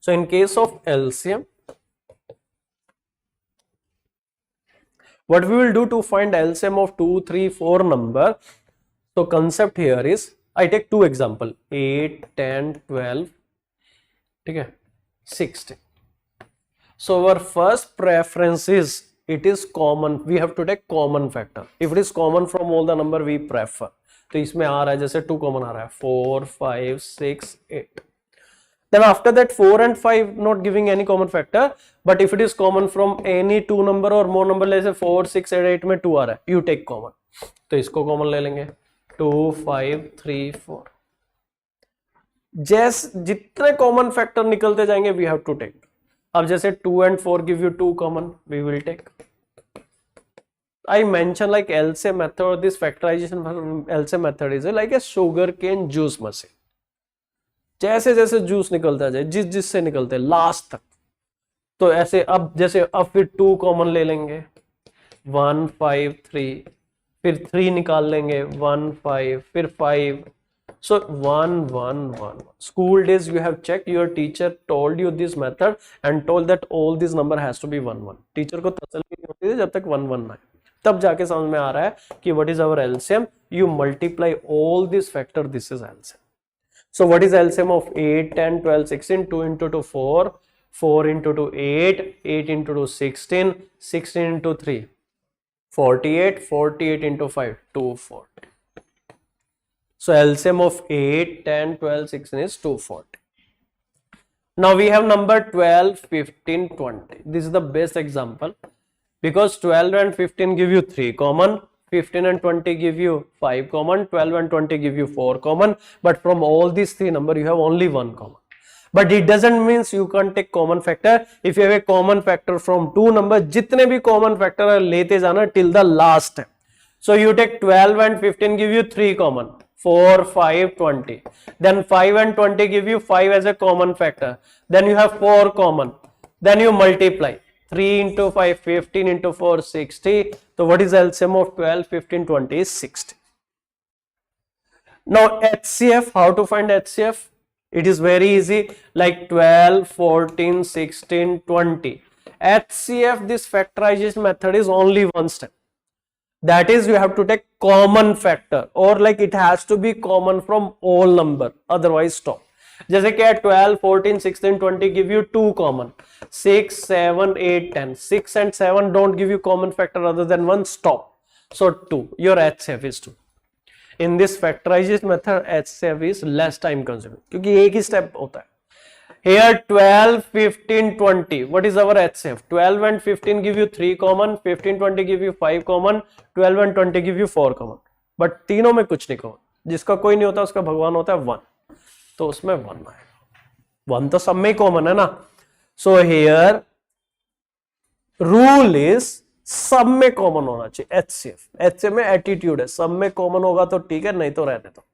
So in case of LCM, what we will do to find LCM of 2, 3, 4 number? So concept here is, I take two example, 8, 10, 12, okay, 16. So our first preference is, it is common, we have to take common factor. If it is common from all the number we prefer, तो इसमें आ रहा है जैसे 2 common आ रहा है, 4, 5, 6, 8. Then after that 4 and 5 not giving any common factor, but if it is common from any 2 number or more number, जैसे 4, 6, 8 में 2 आ रहा है, you take common. तो इसको common ले लेंगे, 2, 5, 3, 4. जैसे जितने common factor निकलते जाएंगे we have to take. अब जैसे 2 and 4 give you 2 common, we will take. I mentioned like LCM method or this factorization LCM method is like a sugar cane juice machine. जैसे जैसे जूस निकलता जाए, जिस जिस से निकलते लास्ट तक, तो ऐसे अब जैसे अब फिर 2 कॉमन ले लेंगे, 1, 5, 3, फिर 3 निकाल लेंगे, 1, 5, फिर 5. So 1, 1, 1. School days you have checked, your teacher told you this method and told that all this number has to be 1, 1. Teacher को तसल्ली नहीं होती थी जब तक 1, 1 ना, तब जाके समझ में आ रहा है कि what is our LCM. You multiply all this factor, this is LCM. So what is LCM of 8, 10, 12, 16? 2 into 2, 4, 4 into 2, 8, 8 into 2, 16, 16 into 3, 48, 48 into 5, 240. So LCM of 8, 10, 12, 16 is 240. Now we have number 12, 15, 20. This is the best example because 12 and 15 give you 3 common. 15 and 20 give you 5 common, 12 and 20 give you 4 common, but from all these 3 number you have only 1 common. But it doesn't mean you can't take common factor. If you have a common factor from 2 numbers, जितने भी common factor है लेते जाना till the last. So you take 12 and 15 give you 3 common, 4, 5, 20. Then 5 and 20 give you 5 as a common factor. Then you have 4 common. Then you multiply. 3 into 5, 15 into 4, 60. So what is LCM of 12, 15, 20 is 60. Now HCF, how to find HCF? It is very easy, like 12, 14, 16, 20. HCF, this factorization method is only one step. That is, you have to take common factor, or like it has to be common from all number, otherwise stop. जैसे क्या 12, 14, 16, 20 give you 2 common, 6, 7, 8, 10. 6 and 7 don't give you common factor other than 1, stop. So 2, your HCF is 2. In this factorization method, HCF is less time consuming क्योंकि एक ही step होता है. Here 12, 15, 20. What is our HCF? 12 and 15 give you 3 common, 15, 20 give you 5 common, 12 and 20 give you 4 common. But तीनों में कुछ नहीं common. जिसका कोई नहीं होता उसका भगवान होता है 1. तो उसमें 1 आएगा. 1 तो सब में कॉमन है ना. सो हियर रूल इज सब में कॉमन होना चाहिए. एचसीएफ में एटीट्यूड है, सब में कॉमन होगा तो ठीक है, नहीं तो रहने दो.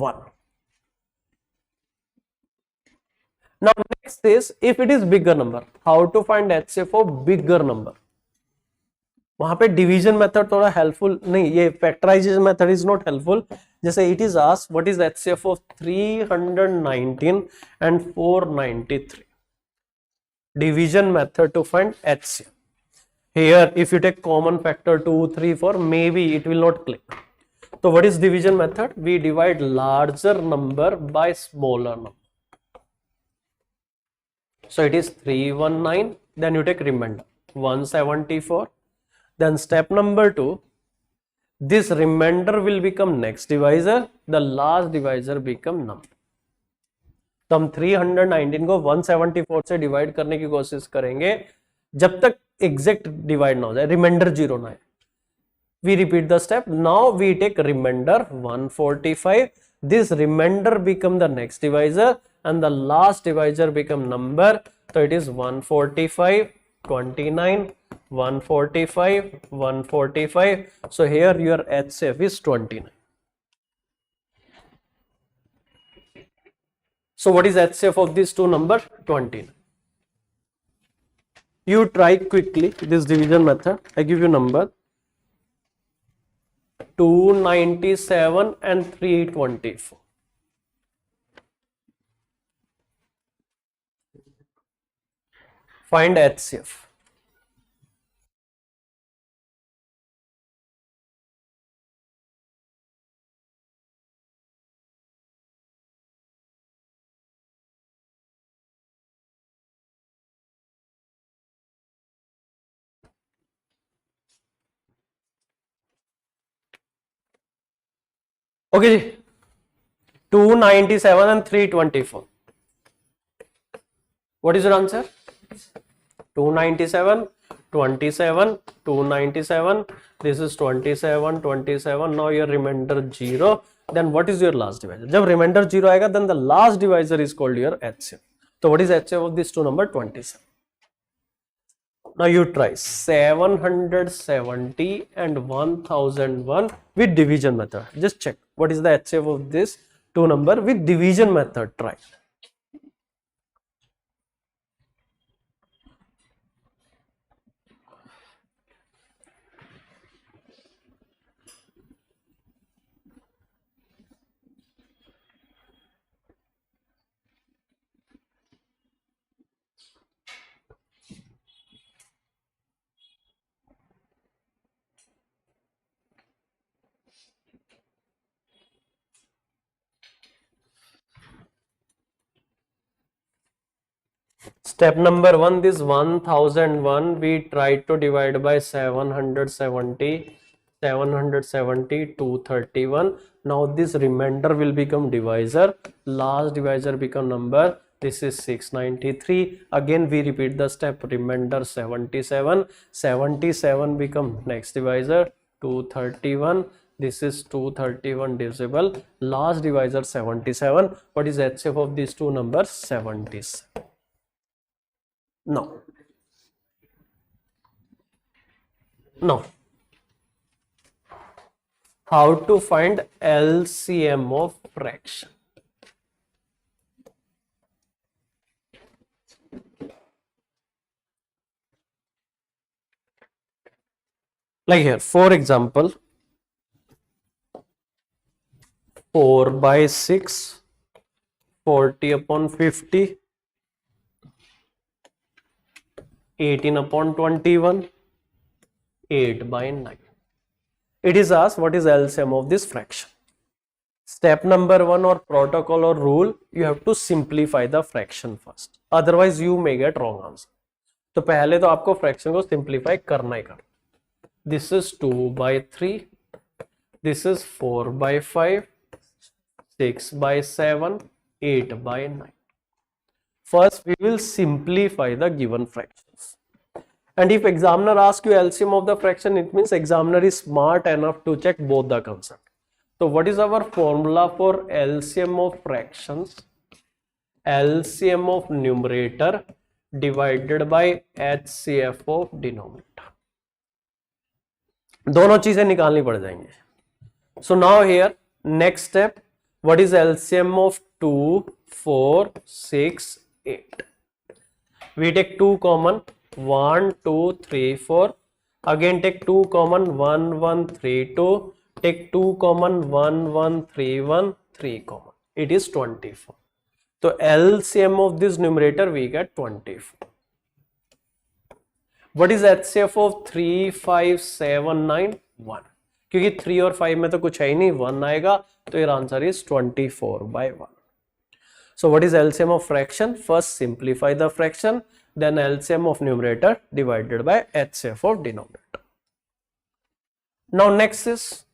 1. Now next is if it is bigger number, how to find HCF for bigger number. वहां पे डिवीजन मेथड थोड़ा हेल्पफुल नहीं, ये factorization method is not helpful. जैसे it is asked what is HCF of 319 and 493. Division method to find HCF. Here if you take common factor 2, 3, 4, maybe it will not click. So what is division method? We divide larger number by smaller number. So it is 319, then you take remainder 174. Then step number 2, this remainder will become next divisor, the last divisor become number. तो हम 319 को 174 से divide करने की कोशिश करेंगे जब तक एग्जैक्ट डिवाइड ना हो जाए, रिमाइंडर 0 ना है. We repeat the step. Now we take remainder 145. This remainder become the next divisor and the last divisor become number. So it is 145, 29, 145, 145. So here your HCF is 29. So what is HCF of these two numbers? 29. You try quickly this division method. I give you number 297 and 324. Find HCF. Okay, 297 and 324. What is your answer? 297, 27, 297. This is 27, 27. Now your remainder 0. Then what is your last divisor? जब remainder 0 आएगा, then the last divisor is called your HCF. So what is HCF of these two number? 27. Now you try 770 and 1001 with division method. Just check what is the HCF of this two number with division method. Try. Step number 1, this 1001 we tried to divide by 770, 231. Now this remainder will become divisor, last divisor become number. This is 693. Again we repeat the step, remainder 77, 77 become next divisor, 231. This is 231 divisible, last divisor 77. What is HCF of these two numbers? 77. No. How to find LCM of fraction? Like here, for example, 4 by 6, 40 upon 50, 18 upon 21, 8 by 9. It is asked what is LCM of this fraction. Step number 1 or protocol or rule, you have to simplify the fraction first. Otherwise you may get wrong answer. तो पहले तो आपको fraction को simplify करना ही करना. This is 2 by 3. This is 4 by 5, 6 by 7, 8 by 9. First we will simplify the given fractions. And if examiner asks you LCM of the fraction, it means examiner is smart enough to check both the concept. So what is our formula for LCM of fractions? LCM of numerator divided by HCF of denominator. दोनों चीजें निकालनी पड़ जाएंगे. So now here next step, what is LCM of 2, 4, 6, 8? We take 2 common, 1, 2, 3, 4. Again take 2 common, 1, 1, 3, 2. Take 2 common, 1, 1, 3, 1, 3 common. It is 24. So LCM of this numerator we get 24. What is HCF of 3, 5, 7, 9, 1? क्योंकि 3 और 5 में तो कुछ है ही नहीं, 1 आएगा, तो your answer is 24/1. So what is LCM of fraction? First simplify the fraction, then LCM of numerator divided by HCF of denominator. Now next is,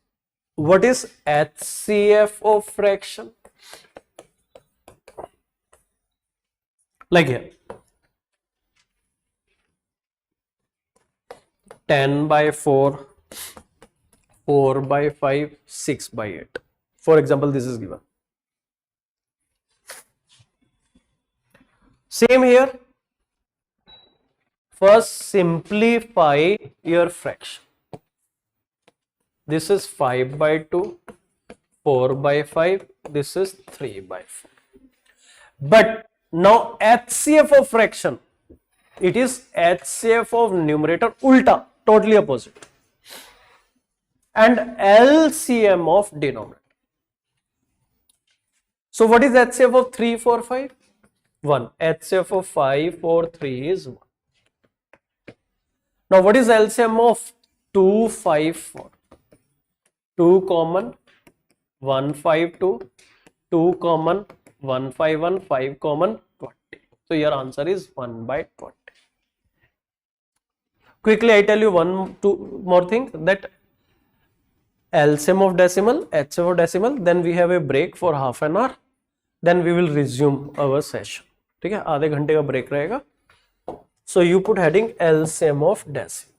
what is HCF of fraction? Like here, 10/4, 4/5, 6/8. For example, this is given. Same here. First simplify your fraction. This is 5/2, 4/5, this is 3/4. But now HCF of fraction, it is HCF of numerator ulta, totally opposite, and LCM of denominator. So what is HCF of 3, 4, 5? 1. HCF of 5, 4, 3 is 1. Now what is LCM of 2, 5, 4? 2 common, 1, 5, 2. 2 common, 1, 5, 1. 5 common, 20. So your answer is 1/20. Quickly I tell you two more thing, that LCM of decimal, HCF of decimal, then we have a break for half an hour, then we will resume our session. ठीक है, आधे घंटे का break रहेगा. So you put heading LCM of decimal.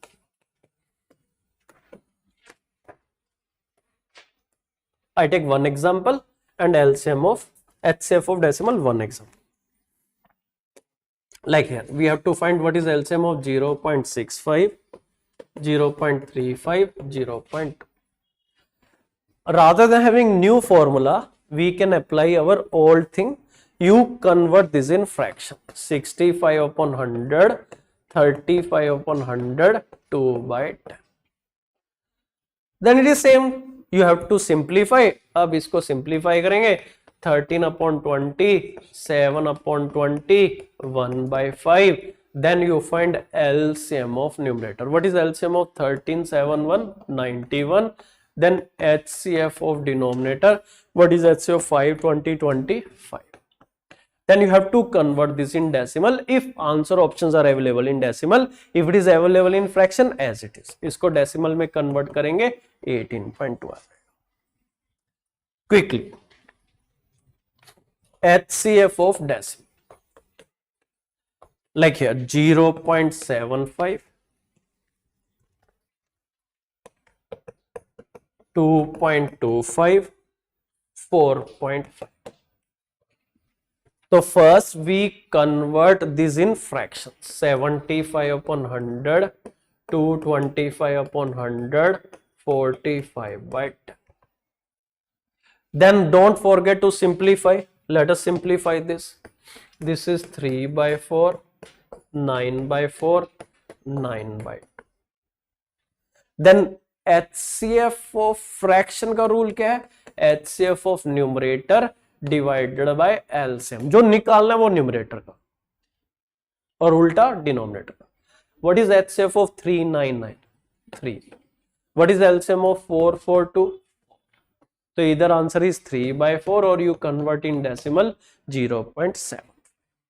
I take one example and LCM of HCF of decimal one example. Like here, we have to find what is LCM of 0.65, 0.35, 0.2. Rather than having new formula, we can apply our old thing. You convert this in fraction. 65/100, 35/100, 2/10. Then it is same. You have to simplify. अब इसको simplify करेंगे. 13/20, 7/20, 1/5. Then you find LCM of numerator. What is LCM of 13, 7, 1? 91. Then HCF of denominator. What is HCF of 5, 20, 25? Then you have to convert this in decimal if answer options are available in decimal. If it is available in fraction, as it is. इसको decimal में convert करेंगे 18.12. Quickly, HCF of decimal. Like here, 0.75, 2.25, 4.5. So first we convert this in fractions. 75/100, 225/100, 45/10. Then don't forget to simplify. Let us simplify this. This is 3/4, 9/4, 9/2. Then HCF of fraction का rule क्या है? HCF of numerator divided by LCM. जो निकालना है वो numerator का और उल्टा डिनोमिनेटर का. What is HCF of 399? 3. What is LCM of 442? तो इधर आंसर इज 3/4 और you convert in decimal 0.7.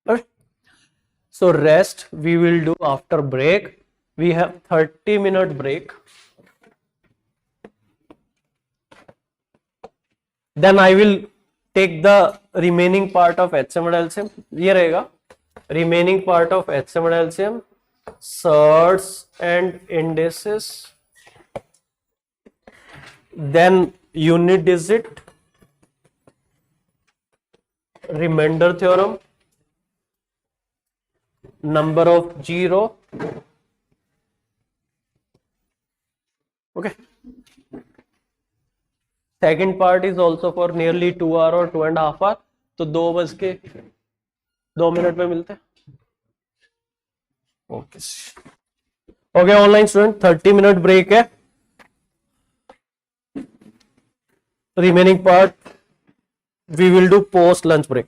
Okay. So rest we will do after break. We have 30-minute break. Then I will take the remaining part of HCM and LCM. ये रहेगा remaining part of HCM and LCM, surds and indices, then unit digit, remainder theorem, number of 0. Okay. Second part is also for nearly 2 hour or 2.5 hour. तो 2:02 पे मिलते हैं. Okay okay online student 30 minute break है. Remaining part we will do post lunch break.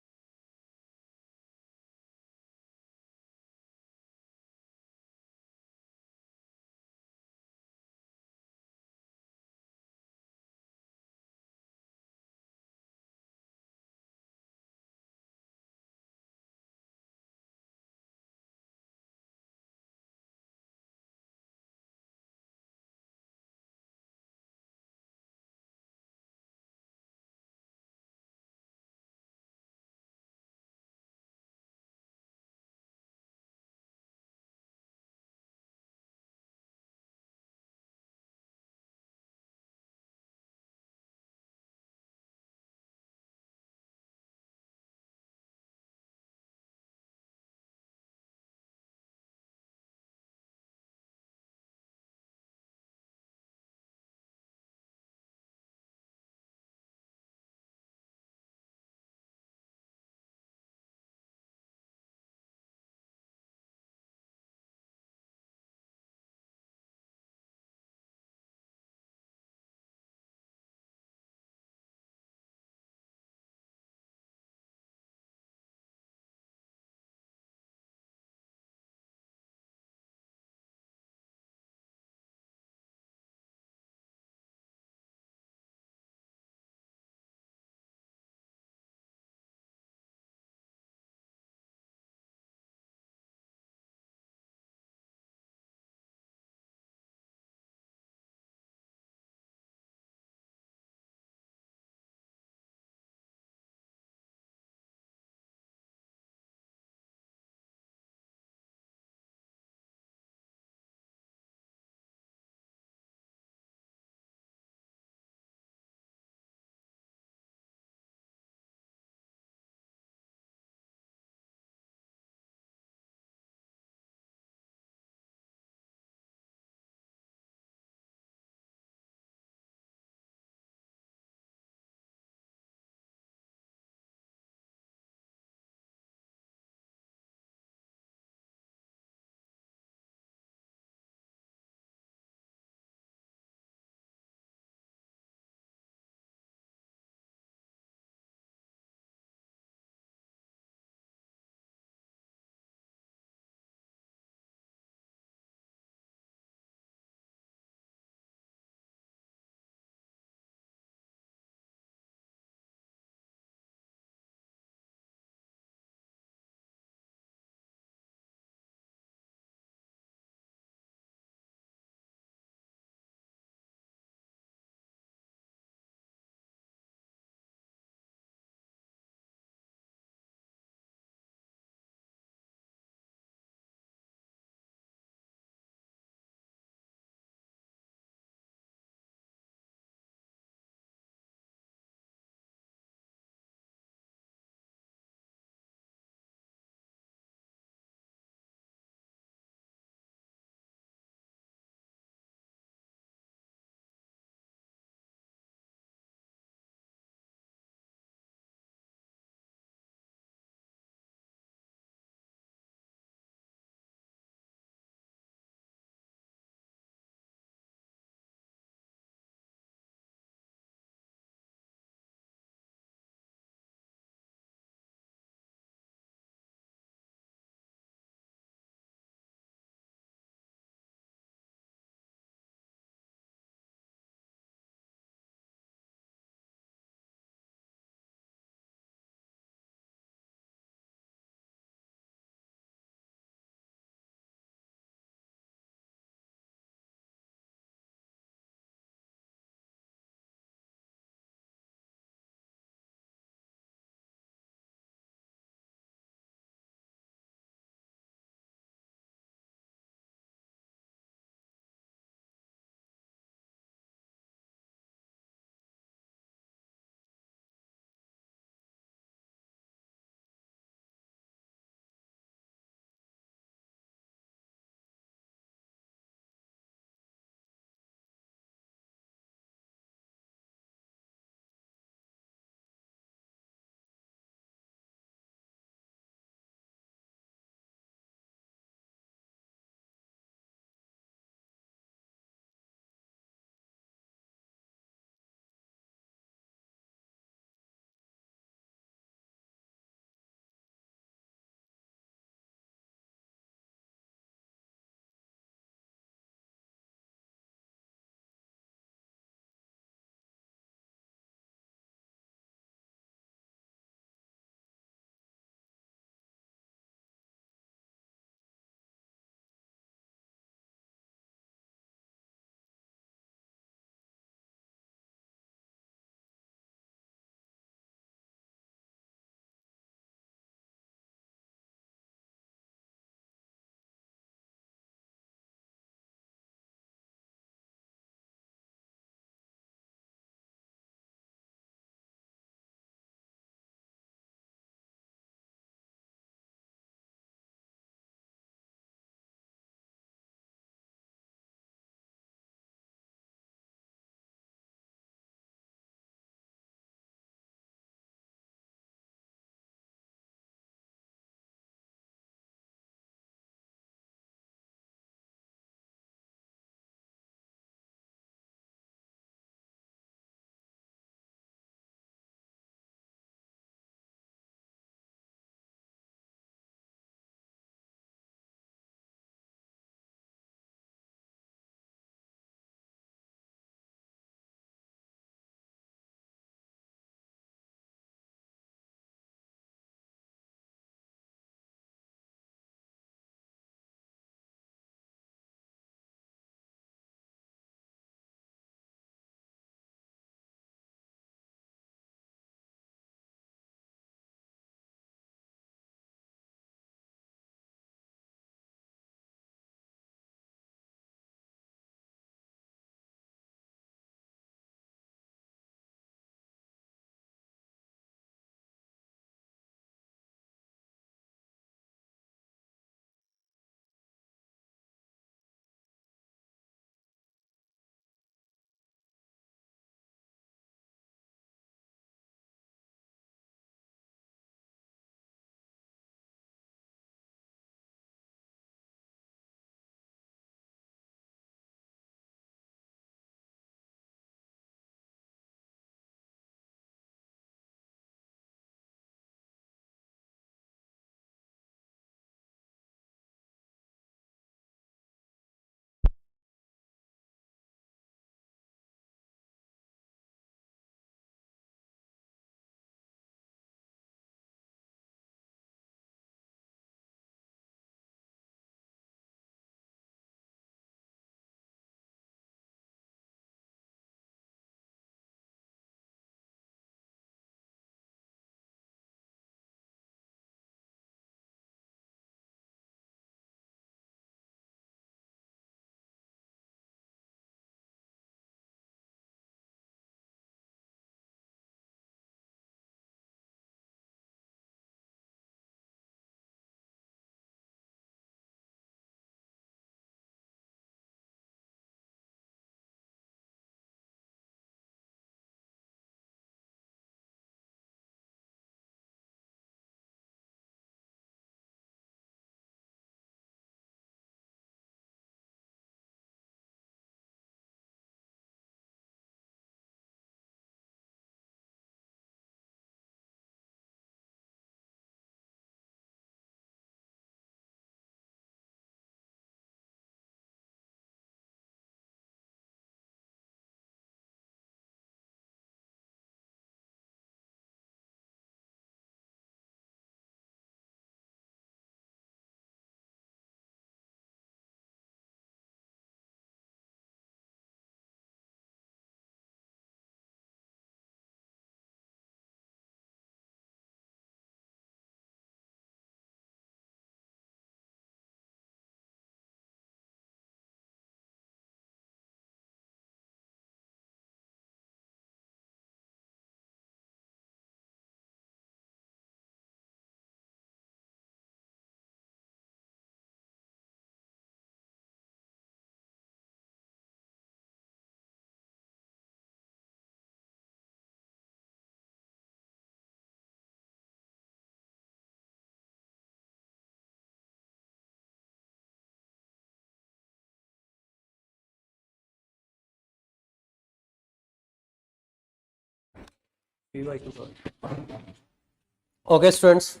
Okay, students.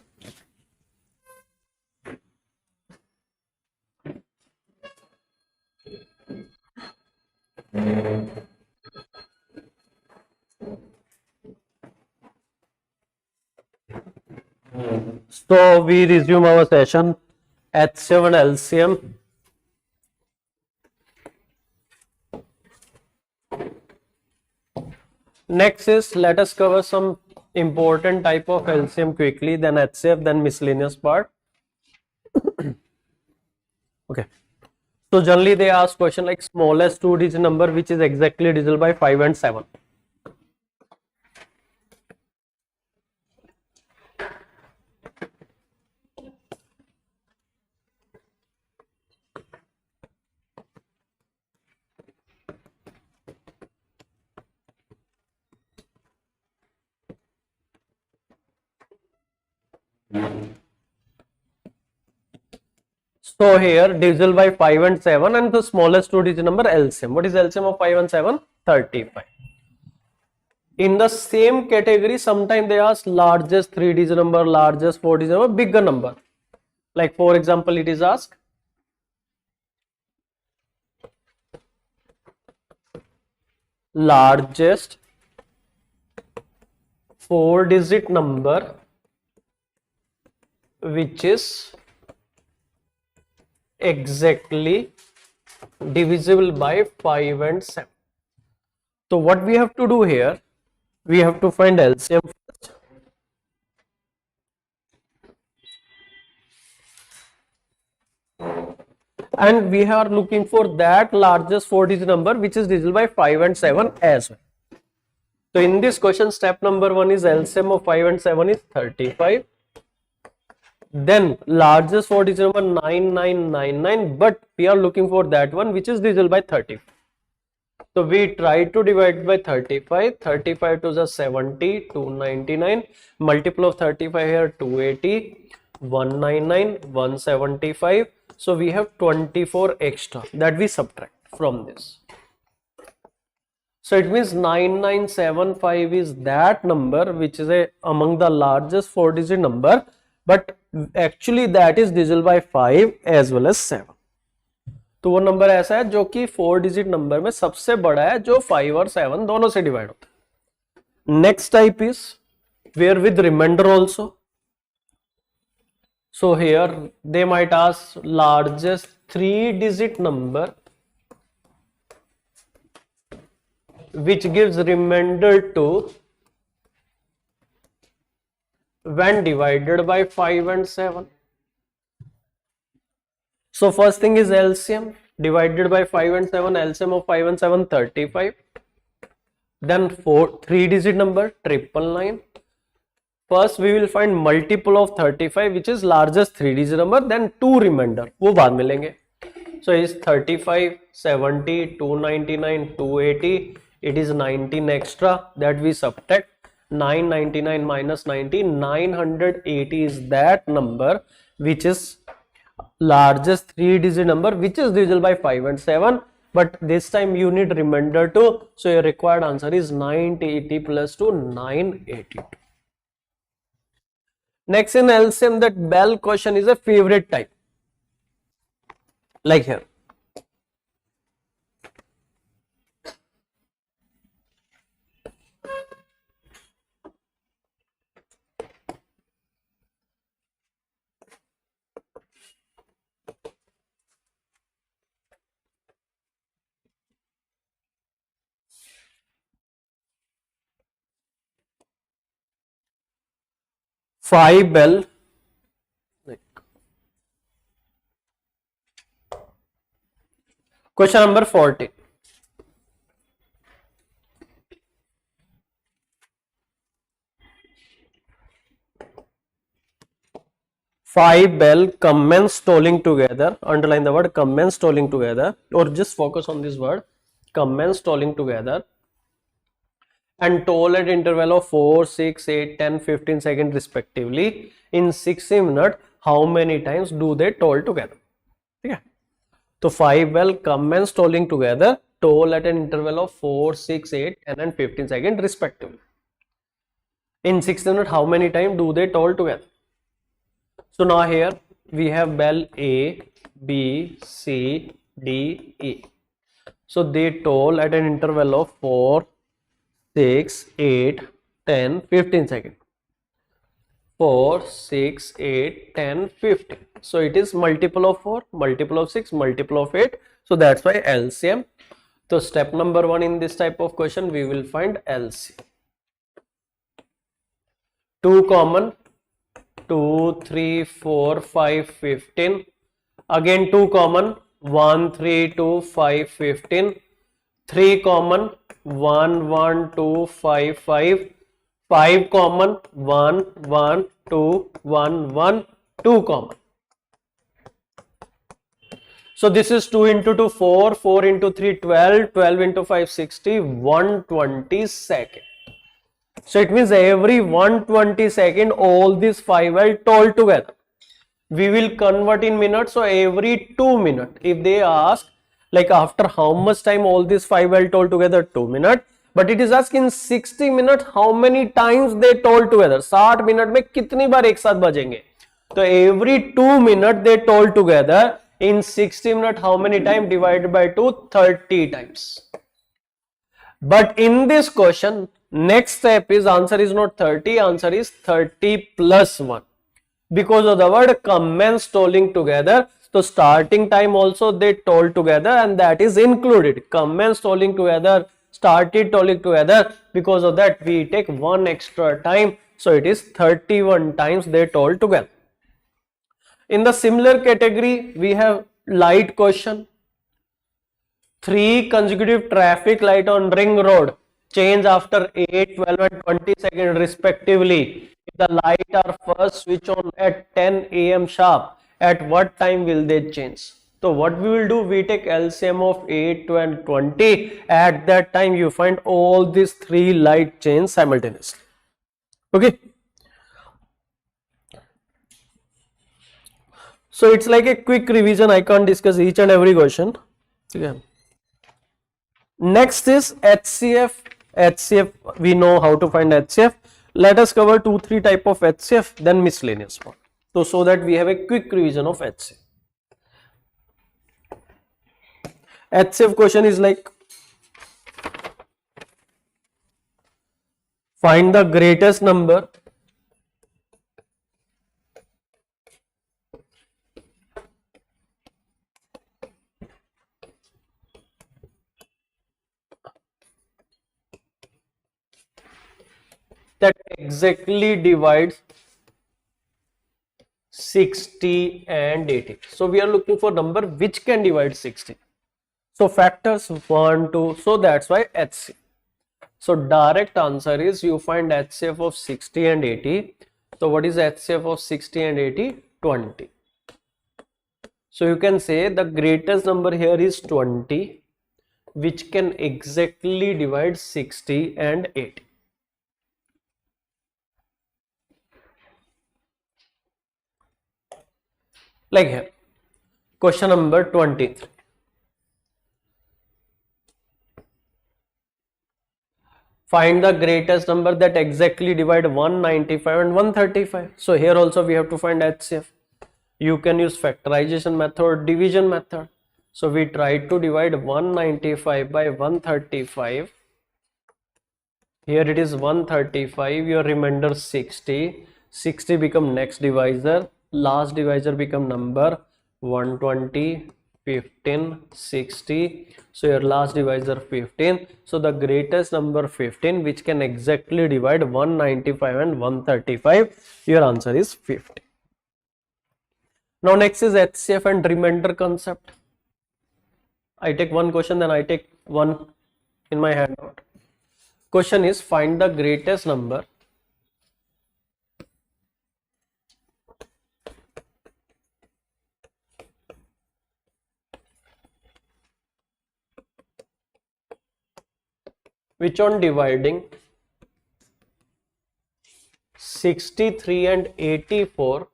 So we resume our session HCF and LCM. Next is, let us cover some important type of LCM quickly, then HCF, then miscellaneous part. Okay. So generally they ask question like smallest two-digit number which is exactly divisible by 5 and 7. So here divisible by 5 and 7 and the smallest two-digit number LCM. What is LCM of 5 and 7? 35. In the same category, sometimes they ask largest three-digit number, largest four-digit number, bigger number. Like for example, it is asked largest four-digit number which is exactly divisible by 5 and 7. So what we have to do here, we have to find LCM first. And we are looking for that largest four-digit number which is divisible by 5 and 7 as well. So in this question, step number 1 is LCM of 5 and 7 is 35. Then largest four-digit number 9999, but we are looking for that one which is divisible by 35. So we try to divide by 35. 35 to the 70, 299. Multiple of 35 here, 280, 199, 175. So we have 24 extra that we subtract from this. So it means 9975 is that number which is among the largest four-digit number, but actually that is divisible by 5 as well as 7. तो वो number ऐसा है जो कि 4-digit number में सबसे बड़ा है, जो 5 और 7 दोनों से डिवाइड होता है. Next type is where with remainder also. So here they might ask largest 3-digit number which gives remainder to when divided by 5 and 7. So first thing is LCM divided by 5 and 7. LCM of 5 and 7 35. Then 3-digit number 999. First we will find multiple of 35 which is largest 3-digit number, then 2 remainder वो बाद में लेंगे. So is 35, 70, 299, 280. It is 19 extra that we subtract. 999 minus 90, 980 is that number which is largest 3-digit number which is divisible by 5 and 7. But this time you need remainder too. So your required answer is 980 plus 2, 982. Next in LCM, that bell question is a favorite type. Like here. Five bell. Question number 40. Five bell commence tolling together. Underline the word commence tolling together, or just focus on this word commence tolling together, and toll at interval of 4, 6, 8, 10, 15 seconds respectively. In 60 minutes, how many times do they toll together? Okay. So 5 bell commence tolling together, toll at an interval of 4, 6, 8, 10 and 15 seconds respectively. In 60 minutes, how many times do they toll together? So now here we have bell A, B, C, D, E. So they toll at an interval of 4, 6, 8, 10, 15 seconds. 4, 6, 8, 10, 15. So it is multiple of 4, multiple of 6, multiple of 8. So that's why LCM. So step number 1 in this type of question, we will find LCM. 2 common, 2, 3, 4, 5, 15. Again 2 common, 1, 3, 2, 5, 15. 3 common, 1, 1, 2, 5, 5. 5 common, 1, 1, 2, 1, 1, 2 common. So this is 2 into 2, 4, 4 into 3, 12, 12 into 5, 60, 120 second. So it means every 120 second, all these 5 will toll together. We will convert in minutes. So every 2 minutes, if they ask like after how much time all these 5 will toll together, 2 minutes. But it is asking in 60 minutes how many times they toll together. 60 minutes में कितनी बार एक साथ बजेंगे? तो every 2 minutes they toll together. In 60 minutes, how many times? Divided by 2, 30 times. But in this question, next step is answer is not 30, answer is 30 plus 1. Because of the word commence tolling together. So starting time also they toll together, and that is included. Commence tolling together, started tolling together. Because of that we take one extra time. So it is 31 times they toll together. In the similar category, we have light question. 3 consecutive traffic light on ring road change after 8, 12 and 20 seconds respectively. If the light are first switch on at 10 AM sharp, at what time will they change? So what we will do, we take LCM of 8, 12 and 20. At that time you find all these 3 light change simultaneously. Okay. So it's like a quick revision. I can't discuss each and every question. Okay. Next is HCF. HCF, we know how to find HCF. Let us cover 2-3 type of HCF, then miscellaneous one. So that we have a quick revision of HCF. HCF question is like, find the greatest number that exactly divides 60 and 80. So we are looking for number which can divide 60. So factors 1, 2, so that's why HCF. So direct answer is you find HCF of 60 and 80. So what is HCF of 60 and 80? 20. So you can say the greatest number here is 20, which can exactly divide 60 and 80. Like here, question number 23. Find the greatest number that exactly divide 195 and 135. So here also we have to find HCF. You can use factorization method, division method. So we try to divide 195 by 135. Here it is 135, your remainder 60. 60 become next divisor. Last divisor become number 120, 15, 60. So your last divisor 15. So the greatest number 15, which can exactly divide 195 and 135. Your answer is 50. Now next is HCF and remainder concept. I take one question, then I take one in my handout. Question is, find the greatest number which on dividing 63 and 84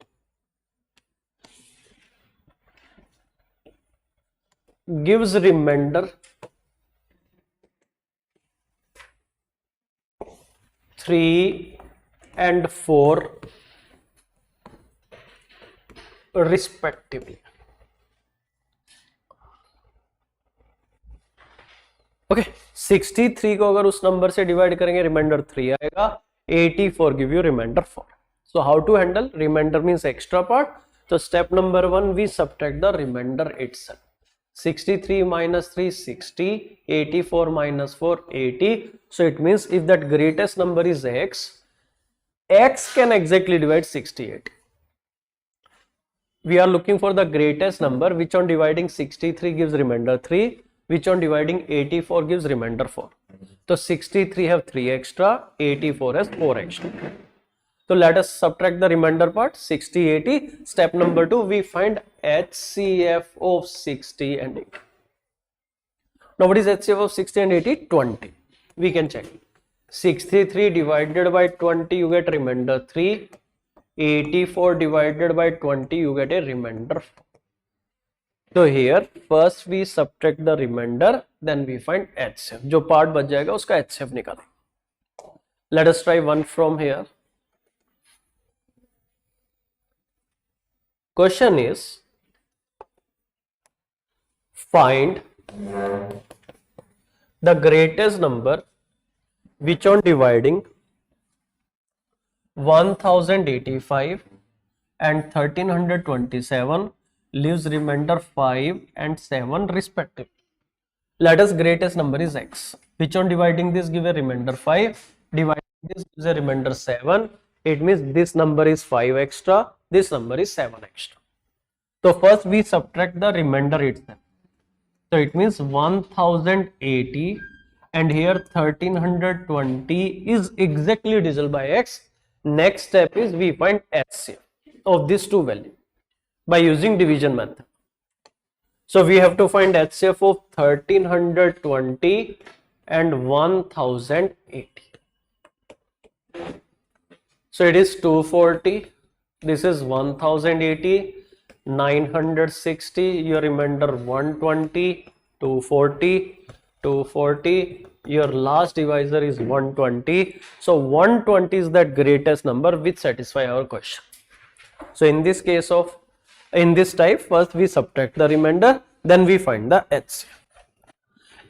gives remainder 3, and 4 respectively. Okay 63 को अगर उस number से divide करेंगे reminder 3 आएगा, 84 give you reminder 4. So how to handle reminder means extra part. तो step number 1 we subtract the reminder itself. 63 minus 3 60, 84 minus 4 80. So it means if that greatest number is x can exactly divide 68. We are looking for the greatest number which on dividing 63 gives remainder 3, which on dividing 84 gives remainder 4. So 63 have 3 extra, 84 has 4 extra. So let us subtract the remainder part 60 80. Step number 2 we find HCF of 60 and 80. Now what is HCF of 60 and 80? 20. We can check. 63 divided by 20 you get remainder 3. 84 divided by 20 you get a remainder 4. So here first we subtract the remainder, then we find HCF. जो part बच जाएगा उसका HCF निकालें. Let us try one from here. Question is find the greatest number which on dividing 1085 and 1327 leaves remainder 5 and 7 respectively. Let us greatest number is x, which on dividing this give a remainder 5, dividing this gives a remainder 7. It means this number is 5 extra, this number is 7 extra. So first we subtract the remainder itself. So it means 1080 and here 1320 is exactly divisible by x. Next step is we find HCF of these two values by using division method. So we have to find HCF of 1320 and 1080. So it is 240, this is 1080, 960, your remainder 120, 240, 240, your last divisor is 120. So 120 is that greatest number which satisfy our question. So in this case of, in this type, first we subtract the remainder, then we find the HCF.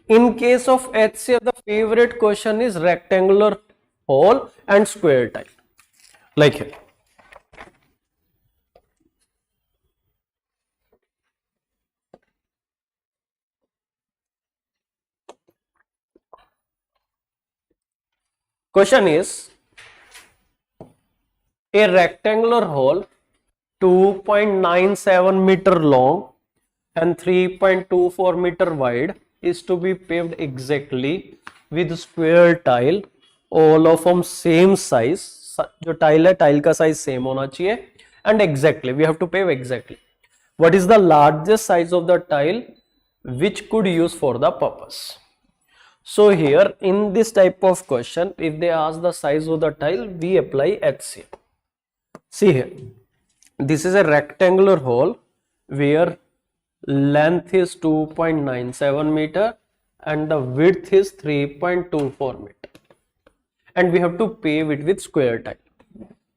In case of HCF, the favorite question is rectangular hole and square tile. Like here. Question is a rectangular hole 2.97 meter long and 3.24 meter wide is to be paved exactly with square tile, all of them same size. जो tile है tile का size same होना चाहिए and exactly we have to pave exactly. What is the largest size of the tile which could use for the purpose? So here in this type of question, if they ask the size of the tile, we apply HCF. See here, this is a rectangular hole where length is 2.97 meter and the width is 3.24 meter. And we have to pave it with square tile.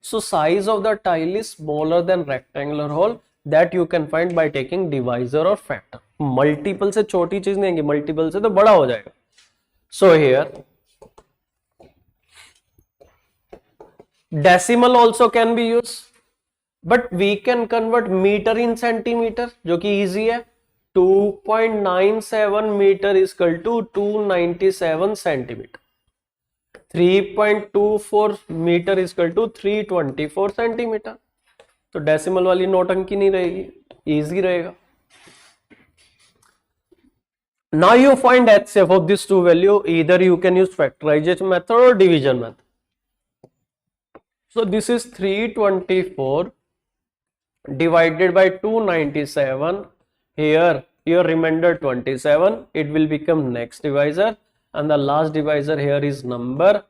So size of the tile is smaller than rectangular hole, that you can find by taking divisor or factor. Multiple से छोटी चीज नहीं है, multiple से तो बड़ा हो जाएगा. So here decimal also can be used, but we can convert meter in centimeter जो कि easy है. 2.97 meter is equal to 297 centimeter. 3.24 metre is equal to 324 centimetre. तो डेसिमल वाली नौटंकी नहीं रहेगी, इजी रहेगा. Now you find HCF of these two value. Either you can use factorization method or division method. So this is 324 divided by 297. Here your remainder 27. It will become next divisor. And the last divisor here is number.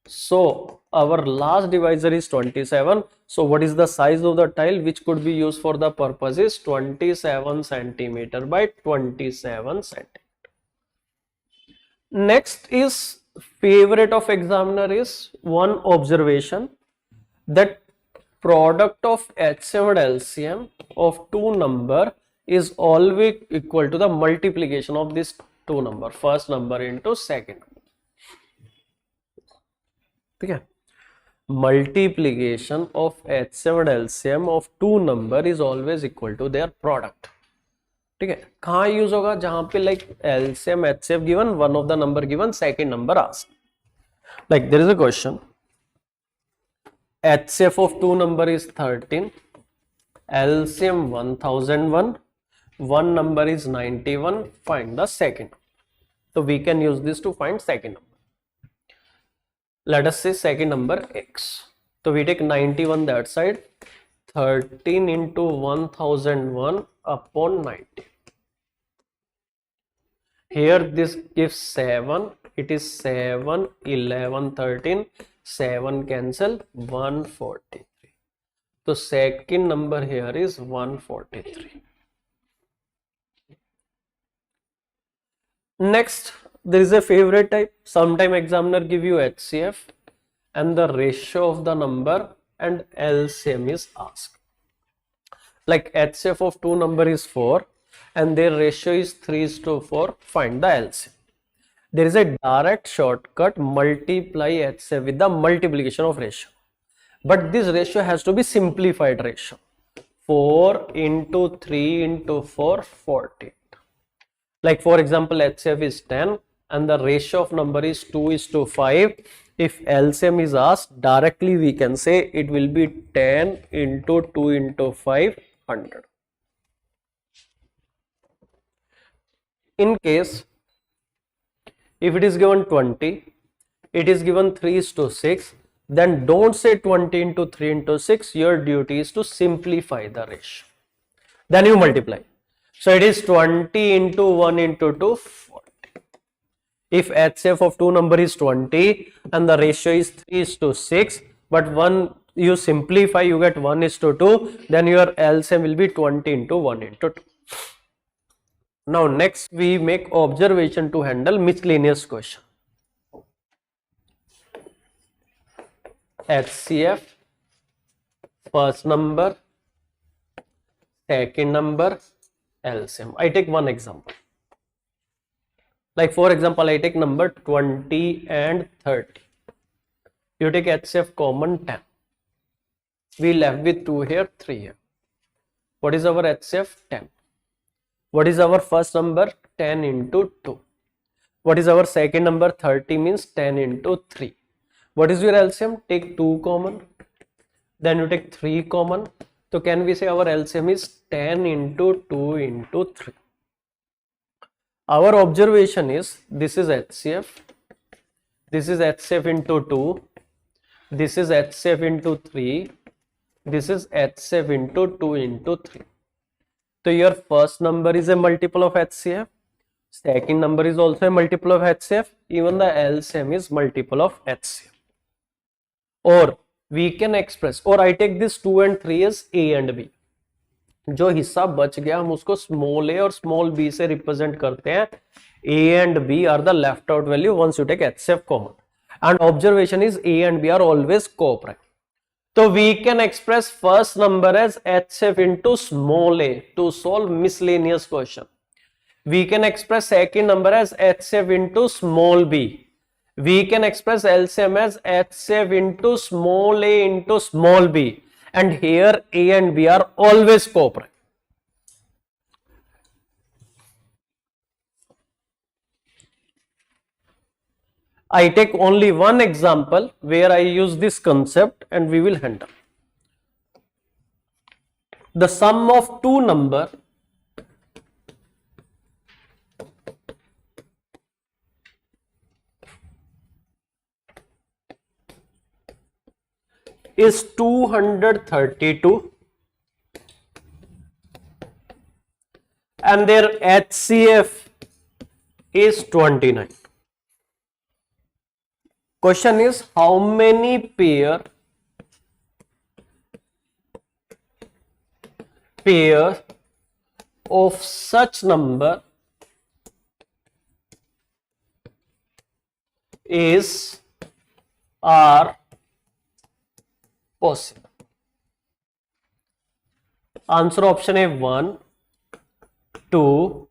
So our last divisor is 27. So what is the size of the tile which could be used for the purpose is 27 centimeter by 27 centimeter. Next is favorite of examiner is one observation. that product of HCF and LCM of two number is always equal to the multiplication of this two number, first number into second number. ठीक है, multiplication of HCF and LCM of two number is always equal to their product. ठीक है, कहाँ use होगा? जहां पे like LCM HCF given, one of the number given, second number asked. Like there is a question, HCF of two number is 13, LCM 1001, one number is 91, find the second. So we can use this to find second number. Let us say second number x. So we take 91 that side, 13 into 1001 upon 90. Here this gives 7, it is 7, 11, 13, 7 cancel, 143. So second number here is 143. Next, there is a favorite type. Sometime examiner give you HCF and the ratio of the number and LCM is asked. Like HCF of two number is 4 and their ratio is 3:4. Find the LCM. There is a direct shortcut, multiply HCF with the multiplication of ratio. But this ratio has to be simplified ratio. 4 into 3 into 4, 40. Like for example, HCF is 10 and the ratio of number is 2:5. If LCM is asked, directly we can say it will be 10 into 2 into 5, 100. In case, if it is given 20, it is given 3:6, then don't say 20 into 3 into 6. Your duty is to simplify the ratio. Then you multiply. So it is 20 into 1 into 2, 40. If HCF of two number is 20 and the ratio is 3:6, but one you simplify, you get 1:2, then your LCM will be 20 into 1 into 2. Now next we make observation to handle miscellaneous question. HCF, first number, second number, LCM. I take one example. Like for example, I take number 20 and 30. You take HCF common 10. We left with 2 here, 3 here. What is our HCF? 10. What is our first number? 10 into 2. What is our second number? 30 means 10 into 3. What is your LCM? Take 2 common. Then you take 3 common. So can we say our LCM is 10 into 2 into 3. Our observation is this is HCF. This is HCF into 2. This is HCF into 3. This is HCF into 2 into 3. So your first number is a multiple of HCF. Second number is also a multiple of HCF. Even the LCM is multiple of HCF. Or we can express, or I take this 2 and 3 as A and B. जो हिस्सा बच गया हम उसको small a और small b से represent करते हैं. A and B are the left out value once you take HCF common. And observation is A and B are always co-prime. So we can express first number as HCF into small a to solve miscellaneous question. We can express second number as HCF into small b. We can express LCM as HCF into small a into small b. And here A and B are always co-prime. I take only one example where I use this concept and we will handle. The sum of two number is 232 and their HCF is 29. Question is how many pair of such number are possible. Answer option A 1, 2,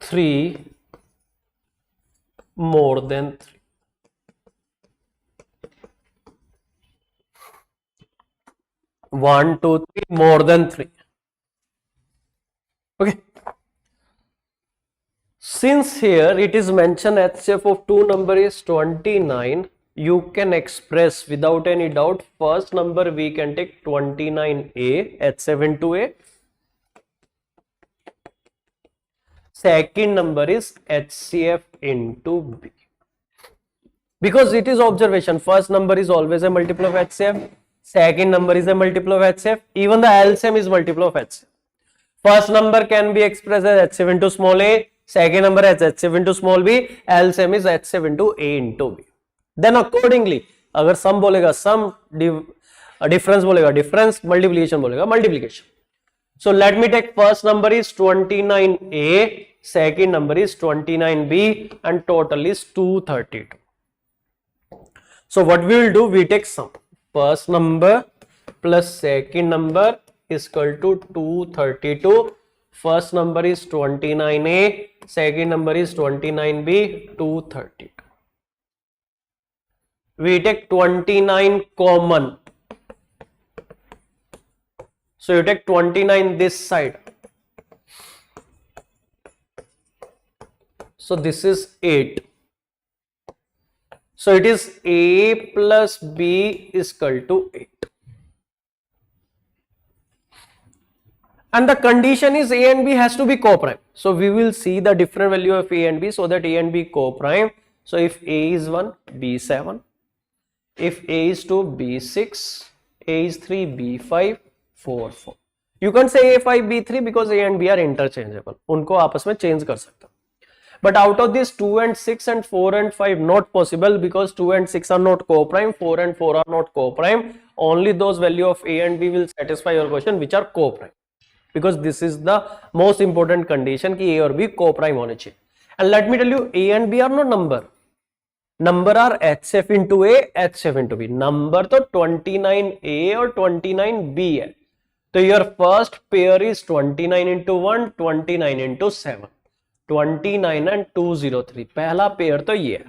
3, more than 3. One, two, three, more than 3. Okay. Since here it is mentioned HCF of two number is 29, you can express without any doubt first number we can take 29A, HCF into A. Second number is HCF into B. Because it is observation, first number is always a multiple of HCF, second number is a multiple of HCF, even the LCM is multiple of HCF. First number can be expressed as HCF into small a, second number as HCF into small b, LCM is HCF into A into B. Then accordingly, अगर sum बोलेगा sum, difference बोलेगा difference, multiplication बोलेगा multiplication. So let me take first number is 29A, second number is 29B, and total is 232. So what we will do, we take sum. First number plus second number is equal to 232. First number is 29A, second number is 29B, 232. We take 29 common. So you take 29 this side. So this is 8. So it is A plus B is equal to 8. And the condition is A and B has to be co-prime. So we will see the different value of A and B so that A and B co-prime. So if A is 1, B is 7. If A is 2, B is 6. A is 3, B is 5, 4, 4. You can't say A5, B3 because A and B are interchangeable. उनको आपस में change कर सकते. But out of this 2 and 6 and 4 and 5 not possible because 2 and 6 are not co-prime, 4 and 4 are not co-prime. Only those value of A and B will satisfy your question which are co-prime. Because this is the most important condition कि A और B co-prime होने चाहिए. And let me tell you, A and B are not number. Number are HCF into A, HCF into B. Number तो 29A और 29B है. So your first pair is 29 into 1, 29 into 7. 29 and 203. पहला pair तो ये है.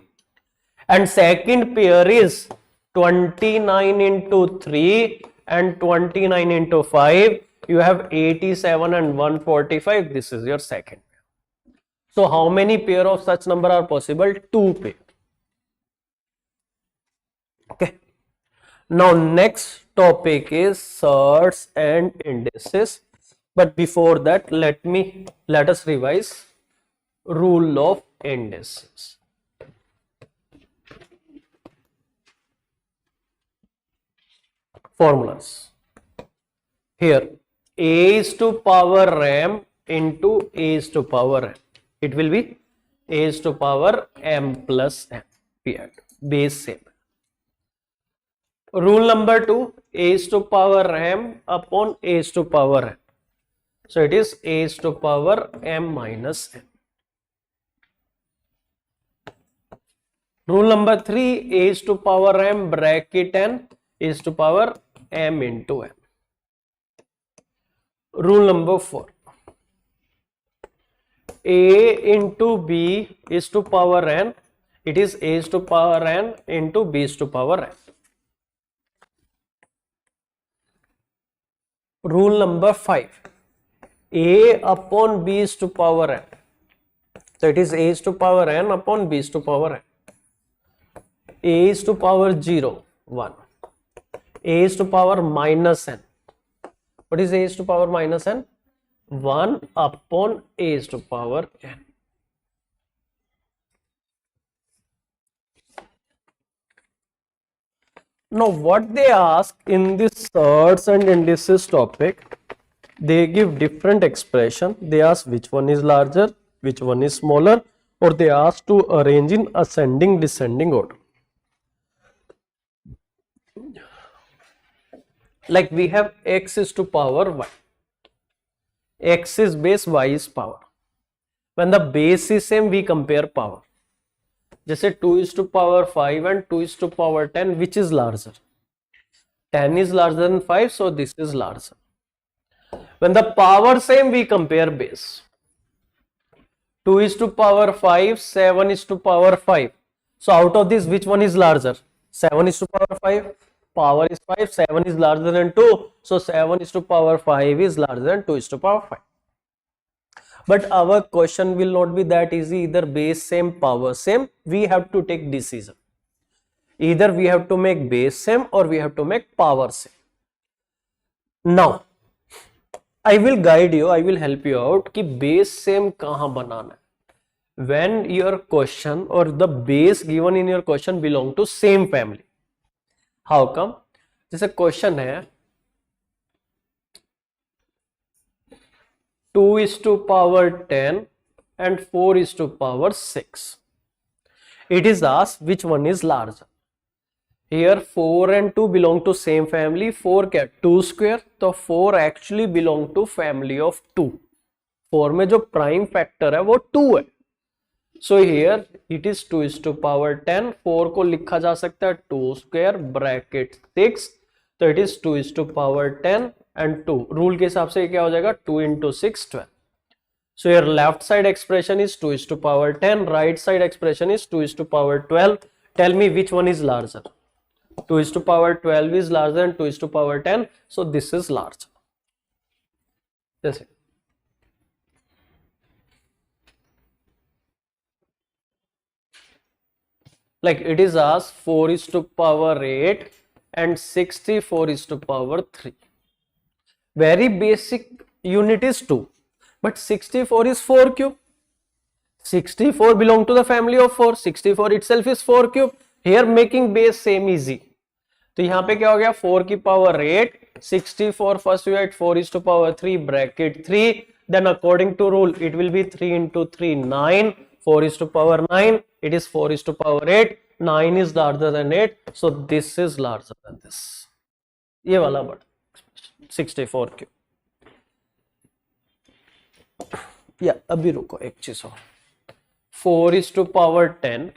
And second pair is 29 into 3 and 29 into 5. You have 87 and 145. This is your second pair. So how many pair of such number are possible? 2 pair. Okay. Now next topic is surds and indices. But before that, let us revise rule of indices. Formulas. Here A is to power m into A is to power m. It will be A is to power m plus m. Period. Base same. Rule number 2, A is to power m upon A is to power m. So it is A is to power m minus m. Rule number 3, A is to power m bracket n is to power m into m. Rule number 4, A into B is to power n. It is A is to power n into B is to power n. Rule number 5, A upon B is to power n. So it is A is to power n upon B is to power n. A is to power 0, 1. A is to power minus n. What is A is to power minus n? 1 upon A is to power n. Now what they ask in this surds and indices topic, they give different expression. They ask which one is larger, which one is smaller, or they ask to arrange in ascending descending order. Like we have x is to power y. X is base, y is power. When the base is same, we compare power. जैसे 2 is to power 5 and 2 is to power 10, which is larger? 10 is larger than 5, so this is larger. When the power same, we compare base. 2 is to power 5, 7 is to power 5. So out of this, which one is larger? 7 is to power 5. Power is 5, 7 is larger than 2. So 7 is to power 5 is larger than 2 is to power 5. But our question will not be that easy, either base same, power same. We have to take decision. Either we have to make base same or we have to make power same. Now, I will guide you, I will help you out कि base same कहाँ बनाना है. When your question or the base given in your question belong to same family. How come? जैसे question है 2 is to power 10 and 4 is to power 6. It is asked which one is larger. Here 4 and 2 belong to same family. 4 क्या 2 square, तो 4 actually belong to family of 2. 4 में जो prime factor है वो 2 है. So here it is 2 is to power 10. 4 को लिखा जा सकता है 2 square bracket 6. तो it is 2 is to power 10 and 2. Rule के हिसाब से क्या हो जाएगा 2 into 6 12. So your left side expression is 2 is to power 10. Right side expression is 2 is to power 12. Tell me which one is larger. 2 is to power 12 is larger than 2 is to power 10. So this is larger. That's it. Like it is asked 4 is to power 8 and 64 is to power 3. Very basic unit is 2. But 64 is 4 cube. 64 belong to the family of 4. 64 itself is 4 cube. Here making base same easy. तो यहाँ पे क्या हो गया 4 की power 8, 64 first unit 4 is to power 3 bracket 3. Then according to rule it will be 3 into 3 9. 4 is to power 9. It is 4 is to power 8. 9 is larger than 8. So this is larger than this. ये वाला but 64 क्यों. या अभी रुको एक चीज हो. 4 is to power 10.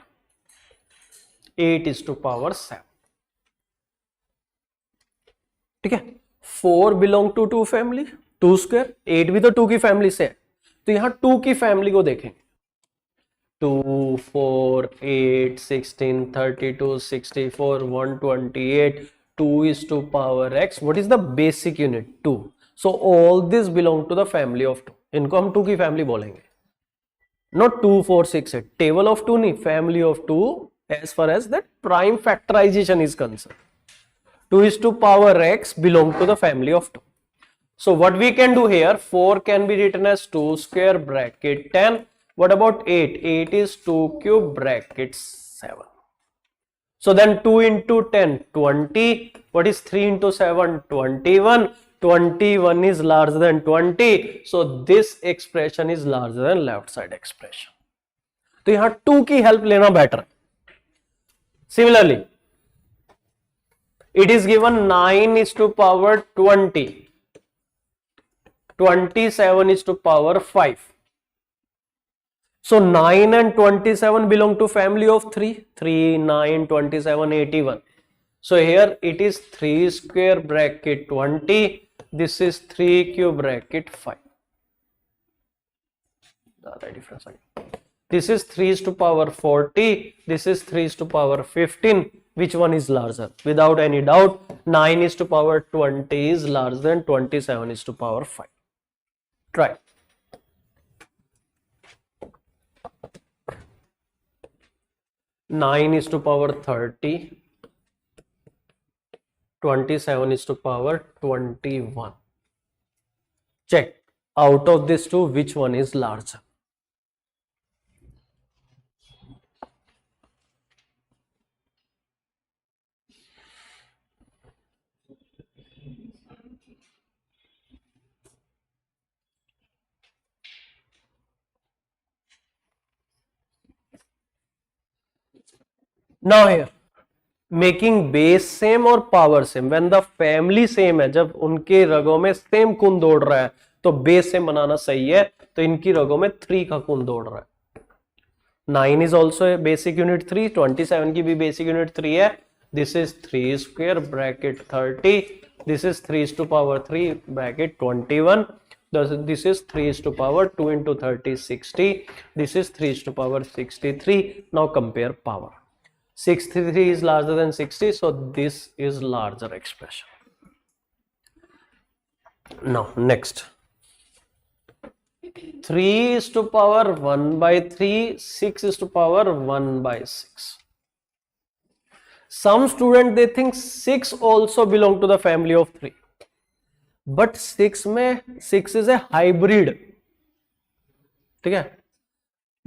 8 is to power 7. ठीक है. 4 बिलोंग टू 2 फैमिली 2 स्क्वायर. 8 भी तो 2 की फैमिली से है. तो यहां 2 की फैमिली को देखेंगे. 2 4 8 16 32 64 128. 2 is to power x. What is the basic unit? 2. So all this belong to the family of 2. इनको हम 2 की फैमिली बोलेंगे. Not 2 4 6 8. Table of 2 नहीं, family of 2 as far as that prime factorization is concerned. 2 is to power x belong to the family of 2. So what we can do here, 4 can be written as 2 square bracket 10. What about 8? 8 is 2 cube bracket 7. So then 2 into 10 20. What is 3 into 7? 21. 21 is larger than 20. So this expression is larger than left side expression. तो यहाँ 2 की help लेना better है. Similarly, it is given 9 is to power 20. 27 is to power 5. So 9 and 27 belong to family of 3. 3, 9, 27, 81. So here it is 3 square bracket 20. This is 3 cube bracket 5. This is 3 is to power 40. This is 3 is to power 15. Which one is larger? Without any doubt, 9 is to power 20 is larger than 27 is to power 5. Try. Nine is to power 30. 27 is to power 21. Check. Out of these two, which one is larger? Now here, making base same और power same. When the family same है, जब उनके रगों में same खून दौड़ रहा है, तो base same बनाना सही है. तो इनकी रगों में 3 का खून दौड़ रहा है. 9 is also a basic unit 3. 27 की भी basic unit 3 है. This is 3 square bracket 30. This is 3 is to power 3 bracket 21. This is 3 is to power 2 into 30 60. This is 3 is to power 63. Now compare power. 63 is larger than 60, so this is larger expression. Now next, 3 is to power 1 by 3, 6 is to power 1 by 6. Some student they think 6 also belong to the family of 3, but 6 is a hybrid. ठीक है,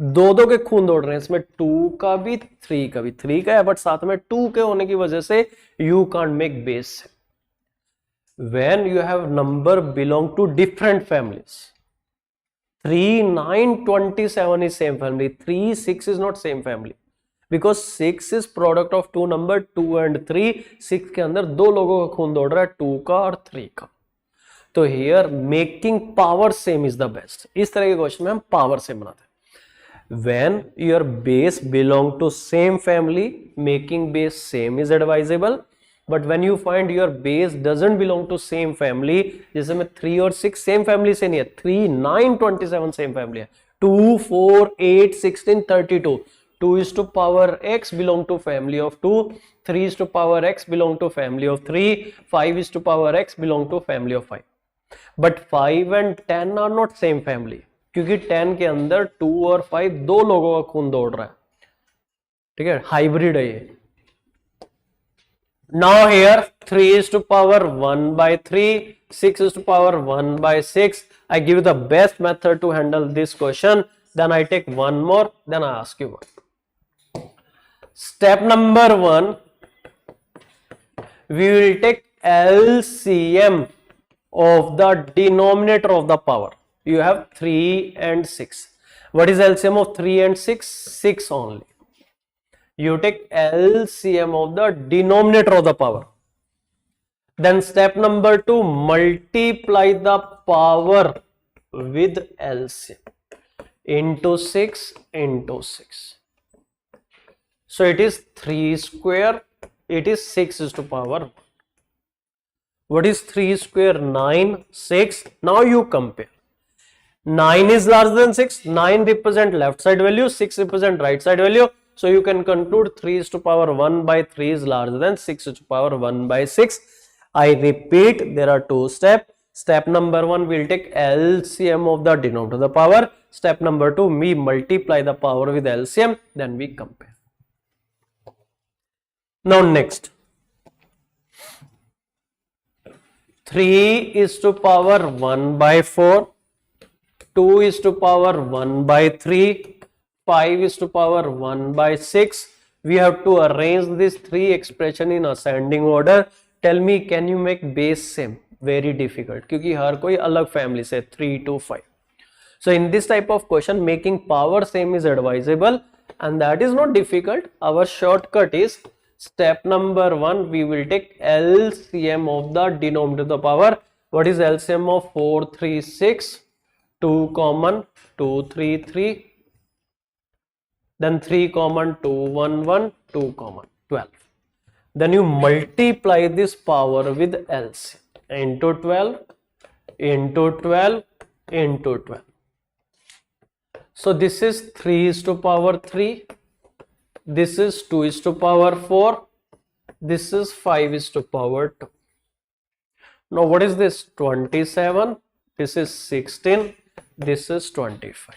दो के खून दौड़ रहे हैं, इसमें 2 का भी 3 का भी, 3 का है बट साथ में 2 के होने की वजह से you can't make base. When you have number belong to different families, 3, 9, 27 is same family, 3, 6 is not same family, because 6 is product of two number 2 and 3. 6 के अंदर दो लोगों का खून दौड़ रहा है, 2 का और 3 का. तो here making power same is the best. इस तरह के क्वेश्चन में हम पावर सेम बनाते हैं. When your base belong to same family, making base same is advisable. But when you find your base doesn't belong to same family, जैसे में 3 और 6 सेम फैमिली से नहीं है, 3, 9, 27 सेम फैमिली है, 2, 4, 8, 16, 32. 2 is to power x belong to family of 2, 3 is to power x belong to family of 3, 5 is to power x belong to family of 5. But 5 and 10 are not same family, क्योंकि 10 के अंदर 2 और 5 दो लोगों का खून दौड़ रहा है. ठीक है, हाइब्रिड है ये. Now here 3 is to power 1 by 3, 6 is to power 1 by 6. I give you the best method to handle this question. Then I take one more, then I ask you one. Step number 1, we will take LCM of the denominator of the power. You have 3 and 6. What is LCM of 3 and 6? 6 only. You take LCM of the denominator of the power. Then step number 2, multiply the power with LCM into 6 into 6. So it is 3 square, it is 6 is to power 1. What is 3 square? 9, 6. Now you compare. 9 is larger than 6. 9 represent left side value, 6 represent right side value. So you can conclude 3 is to power 1 by 3 is larger than 6 is to power 1 by 6. I repeat, there are two steps. Step number 1, we'll take LCM of the denominator of the power. Step number 2, we multiply the power with LCM, then we compare. Now next, 3 is to power 1 by 4, 2 is to power 1 by 3, 5 is to power 1 by 6. We have to arrange these three expression in ascending order. Tell me, can you make base same? Very difficult, क्योंकि हर कोई अलग family से 3 to 5. So in this type of question, making power same is advisable, and that is not difficult. Our shortcut is step number 1. We will take LCM of the denominator of the power. What is LCM of 4, 3, 6? 2 common, 2, 3, 3. Then 3 common, 2, 1, 1, 2 common, 12. Then you multiply this power with LCM into 12, into 12, into 12. So this is 3 is to power 3, this is 2 is to power 4, this is 5 is to power 2. Now what is this? 27, this is 16, this is 25.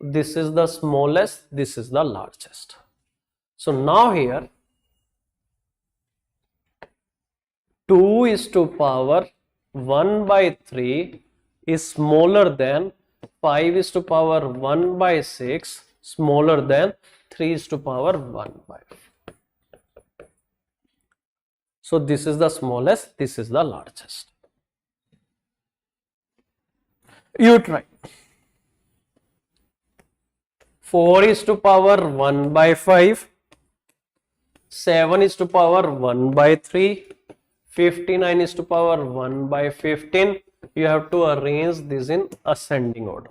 This is the smallest, this is the largest. So now here 2 is to power 1 by 3 is smaller than 5 is to power 1 by 6, smaller than 3 is to power 1 by 5. So this is the smallest, this is the largest. You try. 4 is to power 1 by 5, 7 is to power 1 by 3, 59 is to power 1 by 15. You have to arrange this in ascending order.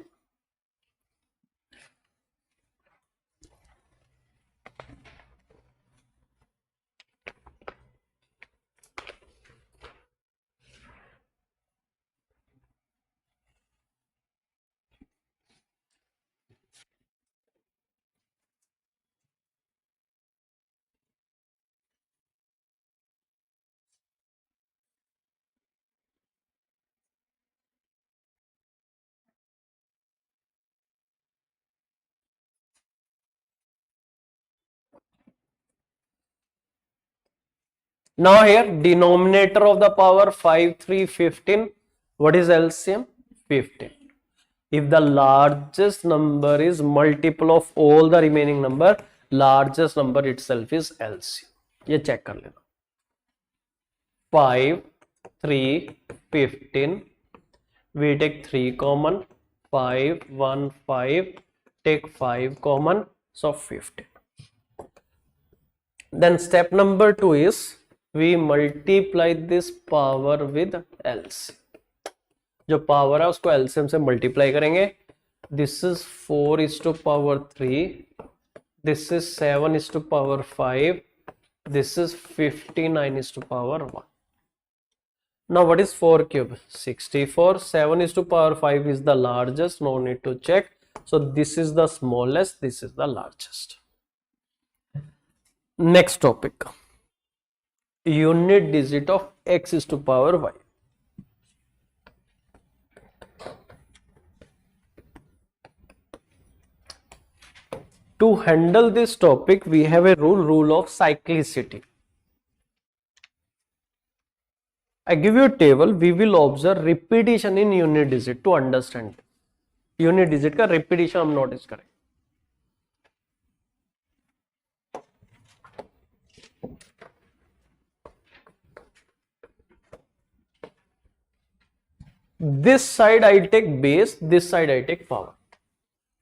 Now here denominator of the power 5, 3, 15. What is LCM? 15. If the largest number is multiple of all the remaining number, largest number itself is LCM. ये check कर लेना. 5, 3, 15. We take 3 common. 5, 1, 5. Take 5 common. So 15. Then step number 2 is we multiply this power with LCM. जो power है उसको LCM से multiply करेंगे. This is 4:3, this is 7:5, this is 59:1. Now what is 4 cube? 64. 7:5 is the largest, no need to check. So this is the smallest, this is the largest. Next topic, unit digit of x⁻y. To handle this topic, we have a rule of cyclicity. I give you a table, we will observe repetition in unit digit to understand. Unit digit का repetition हम notice करें. This side I take base, this side I take power.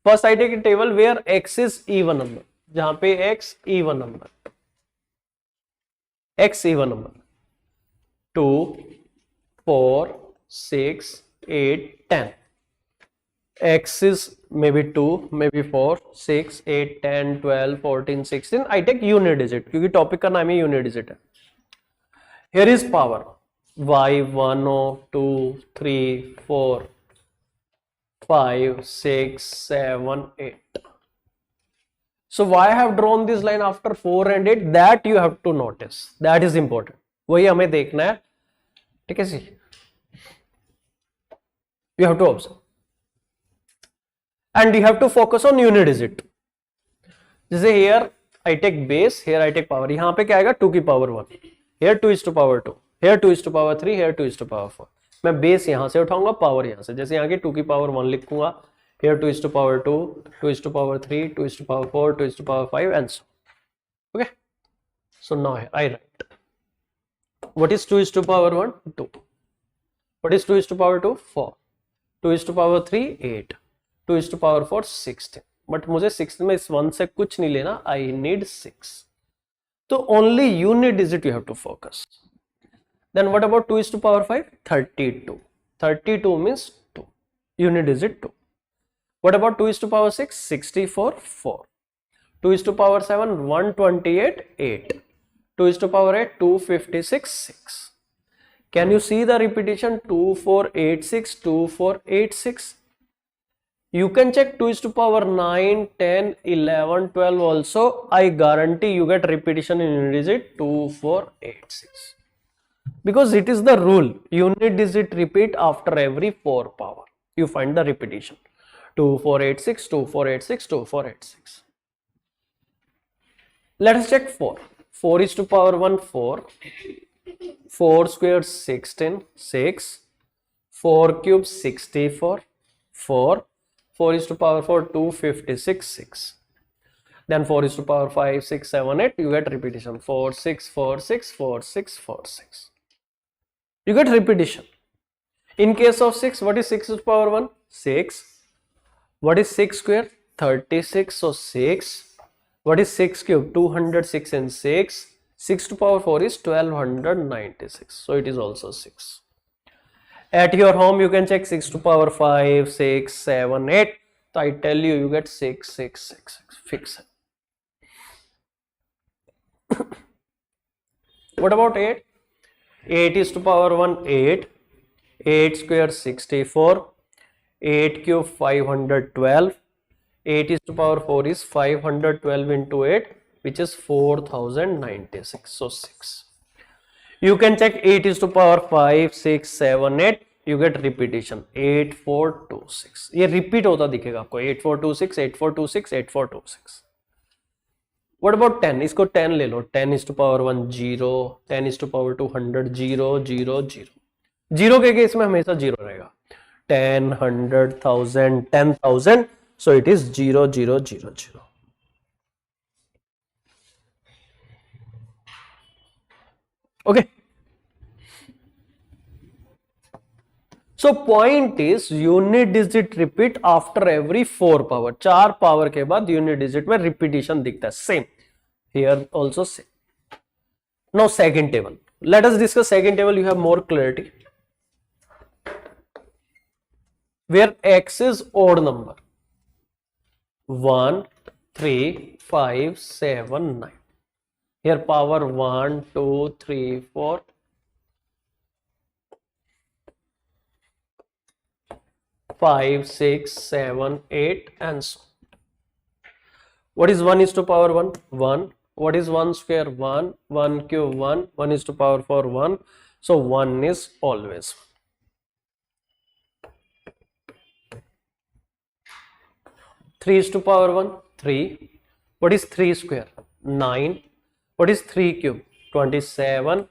First I take a table where x is even number. जहां पे x even number. X even number. 2, 4, 6, 8, 10. X is maybe 2, maybe 4, 6, 8, 10, 12, 14, 16. I take unit digit क्योंकि topic का नाम ही unit digit है. Here is power. Y 1, 2, 3, 4, 5, 6, 7, 8. So why I have drawn this line after 4 and 8? That you have to notice. That is important. वही हमें देखना है. ठीक है जी. You have to observe. And you have to focus on unit digit. जैसे here I take base, here I take power. यहाँ पे क्या आएगा? 2 की power 1. Here 2:2. Here 2:3. Here 2:4. मैं बेस यहां से उठाऊंगा, पावर यहां से. जैसे यहाँ की 2 की पावर 1 लिखूंगा. Here 2:2, 2:3, 2:4, 2:5 and so. Okay. So now I write. What is 2:1? 2. What is 2:2? 4. 2:3? 8. 2:4? 16. But मुझे 16 में इस 1 से कुछ नहीं लेना. I need 6. तो only unit digit you have to focus. Then what about 2:5? 32. 32 means 2. Unit digit 2. What about 2:6? 64, 4. 2:7? 128, 8. 2:8? 256, 6. Can you see the repetition? 2486, 2486. You can check 2:9, 10, 11, 12 also. I guarantee you get repetition in unit digit 2486. Because it is the rule, unit digit repeat after every 4 power. You find the repetition. 2486, 2486, 2486. Let us check 4. 4:1, 4. 4 squared 16, 6. 4 cubed 64, 4. 4:4, 256, 6. Then 4:5, 6, 7, 8. You get repetition. 4, 6, 4, 6, 4, 6, 4, 6. You get repetition. In case of 6, what is 6:1? 6. What is 6 square? 36. So 6. What is 6 cube? 206 and 6. 6⁴ is 1296. So it is also 6. At your home, you can check 6⁵, 6, 7, 8. So I tell you, you get 6, 6, 6, 6. Fix it. What about 8? 8:1, 8. 8 square 64. 8 cube 512. 8:4 is 512 into 8, which is 4096. So 6. You can check 8:5, 6, 7, 8. You get repetition. 8426. ये repeat होता दिखेगा आपको. 8426, 8426, 8426. What about 10? इसको 10 ले लो, 10 is to power 1 0, 10 is to power 2 100 0 0 0. Zero के case में हमेशा zero रहेगा. 10 100 1000 10,000, so it is 0 0 0 0. Okay. So point is unit digit repeat after every 4 power. 4 power के बाद unit digit में repetition दिखता है. Same here also same. Now second table. Let us discuss second table. You have more clarity. Where x is odd number. 1 3 5 7 9. Here power 1 2 3 4. 5 6 7 8 and so. What is 1 is to power 1? 1. What is 1 square? 1. 1 cube 1. 1 is to power 4 1. So 1 is always. 3 is to power 1? 3. What is 3 square? 9. What is 3 cube? 27.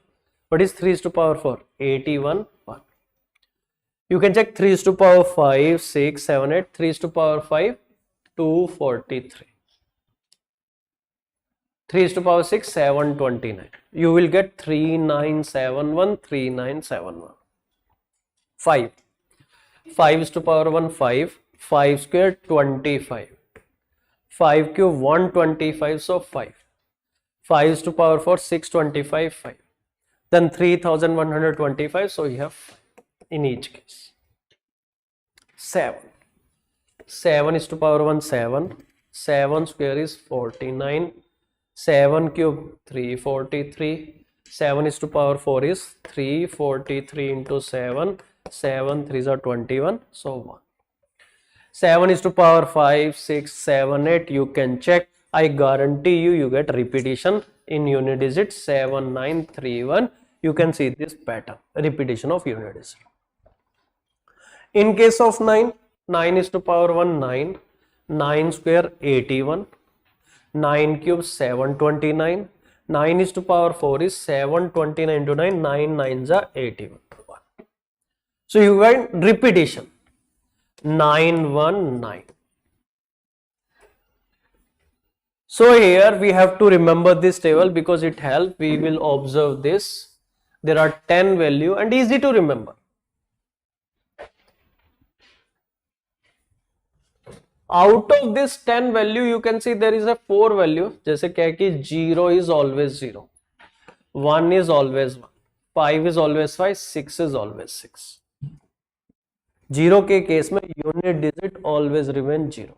What is 3 is to power 4? 81. 1. You can check 3 is to power 5, 6, 7, 8. 3 is to power 5, 243. 3 is to power 6, 729. You will get 3971, 3971. 5. 5 is to power 1, 5. 5 square, 25. 5 cube, 125, so 5. 5 is to power 4, 625, 5. Then 3125, so you have 5 in each case. 7. 7 is to power 1, 7. 7 square is 49. 7 cube, 343. 7 is to power 4 is 343 into 7. 7 3s are 21, so 1. 7 is to power 5, 6, 7, 8. You can check. I guarantee you, you get repetition in unit digit 7, 9, 3, 1. You can see this pattern, repetition of unit digit. In case of 9, 9 is to power 1, 9. 9 square, 81. 9 cube, 729. 9 is to power 4 is 729 into 9. 9 9s are 81. So you get repetition. 919. So here we have to remember this table because it helps. We will observe this. There are 10 value and easy to remember. Out of this 10 value, you can see there is a 4 value. जैसे क्या कि 0 is always 0, 1 is always 1, 5 is always 5, 6 is always 6. 0 के case में unit digit always remain 0.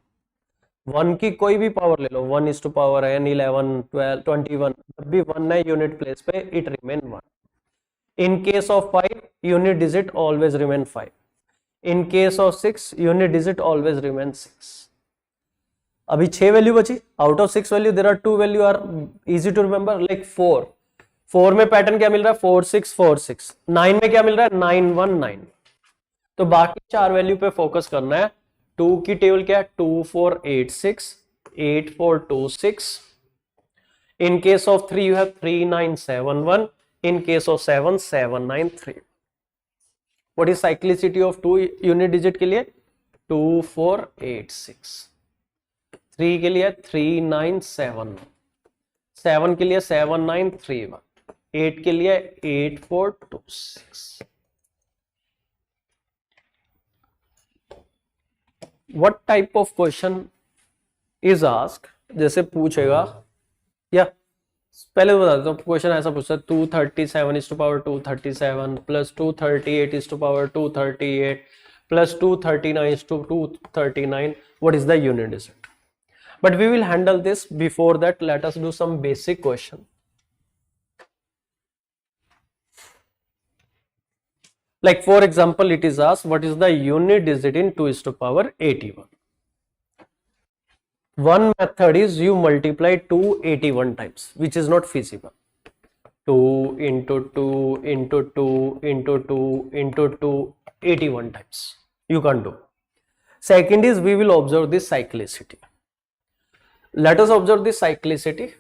1 की कोई भी power ले लो, 1 is to power n, 11, 12, 21, जब भी 1 है यूनिट प्लेस पे it remain 1. In case of 5, unit digit always remain 5. In case of 6, unit digit always remain 6. अभी 6 वैल्यू बची. Out of 6 value, there are 2 value are easy to remember, like 4. 4 में pattern क्या मिल रहा है? 4 6 4 6. 9 में क्या मिल रहा है? 9 1 9. तो बाकी 4 वैल्यू पे फोकस करना है. 2 की टेबल क्या है? 2 4 8 6, 8 4 2 6. In case of 3, you have 3 9 7 1. In case of 7 7 9 3. What is cyclicity of 2 unit digit के लिए? 2 4 8 6. 3 के लिए 3 9 7 1. 7 के लिए 7 9 3 1. 8 के लिए 8 4 2 6. What type of question is asked? जैसे पूछेगा या पहले बता देता हूँ. क्वेश्चन ऐसा पूछता है 237 is to power 237 plus 238 is to power 238 plus 239 is to 239. What is the unit digit? But we will handle this. Before that, let us do some basic question. Like for example, it is asked what is the unit digit in 2 is to power 81. One method is you multiply 2 81 times, which is not feasible. 2 into 2 into 2 into 2 into 2 81 times. You can't do. Second is we will observe this cyclicity. Let us observe this cyclicity.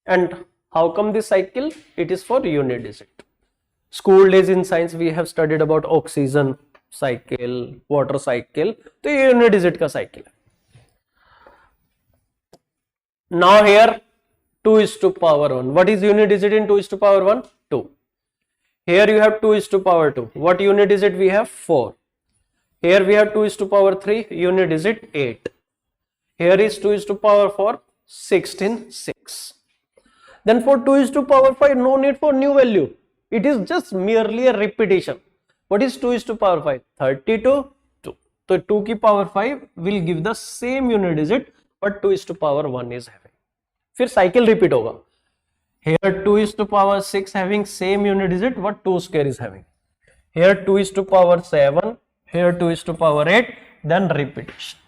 And how come this cycle? It is for unit digit. School days in science we have studied about oxygen cycle, water cycle. तो ये unit digit का cycle है. Now here 2 is to power 1. What is unit digit in 2 is to power 1? 2. Here you have 2 is to power 2. What unit digit we have? 4. Here we have 2 is to power 3. Unit digit 8. Here is 2 is to power 4. 16, 6. Then for 2 is to power 5, no need for new value. It is just merely a repetition. What is 2 is to power 5? 32, 2. So 2 की power 5 will give the same unit digit but 2 is to power 1 is having. फिर cycle repeat होगा. Here 2 is to power 6 having same unit digit what 2 square is having. Here 2 is to power 7. Here 2 is to power 8. Then repetition.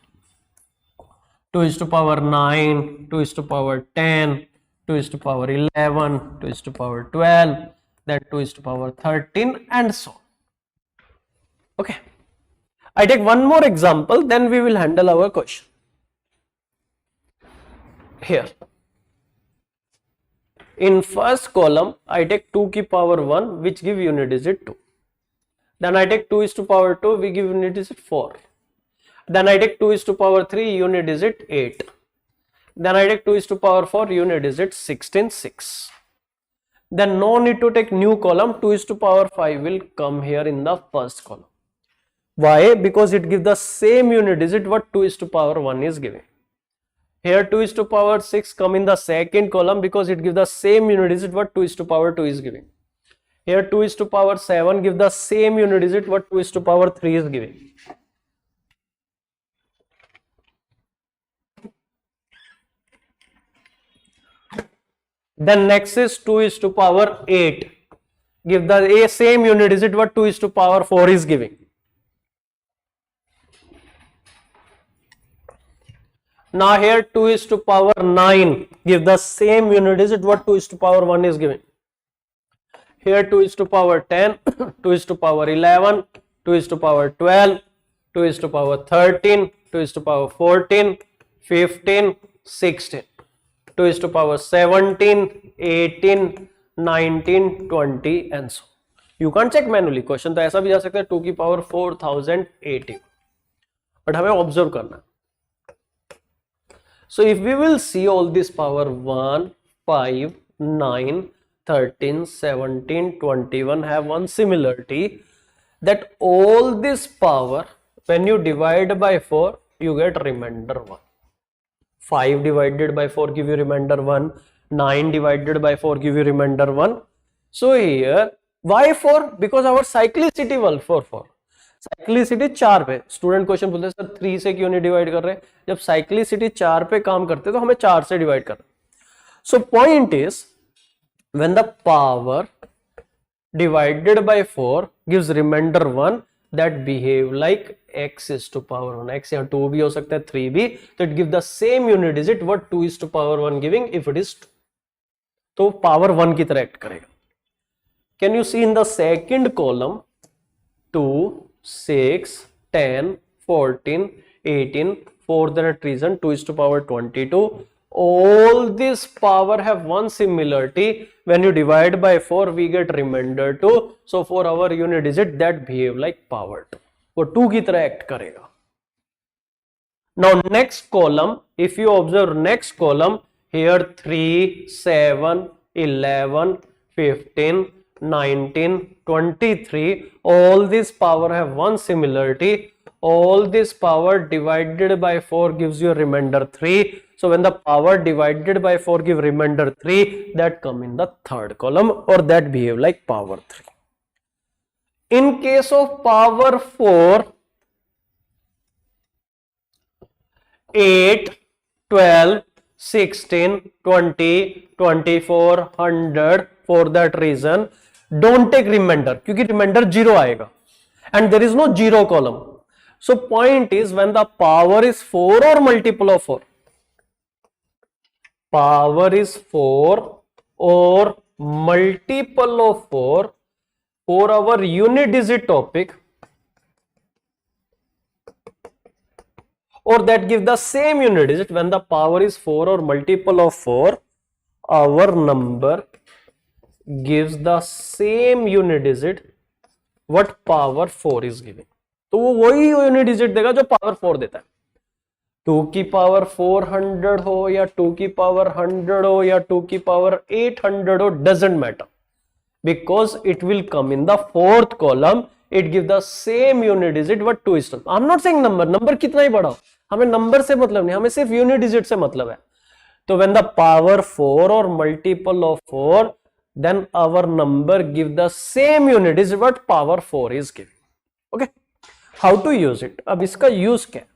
2 is to power 9. 2 is to power 10. 2 is to power 11. 2 is to power 12. Then 2 is to power 13 and so on. Okay. I take one more example, then we will handle our question. Here. In first column, I take 2 की power 1 which give unit digit 2. Then I take 2 is to power 2, we give unit digit 4. Then I take 2 is to power 3, unit digit 8. Then I take 2 is to power 4, unit digit 16, 6. Then no need to take new column, 2 is to power 5 will come here in the first column. Why? Because it gives the same unit digit what 2 is to power 1 is giving. Here 2 is to power 6 come in the second column because it gives the same unit digit what 2 is to power 2 is giving. Here 2 is to power 7 give the same unit digit what 2 is to power 3 is giving. Then next is 2 is to power 8. Give the same unit digit what 2 is to power 4 is giving. Now here 2 is to power 9. Give the same unit digit what 2 is to power 1 is giving. Here 2 is to power 10. 2 is to power 11. 2 is to power 12. 2 is to power 13. 2 is to power 14. 15. 16. 2 is to power 17, 18, 19, 20 and so. You can't check manually. Question तो ऐसा भी जा सकता है 2 की power 4080. But हमें observe करना. So if we will see all this power 1, 5, 9, 13, 17, 21 have one similarity that all this power when you divide by 4 you get remainder 1. 5 divided by 4 give you remainder 1. 9 divided by 4 give you remainder 1. So here, why 4? Because our cyclicity will 4. Cyclicity 4 पे student question बोलते हैं sir 3 से क्यों नहीं divide कर रहे? जब cyclicity 4 पे काम करते तो हमें 4 से डिवाइड करना. So point is when the power divided by 4 gives remainder 1 that behave like x is to power 1. x यहाँ 2 भी हो सकता है 3 भी, तो it give the same unit digit what 2 is to power 1 giving if it is 2. तो power 1 की तरह act करेगा. Can you see in the second column 2, 6, 10, 14, 18, for that reason 2 is to power 22. All this power have one similarity. When you divide by 4 we get remainder 2. So for our unit digit that behave like power 2. वो 2 की तरह act करेगा. Now next column, if you observe next column, here 3, 7, 11, 15, 19, 23, all this power have one similarity. All this power divided by 4 gives you a remainder 3. So when the power divided by 4 give remainder 3, that come in the third column or that behave like power 3. In case of power 4, 8, 12, 16, 20, 24, 100, for that reason don't take remainder क्योंकि remainder 0 आएगा and there is no 0 column. So point is when the power is 4 or multiple of 4, power is 4 or multiple of 4 for our unit digit topic or that give the same unit digit when the power is 4 or multiple of 4, our number gives the same unit digit what power 4 is giving. तो वो वही unit digit देगा जो power 4 देता है. 2 की power 400 हो या 2 की पावर 100 हो या 2 की पावर 800 हो, doesn't matter, because it will come in the fourth column. It gives the same unit digit but 2 is to. I'm not saying number कितना ही बड़ा हो, हमें नंबर से मतलब नहीं, हमें सिर्फ यूनिट डिजिट से मतलब है. तो when the power 4 or multiple of 4, then our number give the same unit digit what power 4 is giving. Okay, how to use it? अब इसका यूज क्या है?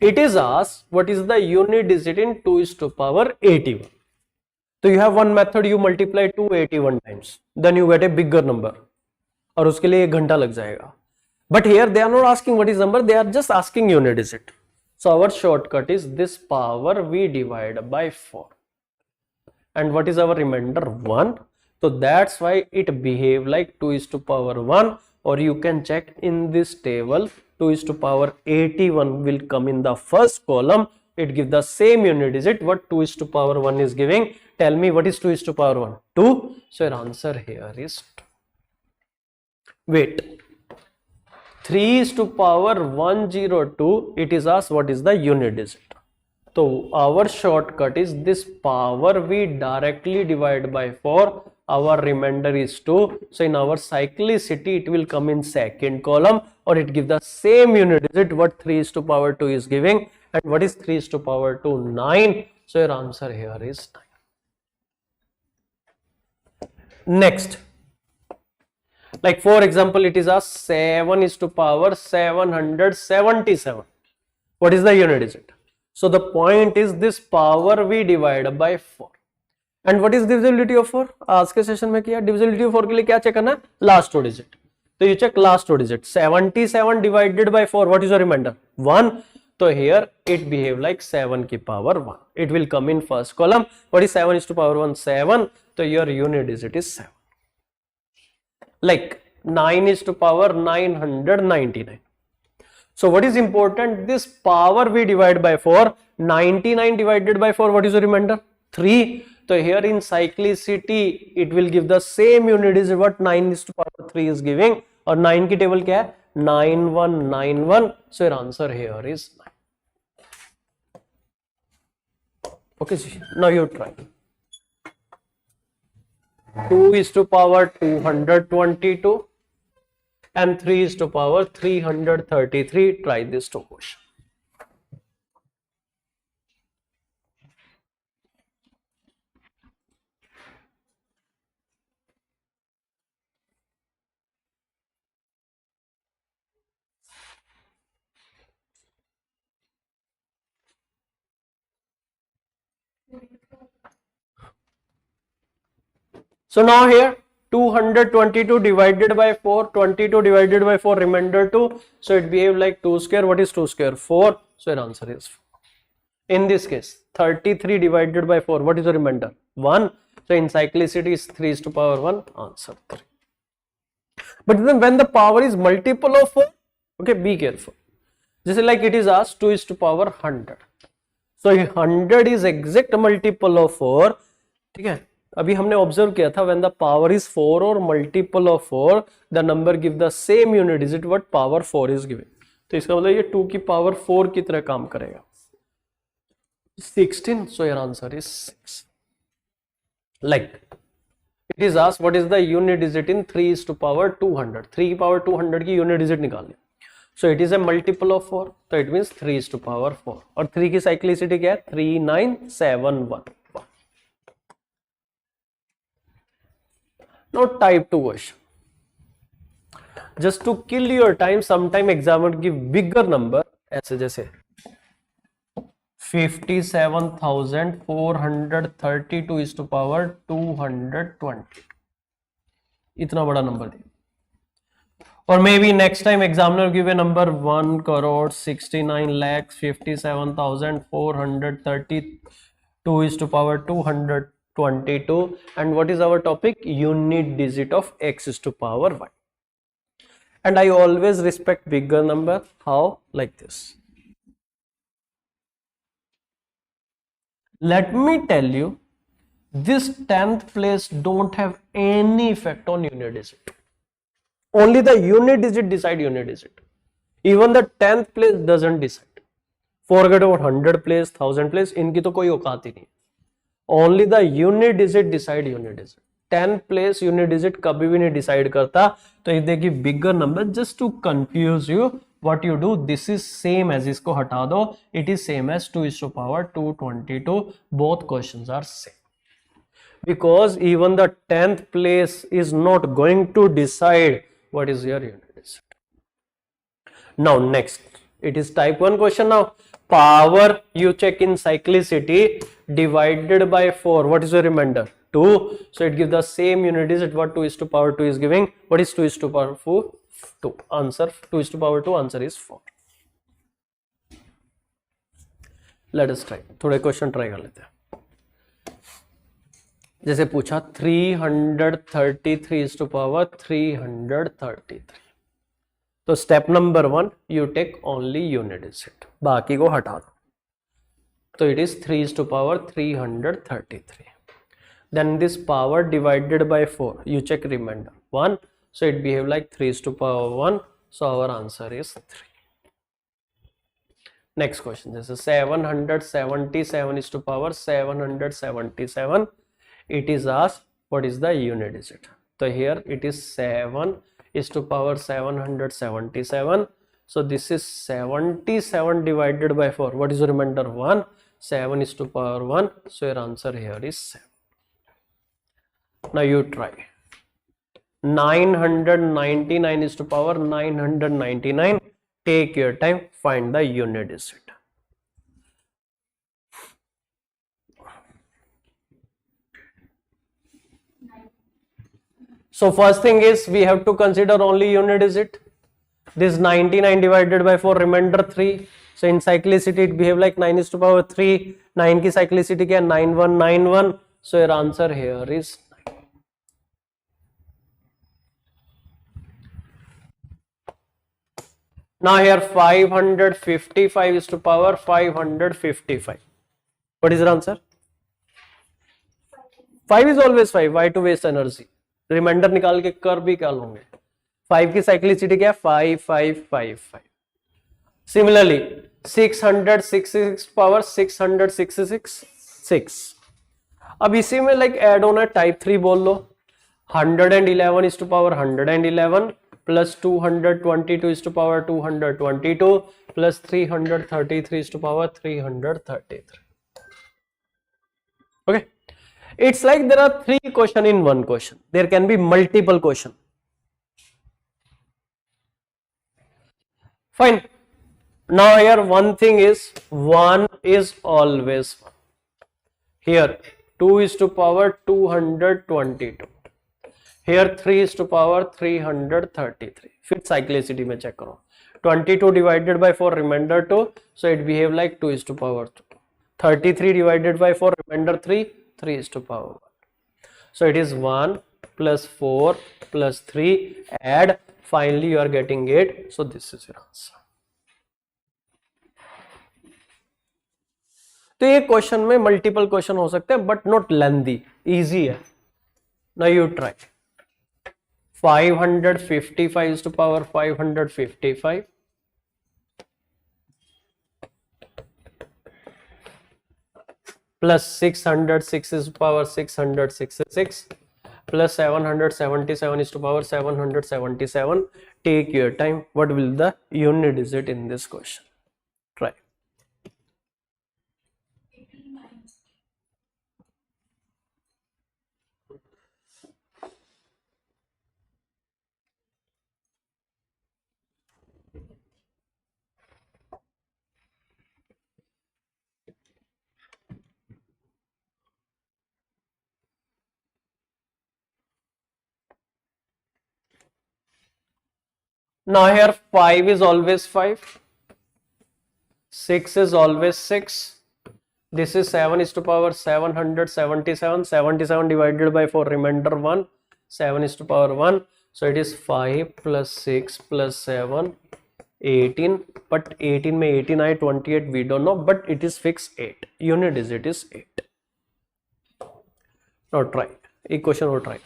It is asked what is the unit digit in 2 is to power 81. So you have one method, you multiply 2 81 times, then you get a bigger number. और उसके लिए 1 घंटा लग जाएगा. But here they are not asking what is number, they are just asking unit digit. So our shortcut is this power we divide by 4. And what is our remainder? 1. So that's why it behave like 2 is to power 1, or you can check in this table 2 is to power 81 will come in the first column. It gives the same unit digit what 2 is to power 1 is giving. Tell me what is 2 is to power 1? 2. So your answer here is 2. Wait. 3 is to power 102. It is asked what is the unit digit. So our shortcut is this power we directly divide by 4. Our remainder is 2. So in our cyclicity it will come in second column, or it gives the same unit digit what 3 is to power 2 is giving. And what is 3 is to power 2? 9. So your answer here is 9. Next, like for example, it is a 7 is to power 777. What is the unit digit? So the point is this power we divide by 4. And what is divisibility of 4? आज के session में किया. Divisibility of 4 के लिए क्या check करना है? Last 2 digit. तो you check last 2 digit. 77 divided by 4. What is your remainder? 1. So here it behave like 7 की power 1. It will come in first column. What is 7 is to power 1? 7. So your unit digit is 7. Like 9 is to power 999. So what is important? This power we divide by 4. 99 divided by 4. What is the remainder? 3. So here in cyclicity it will give the same unit digit what 9 is to power 3 is giving. और 9 की table क्या है? 9191. So your answer here is 9. Okay, now you try. 2 is to power 222 and 3 is to power 333. Try this two question. So now here 222 divided by 4, 22 divided by 4, remainder 2. So it behave like 2 square. What is 2 square? 4. So your answer is 4. In this case 33 divided by 4. What is the remainder? 1. So in cyclicity is 3 is to power 1. Answer 3. But then when the power is multiple of 4, okay, be careful. Just like it is asked 2 is to power 100. So 100 is exact multiple of 4. ठीक है, अभी हमने observe किया था when the power is 4 or multiple of 4, the number give the same unit digit what power 4 is giving. तो इसका मतलब ये 2 की पावर 4 की तरह काम करेगा. 16. So your answer is 6. Like it is asked what is the unit digit in 3 is to power 200. 3 की पावर 200 की unit digit निकालनी. So it is a multiple of 4. So it means 3 is to power 4. और 3 की cyclicity क्या है? 3971. Now type 2 question. Just to kill your time, sometime examiner give bigger number. ऐसे जैसे 57,432 is to power 220. इतना बड़ा number दिया. Or maybe next time examiner give a number 1 crore 69 lakhs 57,432 is to power 222. And what is our topic? Unit digit of x is to power y. And I always respect bigger number. How? Like this. Let me tell you this 10th place don't have any effect on unit digit. Only the unit digit decide unit digit. Even the 10th place doesn't decide. Forget about 100 place, 1000 place, इनकी तो कोई औकात ही नहीं. Only the unit digit decide unit digit. 10th place unit digit कभी भी नहीं decide करता. तो if they give bigger number, just to confuse you, what you do, this is same as, इसको हटा दो, it is same as 2 is to power 222. Both questions are same. Because even the 10th place is not going to decide what is your unit digit. Now next, it is type 1 question now. Power you check in cyclicity divided by 4. What is your remainder? 2. So it gives the same unit digit what 2 is to power 2 is giving. What is 2 is to power 4? 2. Answer 2 is to power 2. Answer is 4. Let us try. थोड़े question try कर लेते हैं. जैसे पूछा 333 is to power 333. तो step number 1 you take only unit digit, बाकी को हटा दो. तो it is 3 is to power 333. Then this power divided by 4, you check remainder 1. So it behave like 3 is to power 1. So our answer is 3. Next question, this is 777 is to power 777. It is asked what is the unit digit. So here it is 7 is to power 777. So this is 77 divided by 4. What is the remainder? 1. 7 is to power 1. So your answer here is 7. Now you try. 999 is to power 999. Take your time, find the unit digit. So first thing is we have to consider only unit digit. This 99 divided by 4, remainder 3. So in cyclicity it behave like 9 is to power 3. 9 की cyclicity क्या? 9191. So your answer here is 9. Now here 555 is to power 555. What is your answer? 5 is always 5. Why to waste energy? Remainder निकाल के कर भी क्या लोगे. 5 की cyclicity क्या है? 5555. Similarly 666 power 666 6. अब इसी में लाइक ऐड होना टाइप 3 बोल लो. 111 is to power 111 plus 222 is to power 222 plus 333 is to power 333. Okay. It's like there are 3 questions in one question. There can be multiple questions. Fine. Now here one thing is 1 is always 1. Here 2 is to power 222. Here 3 is to power 333. फिर cyclicity में check करो. 22 divided by 4 remainder 2. So it behave like 2 is to power 2. 33 divided by 4 remainder 3. 3 is to power 1. So it is 1 plus 4 plus 3. Add. Finally you are getting 8. So this is your answer. तो ये question में multiple question हो सकते हैं but not lengthy, easy है. Now you try. 555 is to power 555 plus 606 is to power 666 plus 777 is to power 777. Take your time. What will the unit digit in this question? Try. Now here 5 is always 5, 6 is always 6, this is 7 is to power 777, 77 divided by 4 remainder 1, 7 is to power 1, so it is 5 plus 6 plus 7 18, but 18 में 18 आए 28 we don't know, but it is fixed 8. Unit digit is 8. Now try. Equation or try.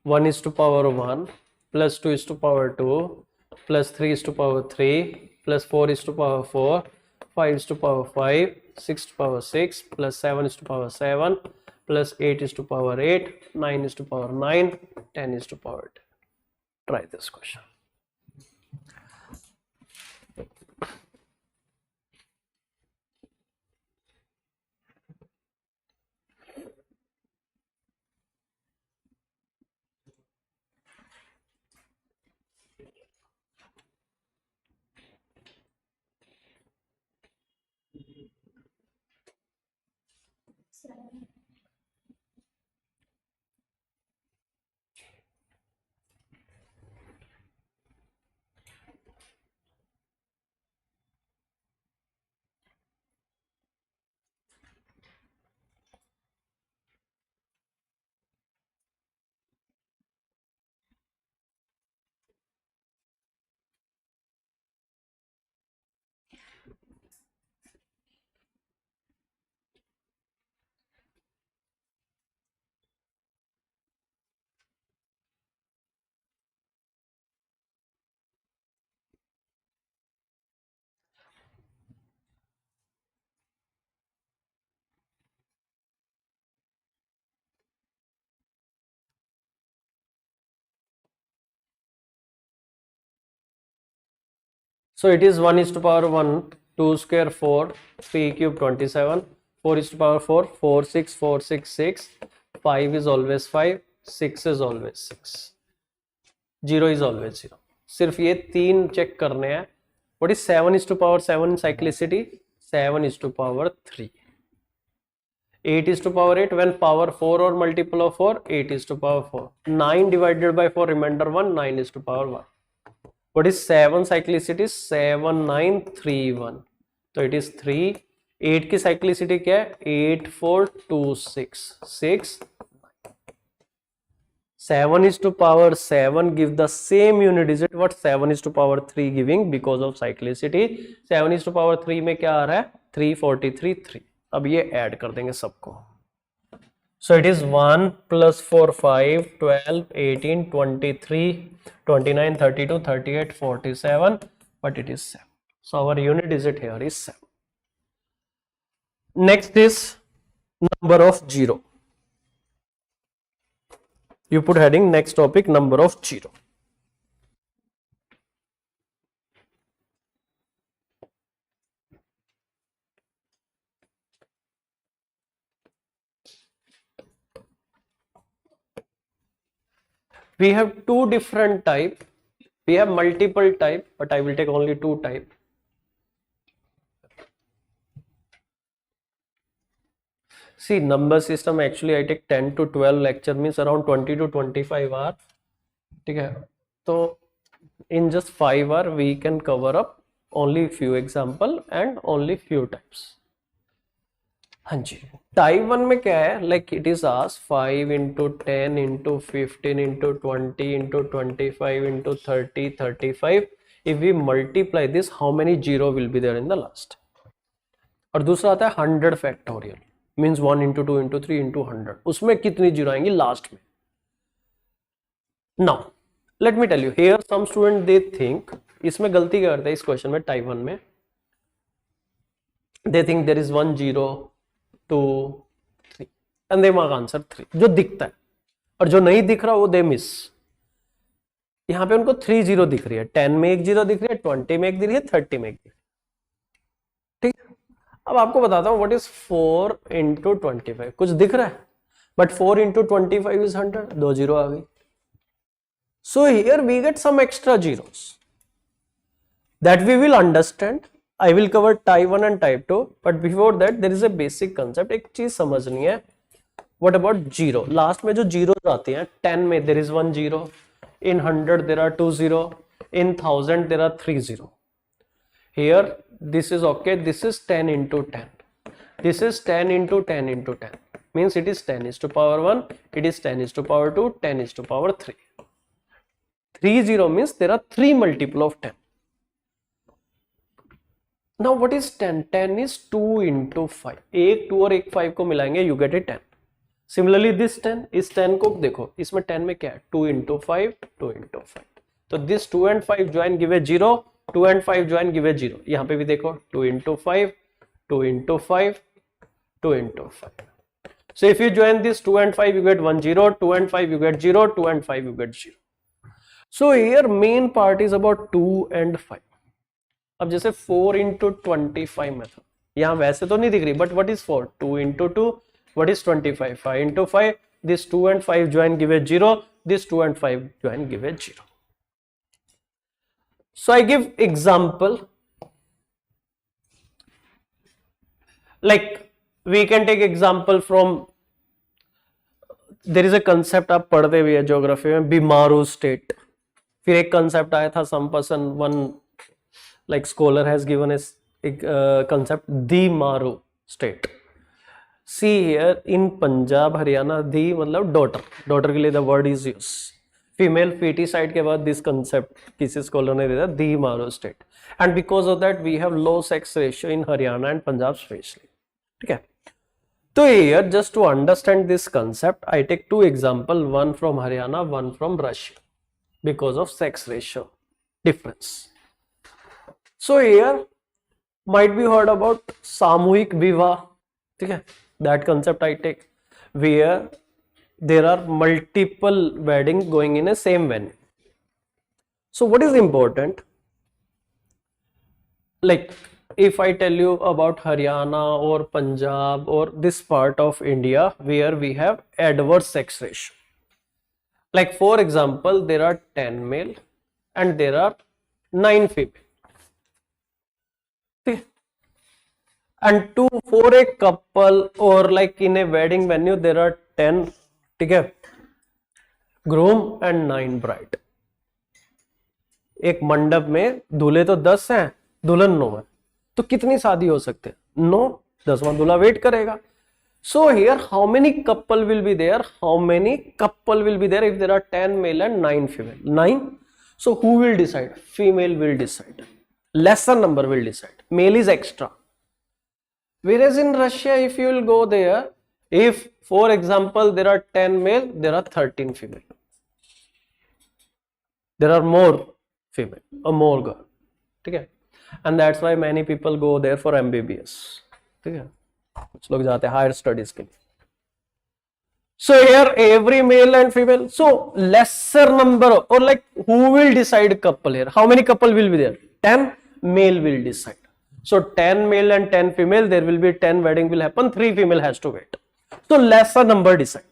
1 is to power 1 plus 2 is to power 2 plus 3 is to power 3 plus 4 is to power 4, 5 is to power 5, 6 to power 6 plus 7 is to power 7 plus 8 is to power 8, 9 is to power 9, 10 is to power 10. Try this question. So it is 1 is to power 1, 2 square 4, 3 cube 27, 4 is to power 4, 4, 6, 4, 6, 6, 5 is always 5, 6 is always 6, 0 is always 0. सिर्फ ये तीन check करने हैं. What is 7 is to power 7 cyclicity? 7 is to power 3. 8 is to power 8, when power 4 or multiple of 4, 8 is to power 4. 9 divided by 4, remainder 1, 9 is to power 1. What is 7 cyclicity? 7, 9, 3, 1. So it is 3. 8 की cyclicity क्या है? 8, 4, 2, 6. 6. 7 is to power 7 give the same unit digit what 7 is to power 3 giving because of cyclicity. 7 is to power 3 में क्या आ रहा है? 343, 3. अब ये add कर देंगे सबको. So it is 1 plus 4, 5, 12, 18, 23, 29, 32, 38, 47, but it is 7. So our unit digit here is 7. Next is number of 0. You put heading next topic number of 0. We have two different type. We have multiple type, but I will take only two type. See, number system actually I take 10 to 12 lecture, means around 20 to 25 hour. ठीक है, तो in just 5 hour we can cover up only few example and only few types. हाँ जी, type 1 में क्या है, like it is asked 5 into 10 into 15 into 20 into 25 into 30 35. If we multiply this, how many 0 will be there in the last? और दूसरा आता है 100 factorial, means 1 into 2 into 3 into 100. उसमें कितनी 0 आएंगी लास्ट में? Now let me tell you here, some student they think, इसमें गलती क्या करते हैं इस क्वेश्चन में टाइप 1 में, they think there is 1 0 2 3 and they mark answer 3 जो दिखता है, और जो नहीं दिख रहा वो दे मिस. यहां पे उनको 3 0 दिख रही है, 10 में एक 0 दिख रही है, 20 में एक दिख रही है, 30 में एक दिख रही है. ठीक, अब आपको बताता हूं व्हाट इज 4 into 25. कुछ दिख रहा है, बट 4 into 25 इज 100. 2 0 आ गई. So here we get some extra zeros that we will understand. I will cover type 1 and type 2, but before that there is a basic concept. एक चीज समझनी है, what about 0? लास्ट में जो zeros आती हैं, 10 में there is 1 0, in 100 there are 2 0, in 1000 there are 3 0. Here this is okay, this is 10 into 10, this is 10 into 10 into 10, means it is 10 is to power 1, it is 10 is to power 2, 10 is to power 3. 3 0 means there are 3 multiple of 10. Now what is 10? 10 is 2 into 5. एक 2 और एक 5 को मिलाएंगे, you get a 10. Similarly this 10, इस 10 को देखो, इसमें 10 में क्या है 2 into 5, 2 into 5, तो this 2 and 5 join give a 0, 2 and 5 join give a 0, यहाँ पे भी देखो 2 into 5, 2 into 5, 2 into 5. So if you join this 2 and 5 you get 1 0, 2 and 5 you get 0, 2 and 5 you get 0. So here main part is about 2 and 5. अब जैसे 4 into 25 method, यहाँ वैसे तो नहीं दिख रही, but what is 4, 2 into 2, what is 25, 5 into 5, this 2 and 5 join give a 0, this 2 and 5 join give a 0. So I give example, like we can take example from, there is a concept आप पढ़ते भी है geography में, बीमारू state. फिर एक concept आया था, some person, one like scholar has given us concept दी मारू स्टेट. See here in Punjab Haryana, दी मतलब डॉटर, डॉटर के लिए the word is used. Female foeticide के बाद दिस कंसेप्ट किसी स्कॉलर ने दिया दी मारू state, and because of that we have low sex ratio in Haryana and Punjab specially. ठीक है, तो here just to understand this concept I take two example, one from Haryana, one from Russia, because of sex ratio difference. So here might be heard about सामूहिक विवाह. ठीक है, that concept I take where there are multiple wedding going in a same venue. So what is important, like if I tell you about Haryana or Punjab or this part of India where we have adverse sex ratio, like for example there are 10 male and there are 9 female, and two for a couple or like in a wedding venue there are 10, ठीक है, groom and 9 bride. एक मंडप में दूल्हे तो 10 हैं, दुल्हन 9 है, तो कितनी शादी हो सकते हैं? 9, 10वां दूल्हा वेट करेगा. So here how many couple will be there? How many couple will be there if there are 10 male and 9 female? 9. So who will decide? Female will decide. Lesser number will decide. Male is extra. Whereas in Russia, if you will go there, if for example there are 10 male, there are 13 female. There are more female or more girl. ठीक है, and that's why many people go there for MBBS. ठीक है, कुछ लोग जाते हैं higher studies के लिए. So here every male and female. So lesser number, or like who will decide couple here? How many couple will be there? 10 male will decide. So 10 male and 10 female, there will be 10 wedding will happen, 3 female has to wait. So lesser number decide.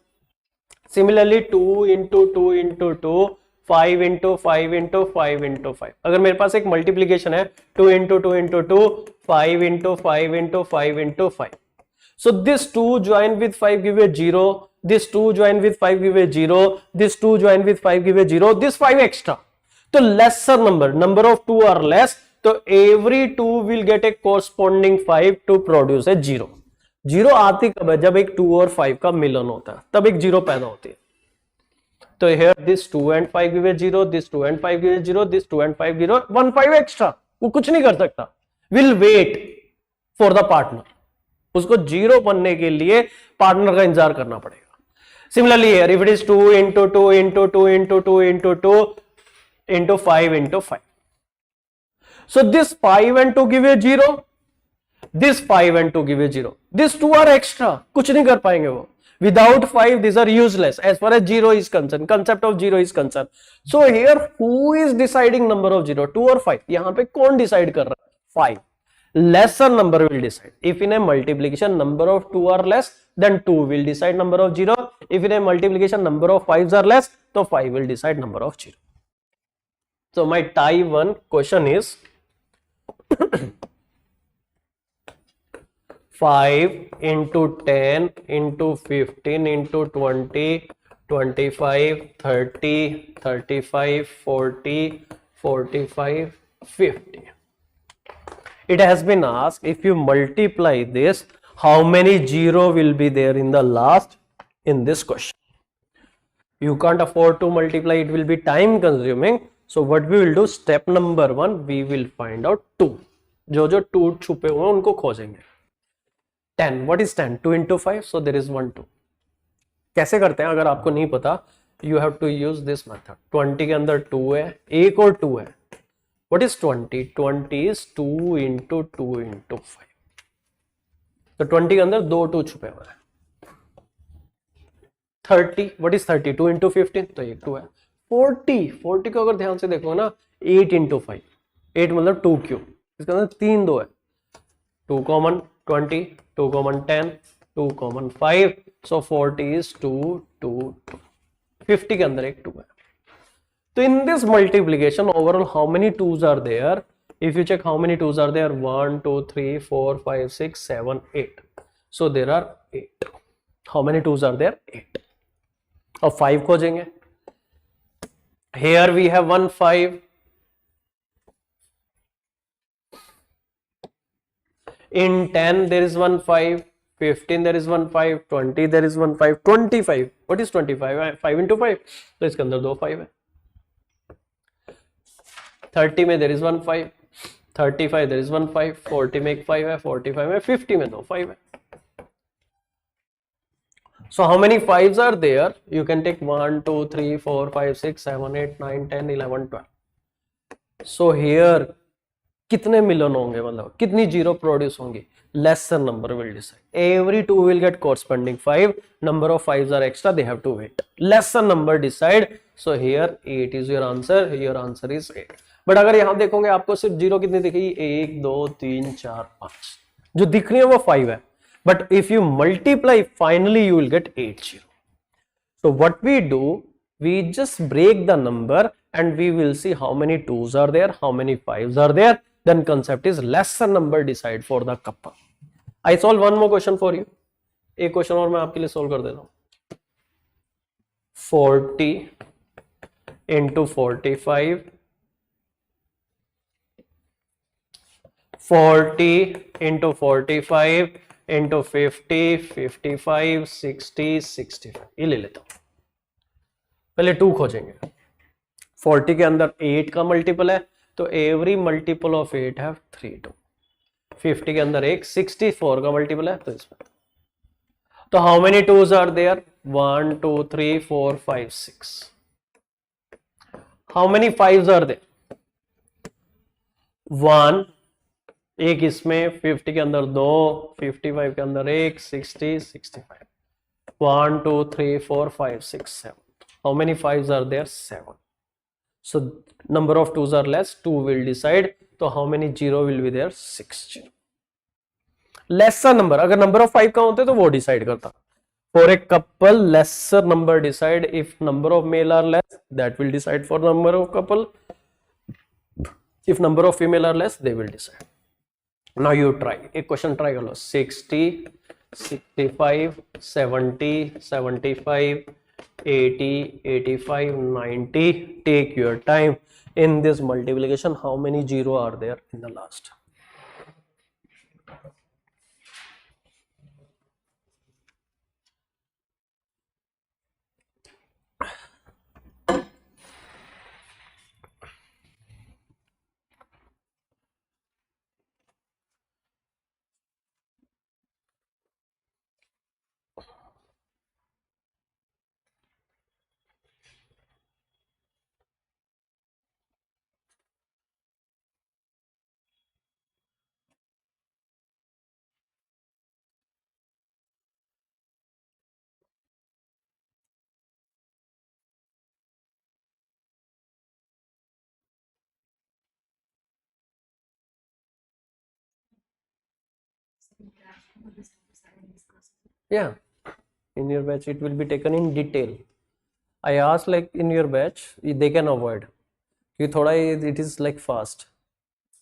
Similarly 2 into 2 into 2, 5 into 5 into 5 into 5. अगर मेरे पास एक multiplication है 2 into 2 into 2, 5 into 5 into 5 into 5. So this 2 join with 5 give a 0, this 2 join with 5 give a 0, this 2 join with 5 give a 0, this 5 extra. So lesser number of 2 are less. तो every 2 will get a corresponding 5 to produce a 0. 0 आती कब है? जब एक 2 और 5 का मिलन होता है, तब एक 0 पैदा होती है. तो here this 2 and 5 give a 0, this 2 and 5 give a 0, this 2 and 5 give a 1 5 extra. वो कुछ नहीं कर सकता, will wait for the partner. उसको 0 बनने के लिए पार्टनर का इंतजार करना पड़ेगा. Similarly here if it is 2 into 2 into 2 into 2 into 2 into 5 into 5. So this 5 and 2 give a 0, this 5 and 2 give a 0, this 2 are extra, कुछ नहीं कर पाएंगे वो. Without 5 these are useless as far as 0 is concerned, concept of 0 is concerned. So here who is deciding number of 0, 2 or 5? यहाँ पे कौन decide कर रहा है? 5. Lesser number will decide. If in a multiplication number of 2 are less, then 2 will decide number of 0. If in a multiplication number of 5s are less, so 5 will decide number of 0. So my type 1 question is 5 into 10 into 15 into 20, 25, 30, 35, 40, 45, 50. It has been asked, if you multiply this, how many 0 will be there in the last in this question? You can't afford to multiply, it will be time consuming. So what we will do, step number 1, we will find out 2. जो 2 छुपे हुए हैं उनको खोजेंगे. 10, what is 10? 2 into 5, so there is 1 2. कैसे करते हैं अगर आपको नहीं पता, you have to use this method. 20 के अंदर 2 है, एक और 2 है। What is 20? 20 is 2 into 2 into 5। तो 20 के अंदर 2 2 छुपे हुए हैं। 30, व्हाट इज 30? 2 इंटू 15, तो एक 2 है। 40 को अगर ध्यान से देखो ना, 8 इंटू 5, 8 मतलब 2 क्यूब, इसके अंदर 3 2 है। 2 common 20, 2 common 10, 2 common 5, so 40 is 2 2 2। 50 के अंदर एक 2 है। तो in this multiplication overall how many 2s are there? If you check how many 2s are there, 1 2 3 4 5 6 7 8, so there are 8. How many 2s are there? 8. अब 5 खोजेंगे। Here we have 1 5, in 10 there is 1 5, 15 there is 1 5, 20 there is 1 5, 25, what is 25? 5 into 5, तो इसके अंदर 2 5 है। 30 में there is 1 5, 35 there is 1 5, 40 में एक 5 है, 45 में, 50 में 2 5 है। So how many 5s are there? You can take 1 2 3 4 5 6 7 8 9 10 11 12. So here कितने मिलियन होंगे, मतलब कितनी जीरो प्रोड्यूस होंगी? Lesser number will decide. Every 2 will get corresponding 5. Number of 5s are extra, they have to wait. Lesser number decide. So here 8 is your answer. Your answer is 8. But अगर यहां देखोगे आपको सिर्फ zero कितनी दिखेगी? 1 2 3 4 5, जो दिख रही है वो 5 है। But if you multiply, finally you will get 8 0. So what we do, we just break the number and we will see how many 2s are there, how many 5s are there. Then concept is lesser number decide for the couple. I solve one more question for you. एक question और मैं आपके लिए solve कर देता हूं। 40 into 45, 40 into 45 into 50, 55, 60, 65, ये ले लेता हूं। पहले 2 खोजेंगे। 40 के अंदर 8 का मल्टीपल है, तो एवरी मल्टीपल ऑफ 8 है 3 2। 50 के अंदर एक 64 का मल्टीपल है, तो इसमें तो how many 2s are there? 1 2 3 4 5 6। How many 5s are there? 1, एक इसमें, 50 के अंदर 2, 55 के अंदर एक, 60 65। 1 2 3 4 5 6 7। How many 5s are there? 7. So number of 2s are less, 2 will decide. तो how many 0 will be there? 6 0. Lesser number, अगर number of 5 का होते तो वो decide करता। For a couple, lesser number decide. If number of male are less, that will decide for number of couple. If number of female are less, they will decide. Now you try. एक question try कर लो। 60, 65, 70, 75, 80, 85, 90. Take your time. In this multiplication, how many 0 are there in the last? Yeah, in your batch it will be taken in detail. I asked like in your batch they can avoid. You thoda it is like fast,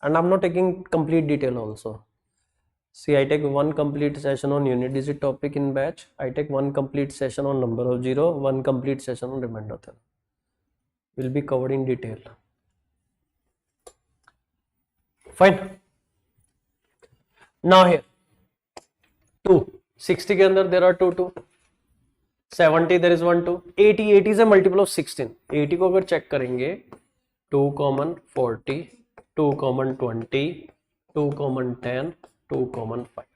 and I'm not taking complete detail also. See, I take one complete session on unit digit topic in batch. I take one complete session on number of 0, one complete session on remainder theorem. Will be covered in detail. Fine. Now here 2, 60 के अंदर there are 2 2, 70 there is 1 2, 80 is a multiple of 16. 80 को अगर check करेंगे 2 common 40, 2 common 20, 2 common 10, 2 common 5.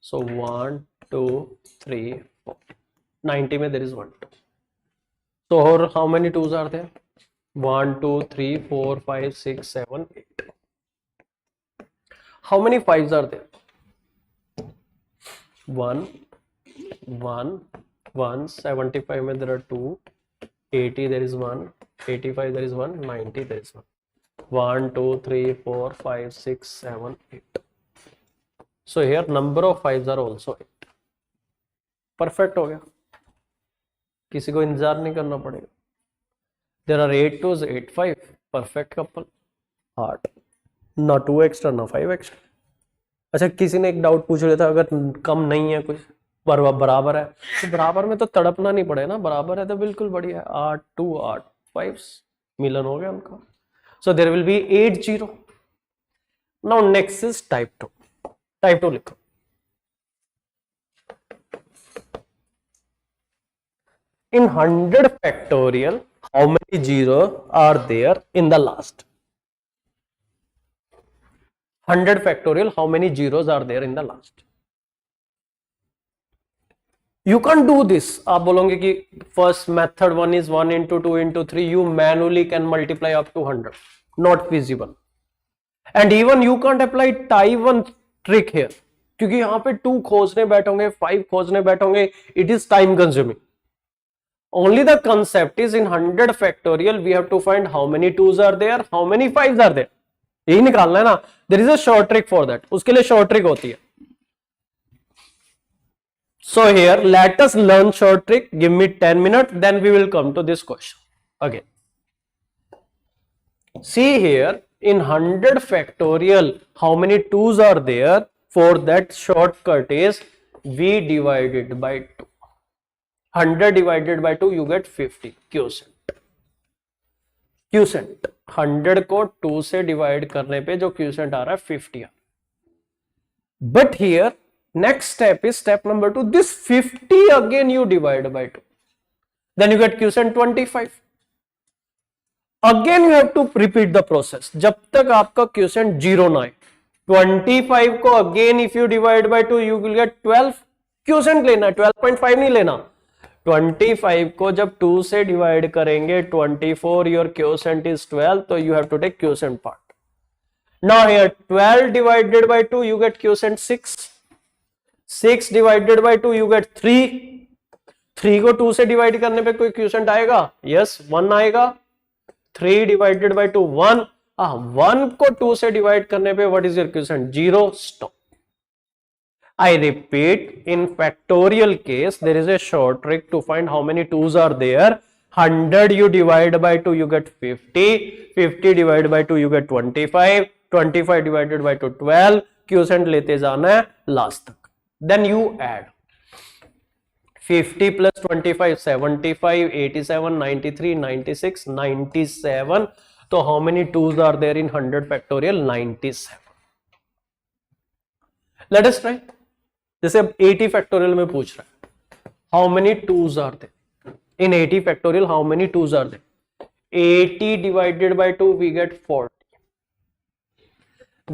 So 1 2 3 4. 90 में there is 1 2. So how many 2s are there? 1 2 3 4 5 6 7 8. How many 5s are there? 1 1 1. 75 में there are 2. 80 there is 1. 85 there is 1. 90 there is 1. 1 2 3 4 5 6 7 8. So here number of 5s are also 8. Perfect हो गया, किसी को इंतजार नहीं करना पड़ेगा. There are 8 2s 8 5. Perfect couple. Hard. ना 2 extra ना 5 extra. अच्छा, किसी ने एक डाउट पूछ लिया था, अगर कम नहीं है कुछ बराबर है तो बराबर में तो तड़पना नहीं पड़े ना, बराबर है तो बिल्कुल बढ़िया है. 8 2 8 5 मिलन हो गया उनका. So there will be 8 0. Now next is type 2. Type 2 लिखो. In 100 factorial, how many zeros are there in the last? 100 factorial, how many zeros are there in the last? You can't do this. आप बोलोगे कि first method 1 is 1 into 2 into 3. You manually can multiply up to 100. Not feasible. And even you can't apply type 1 trick here. क्योंकि यहाँ पे 2 खोजने बैठोगे, 5 खोजने बैठोगे, it is time consuming. Only the concept is in 100 factorial we have to find how many 2s are there, how many 5s are there. यही निकालना है ना. There is a short trick for that. उसके लिए short trick होती है. So here let us learn short trick. Give me 10 minutes, then we will come to this question again. See here, in 100 factorial how many 2s are there? For that shortcut is we divide it by 2. 100 divided by 2 you get 50 quotient. 100 को 2 से divide करने पे जो quotient आ रहा है 50. But here next step is step number 2. This 50 again you divide by 2. Then you get quotient 25. Again you have to repeat the process. जब तक आपका quotient 0 ना आए. 25 को again if you divide by 2 you will get 12. quotient लेना है, 12.5 नहीं लेना. 25 को जब 2 से डिवाइड करेंगे 24 your quotient is 12, तो you have to take quotient part. Now here 12 divided by 2 you get quotient 6. 6 divided by 2 you get 3. 3 को 2 से डिवाइड करने पे कोई क्वोशंट आएगा? यस, 1 आएगा. 3 divided by 2 1. 1 को 2 से डिवाइड करने पे what is your quotient? 0. Stop. I repeat, in factorial case there is a short trick to find how many 2s are there. 100 you divide by 2 you get 50. 50 divided by 2 you get 25. 25 divided by 2 12. Quotient लेते जाना है last तक. Then you add 50 plus 25 75 87 93 96 97. So how many 2s are there in 100 factorial? 97. Let us try. जैसे अब 80 factorial में पूछ रहा है how many 2s are there in 80 factorial. How many 2s are there? 80 divided by 2 we get 40.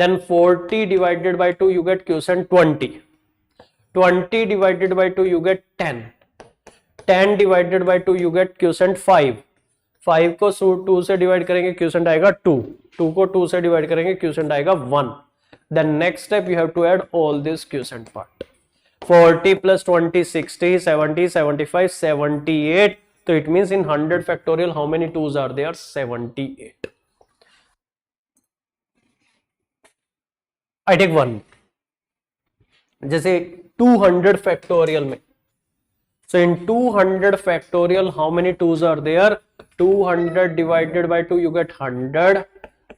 Then 40 divided by 2 you get quotient 20. 20 divided by 2 you get 10. 10 divided by 2 you get quotient 5. 5 को 2 से divide करेंगे quotient आएगा 2. 2 को 2 से divide करेंगे quotient आएगा 1. Then next step you have to add all this quotient part. 40 plus 20 60 70 75 78. So it means in 100 factorial how many 2s are there? 78. I take one. जैसे 200 factorial में. So in 200 factorial how many 2s are there? 200 divided by 2 you get 100.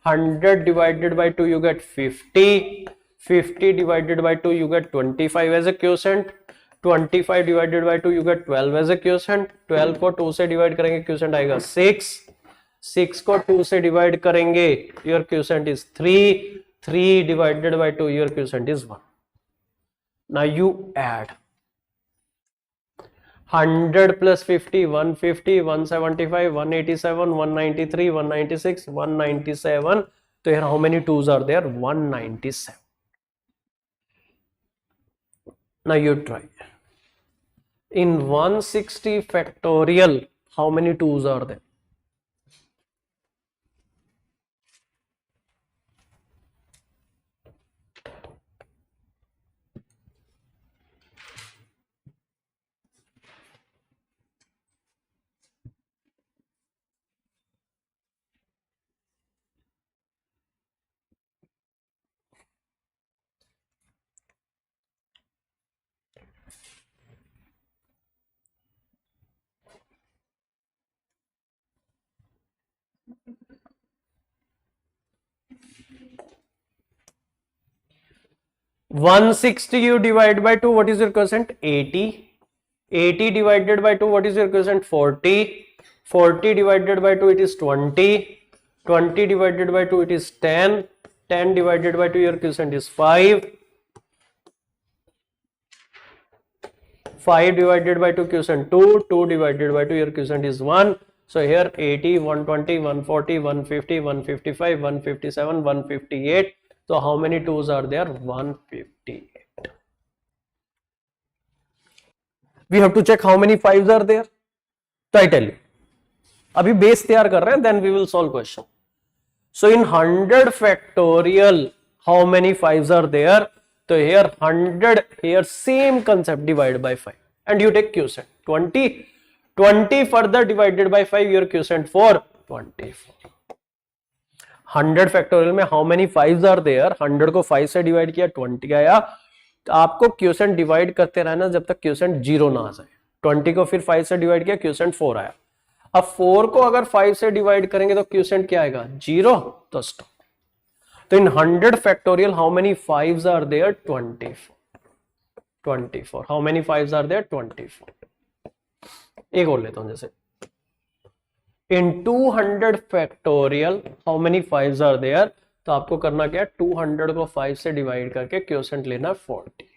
100 divided by 2 you get 50. 50 divided by 2 you get 25 as a quotient. 25 divided by 2 you get 12 as a quotient. 12 को 2 से divide करेंगे quotient आएगा 6. 6 को 2 से divide करेंगे your quotient is 3. 3 divided by 2 your quotient is 1. Now you add 100 plus 50 150 175 187 193 196 197. So here how many 2s are there? 197. Now you try. In 160 factorial, how many 2's are there? One 60 you divide by 2, what is your quotient? 80. 80 divided by 2, what is your quotient? 40. 40 divided by 2, it is 20. 20 divided by 2, it is 10. 10 divided by 2, your quotient is 5. 5 divided by 2, quotient 2. 2 divided by 2, your quotient is 1. So here 80, 120, 140, 150, 155, 157, 158. So how many 2's are there? 158. We have to check how many 5's are there. So I tell you, अभी base तैयार कर रहे हैं, then we will solve question. So in 100 factorial, how many 5's are there? So here 100, here same concept, divide by 5, and you take quotient 20. 20 further divided by 5, your quotient for 24. 100 factorial में how many 5's are there? 100 को 5 से divide किया, 20 आया. तो आपको question divide करते रहना जब तक क्वेश्चन 0 ना आ जाए. 20 को फिर 5 से डिवाइड किया, क्वेश्चन 4 आया. अब 4 को अगर 5 से डिवाइड करेंगे तो क्वेश्चन क्या आएगा? 0. तो स्टॉप. तो इन 100 factorial how many 5's are there? 24. 24. How many 5's are there? 24. एक और लेता हूं जैसे in 200 factorial how many 5's are there? तो आपको करना क्या है? 200 को 5 से डिवाइड करके क्वोशंट लेना 40.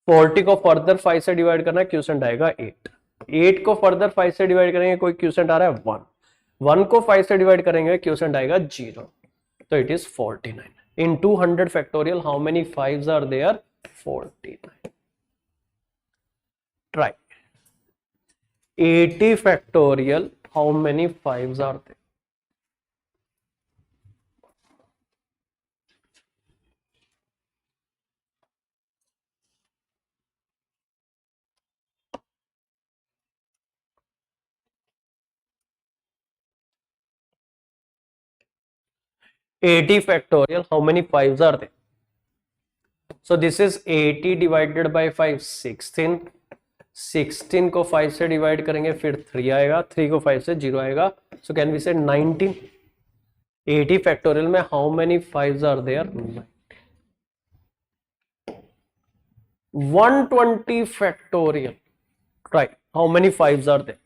40 को फर्दर 5 से डिवाइड करना, क्वोशंट आएगा 8. 8 को फर्दर 5 से डिवाइड करेंगे, कोई क्वोशंट आ रहा है 1. 1 को 5 से डिवाइड करेंगे, क्वोशंट आएगा 0. तो it is 49. In 200 factorial how many 5's are there? 49. Try 80 factorial how many 5's are there? $80 factorial how many 5's are there? So this is 80 divided by 5, 16. 16 को 5 से डिवाइड करेंगे, फिर 3 आएगा. 3 को 5 से 0 आएगा. So can we say 19? 80 factorial में how many 5's are there? 120 factorial. Right. How many 5's are there?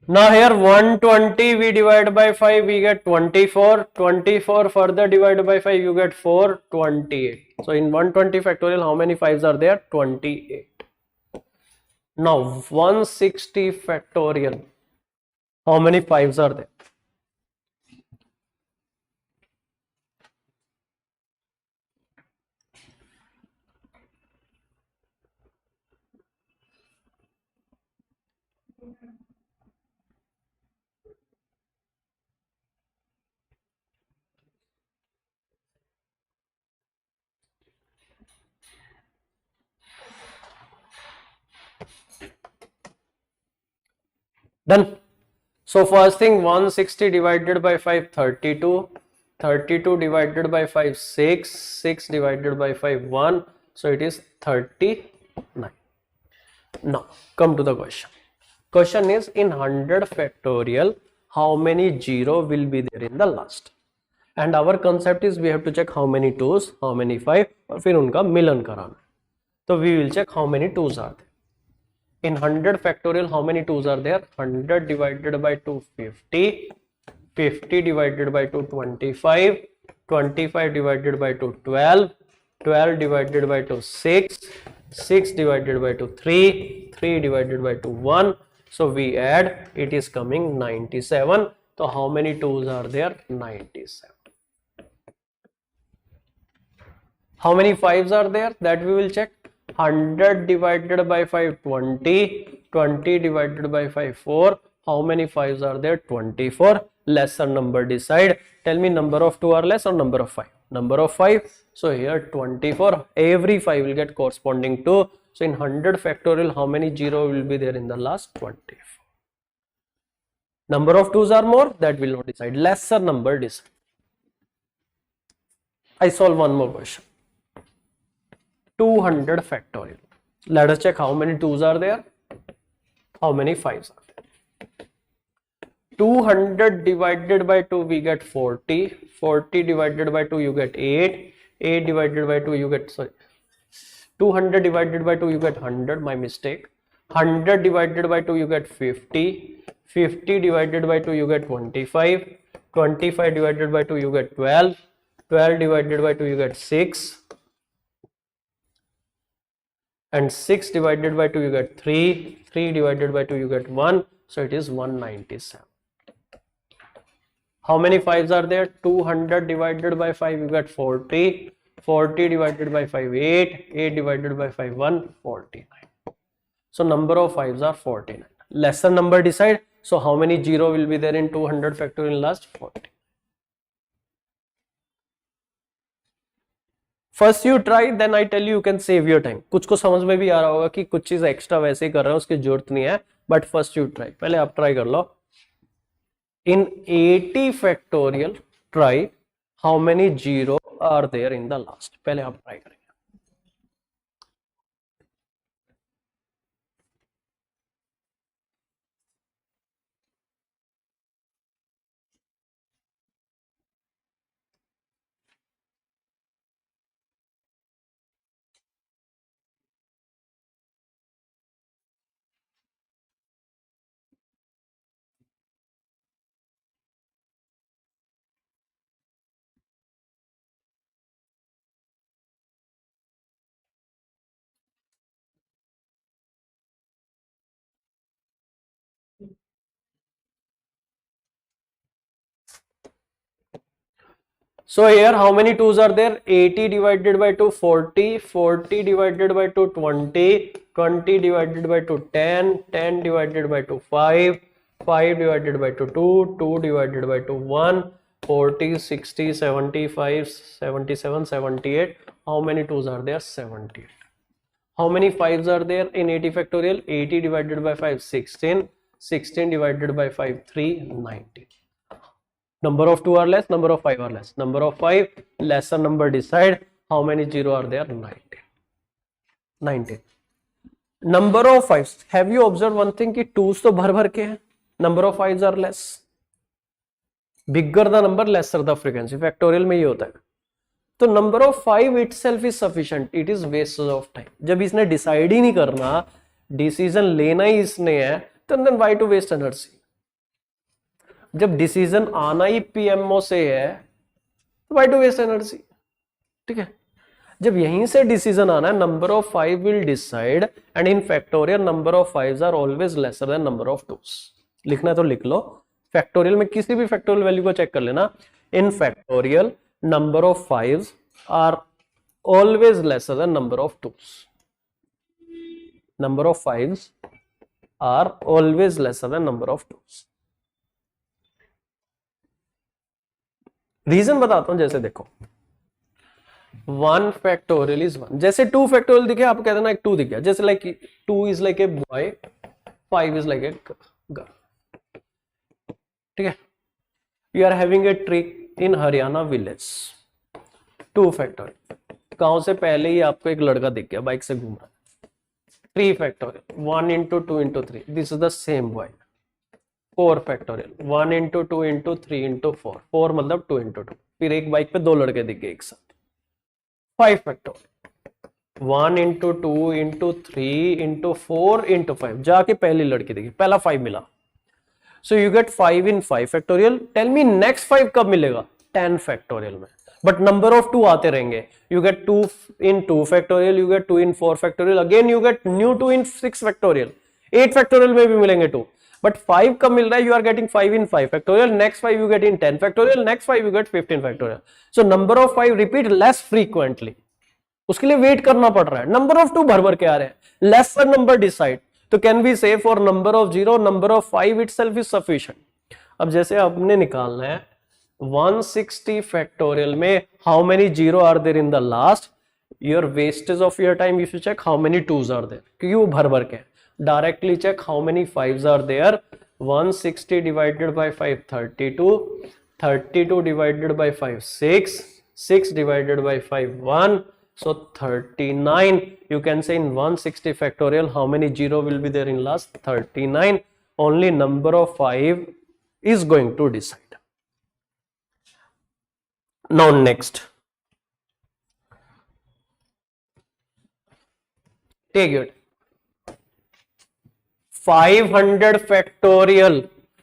Now here 120 we divide by 5, we get 24. 24 further divided by 5, you get 4, 28. So in 120 factorial how many 5's are there? 28. Now 160 factorial how many 5's are there? Done. So first thing 160 divided by 5, 32. 32 divided by 5, 6. 6 divided by 5, 1. So it is 39. Now come to the question. Question is in 100 factorial how many 0 will be there in the last? And our concept is we have to check how many 2's, how many 5 और फिर उनका मिलन कराना. So we will check how many 2's are there. In 100 factorial how many 2's are there? 100 divided by 2, 50. 50 divided by 2, 25. 25 divided by 2, 12. 12 divided by 2, 6. 6 divided by 2, 3. 3 divided by 2, 1. So we add, it is coming 97. So how many 2s are there? 97. How many 5s are there? That we will check. 100 divided by 5, 20. 20 divided by 5, 4. How many 5s are there? 24. Lesser number decide. Tell me number of 2 are less or number of 5? Number of 5. So here 24. Every 5 will get corresponding to. So in 100 factorial, how many 0 will be there in the last? 24. Number of 2s are more, that will not decide. Lesser number decide. I solve one more question. 200 factorial. Let us check how many 2s are there, how many 5s are there. 200 divided by 2 we get 40. 40 divided by 2 you get 8. 8 divided by 2 you get, 200 divided by 2 you get 100, my mistake. 100 divided by 2 you get 50. 50 divided by 2 you get 25. 25 divided by 2 you get 12. 12 divided by 2 you get 6. And 6 divided by 2 you get 3. 3 divided by 2 you get 1. So it is 197. How many 5s are there? 200 divided by 5 you get 40. 40 divided by 5, 8. 8 divided by 5, 1. 49. So number of 5s are 49. Lesser number decide. So how many 0 will be there in 200 factorial last? 40. First you try, then I tell you can save your time. कुछ को समझ में भी आ रहा होगा कि कुछ चीज एक्स्ट्रा वैसे ही कर रहे हो, उसकी जरूरत नहीं है, बट फर्स्ट यू ट्राई. पहले आप ट्राई कर लो. In 80 factorial, try how many 0 are there in the last. पहले आप ट्राई करेंगे. So here how many 2s are there? 80 divided by 2, 40. 40 divided by 2, 20. 20 divided by 2, 10. 10 divided by 2, 5. 5 divided by 2, 2. 2 divided by 2, 1. 40, 60, 75, 77, 78. How many 2s are there? 78. How many 5s are there in 80 factorial? 80 divided by 5, 16. 16 divided by 5, 3, 19. Number of 2 are less, number of 5 are less. Number of 5, lesser number decide. How many 0 are there? 19. 19. Number of 5s. Have you observed one thing कि 2s तो भर भर के हैं. Number of 5s are less. Bigger the number, lesser the frequency. Factorial में ये होता है. तो number of 5 itself is sufficient. It is waste of time. जब इसने decide ही नहीं करना, decision लेना ही इसने है, तो then why to waste energy? जब डिसीजन आना ही पीएमओ से है तो व्हाई टू वेस्ट एनर्जी. ठीक है, जब यहीं से डिसीजन आना है, number of 5 will decide and in factorial number of 5s are always lesser than number of 2s. लिखना है तो लिख लो. फैक्टोरियल में किसी भी फैक्टोरियल वैल्यू को चेक कर लेना. In factorial number of 5s are always lesser than number of 2s. Number of 5s are always lesser than number of 2s. Reason बताता हूं. जैसे देखो 1 फैक्टोरियल इज 1. जैसे 2 फैक्टोरियल दिखे आप कहते ना एक 2 दिख गया. जैसे like 2 is like a boy, 5 is like a girl. ठीक है, you are having a trick in Haryana village. 2 factorial. गांव से पहले ही आपको एक लड़का दिख गया बाइक से घूम रहा है. 3 factorial. 1 into 2 into 3. This is the same boy. 4 factorial. 1 into 2 into 3 into 4. 4 मतलब 2 into 2. फिर एक बाइक पे 2 लड़के दिख गए एक साथ. 5 factorial. 1 into 2 into 3 into 4 into 5. जाके पहली लड़की दिखी, पहला 5 मिला. So you get 5 in 5 factorial. Tell me next 5 कब मिलेगा? 10 factorial में. But number of 2 आते रहेंगे. You get 2 in 2 factorial, you get 2 in 4 factorial, again you get new 2 in 6 factorial. 8 factorial में भी मिलेंगे 2, बट 5 कब मिल रहा है? You are getting 5 in 5 factorial, next 5 you get in 10 factorial, next 5 you get 15 factorial. So number of 5 repeat less frequently, उसके लिए wait करना पड़ रहा है. नंबर ऑफ 2 भर भर के आ रहे हैं, लेसर नंबर डिसाइड. तो can we say for number of 0 number of 5 itself is sufficient. अब जैसे आपने निकालना है 160 फैक्टोरियल में how many 0 are there in the last, your wastage of your time if you check how many 2s are there, क्योंकि वो भर भर के. Directly check how many 5s are there. 160 divided by 5 32, 32 divided by 5 6, 6 divided by 5 1, so 39. You can say in 160 factorial how many 0 will be there in last? 39. Only number of 5 is going to decide. Now next, take it 500 factorial,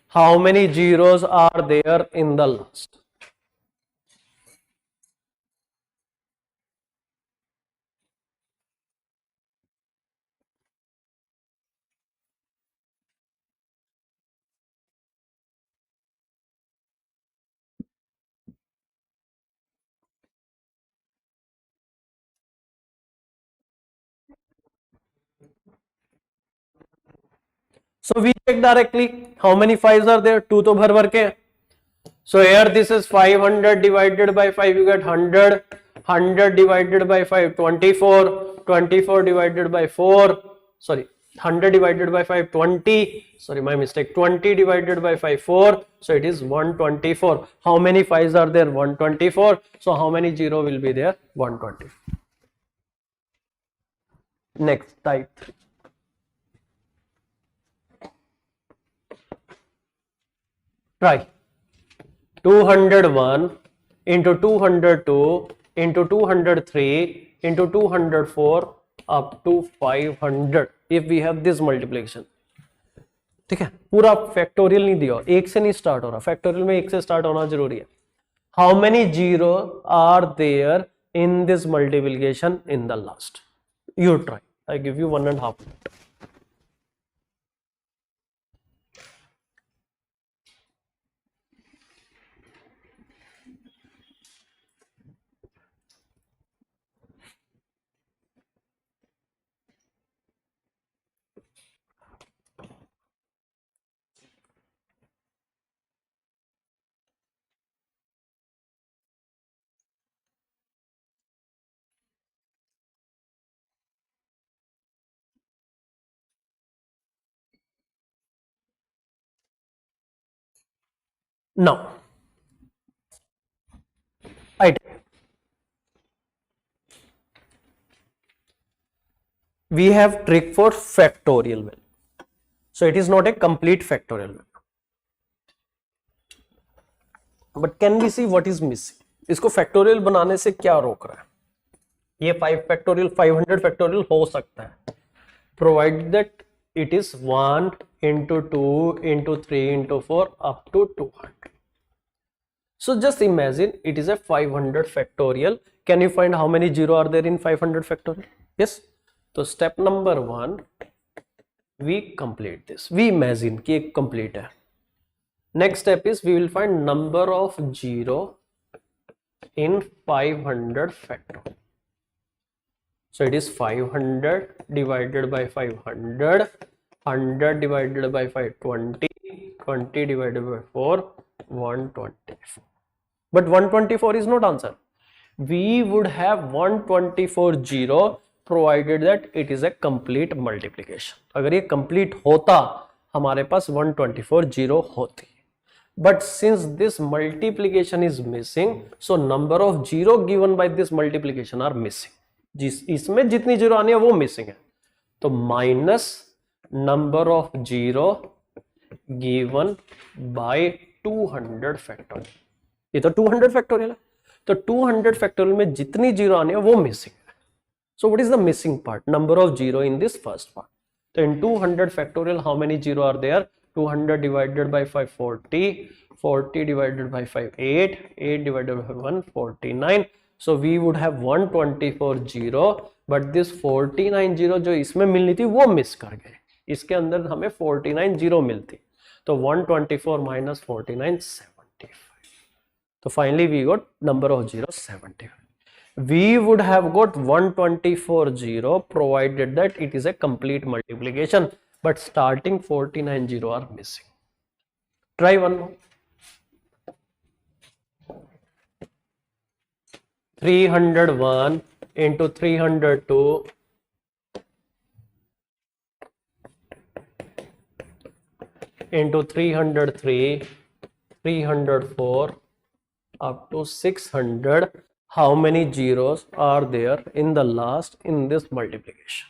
how many zeros are there in the last? So we check directly how many 5s are there. 2 तो भर भर के. So here this is 500 divided by 5, you get 100. 100 divided by 5 24. 24 divided by 4, sorry, 100 divided by 5 20, sorry my mistake, 20 divided by 5 4, so it is 124. How many 5s are there? 124. So how many 0 will be there? 124. Next, type 3. Try 201 into 202 into 203 into 204 up to 500 if we have this multiplication. ठीक है, पूरा factorial नहीं दिया, एक से नहीं start हो रहा, फैक्टोरियल में एक से स्टार्ट होना जरूरी है. How many 0 are there in this multiplication in the last? You try, I give you 1.5 minute. Now, we have trick for factorial value, so it is not a complete factorial value, but can we see what is missing? इसको factorial बनाने से क्या रोक रहा है? ये 5 factorial 500 factorial हो सकता है, provide that it is 1 into 2 into 3 into 4 up to 200. So just imagine it is a 500 factorial. Can you find how many 0 are there in 500 factorial? Yes. So step number 1, we complete this. We imagine कि एक complete है. Next step is we will find number of 0 in 500 factorial. So it is 500 divided by 500, 100 divided by 5 20, 20 divided by 4 124. But 124 is not answer. We would have 124 0 provided that it is a complete multiplication. अगर ये complete होता हमारे पास 124 0 होती. But since this multiplication is missing, so number of 0 given by this multiplication are missing. जिस इसमें जितनी 0 आनी है वो मिसिंग है, तो minus number of 0 given by 200 factorial. ये तो 200 फैक्टोरियल है, तो 200 फैक्टोरियल में जितनी 0 आनी है वो मिसिंग है. So what is the missing part? Number of 0 in this first part. तो in 200 factorial how many 0 are there? 200 divided by 5 40, 40 divided by 5 8, 8 divided by 1 49. So we would have 124 0, but this 49 0 जो इसमें मिलनी थी वो miss कर गए. इसके अंदर हमें 49 जीरो मिलती, तो 124 माइनस 49 75. तो finally we got number of zero 75. We would have got 124 zero provided that it is a complete multiplication, but starting 49 zero are missing. Try one more. 301 into 302 into 303, 304 up to 600. How many zeros are there in the last in this multiplication?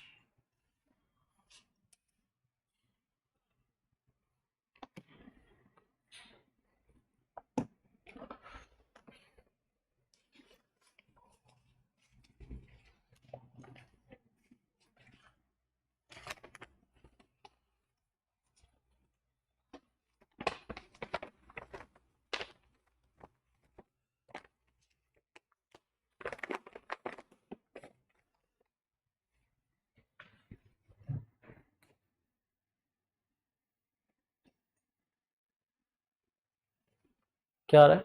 क्या आ रहा है?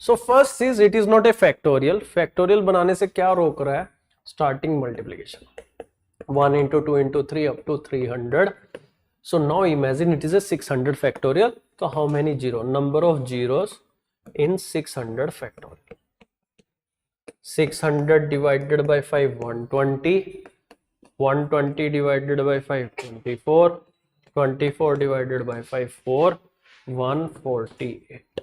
So first is it is not a factorial. Factorial बनाने से क्या रोक रहा है? Starting multiplication 1 into 2 into 3 up to 300. So now imagine it is a 600 factorial. So how many zero? Number of zeros in 600 factorial. 600 divided by 5 120, 120 divided by 5 24, 24 divided by 5 4, 148.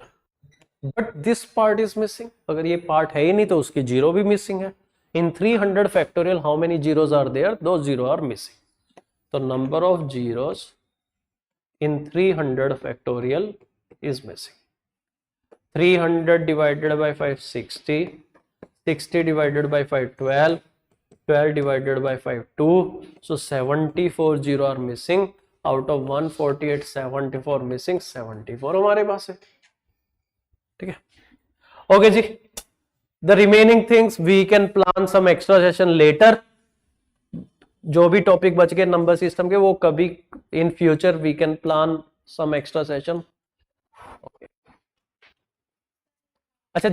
But this part is missing. अगर ये part है ही नहीं तो उसकी zero भी missing है. In 300 factorial how many zeros are there? दो zero are missing. तो number of zeros in 300 factorial is missing. 300 divided by 5 60, 60 divided by 5 12, 12 divided by 5 2. So 74 zero are missing. Out of 148 74 missing. 74 हमारे पास है. ठीक है. Okay जी. The remaining things we can plan some extra session later. जो भी topic बच गए नंबर सिस्टम के वो कभी in future we can plan some extra session. अच्छा,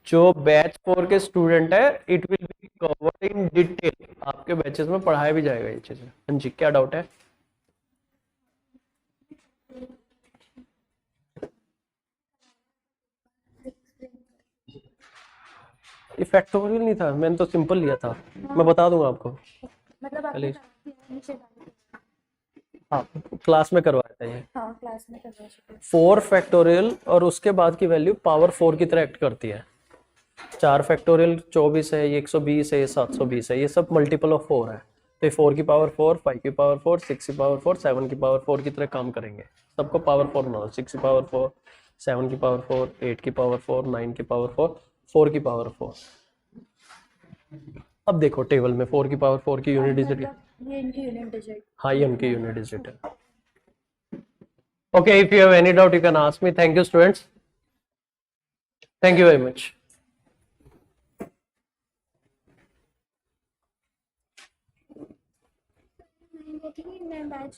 जो बैच 4 के स्टूडेंट है it will be covered in detail. आपके बैचेस में पढ़ाया भी जाएगा ये चीजें. हाँ जी, क्या डाउट है? ये फैक्टोरियल नहीं था, मैंने तो सिंपल लिया था. मैं बता दूंगा आपको. मतलब हाँ, क्लास में करवाया था ये. हाँ, क्लास में करवा चुके. 4 फैक्टोरियल और उसके बाद की वैल्यू पावर 4 की तरह एक्ट करती है. 4 फैक्टोरियल 24 है, ये 120 है, ये 720 है. ये सब मल्टीपल ऑफ 4 है. तो ये 4 की पावर 4, 5 की पावर 4, 6 की पावर 4, 7 की पावर 4 की तरह काम करेंगे. सबको पावर 4 ना. 6 की पावर 4, 7 की पावर 4, 8 की पावर 4, 9 की पावर 4, 4 की पावर 4. अब देखो टेबल में 4 की पावर 4 की यूनिट डिजिट. ये इनकी यूनिट डिजिट. हाँ, ये उनकी यूनिट डिजिट है. Okay, if you have any doubt, you can ask me. Thank you, students. Thank you very much. मैं बैच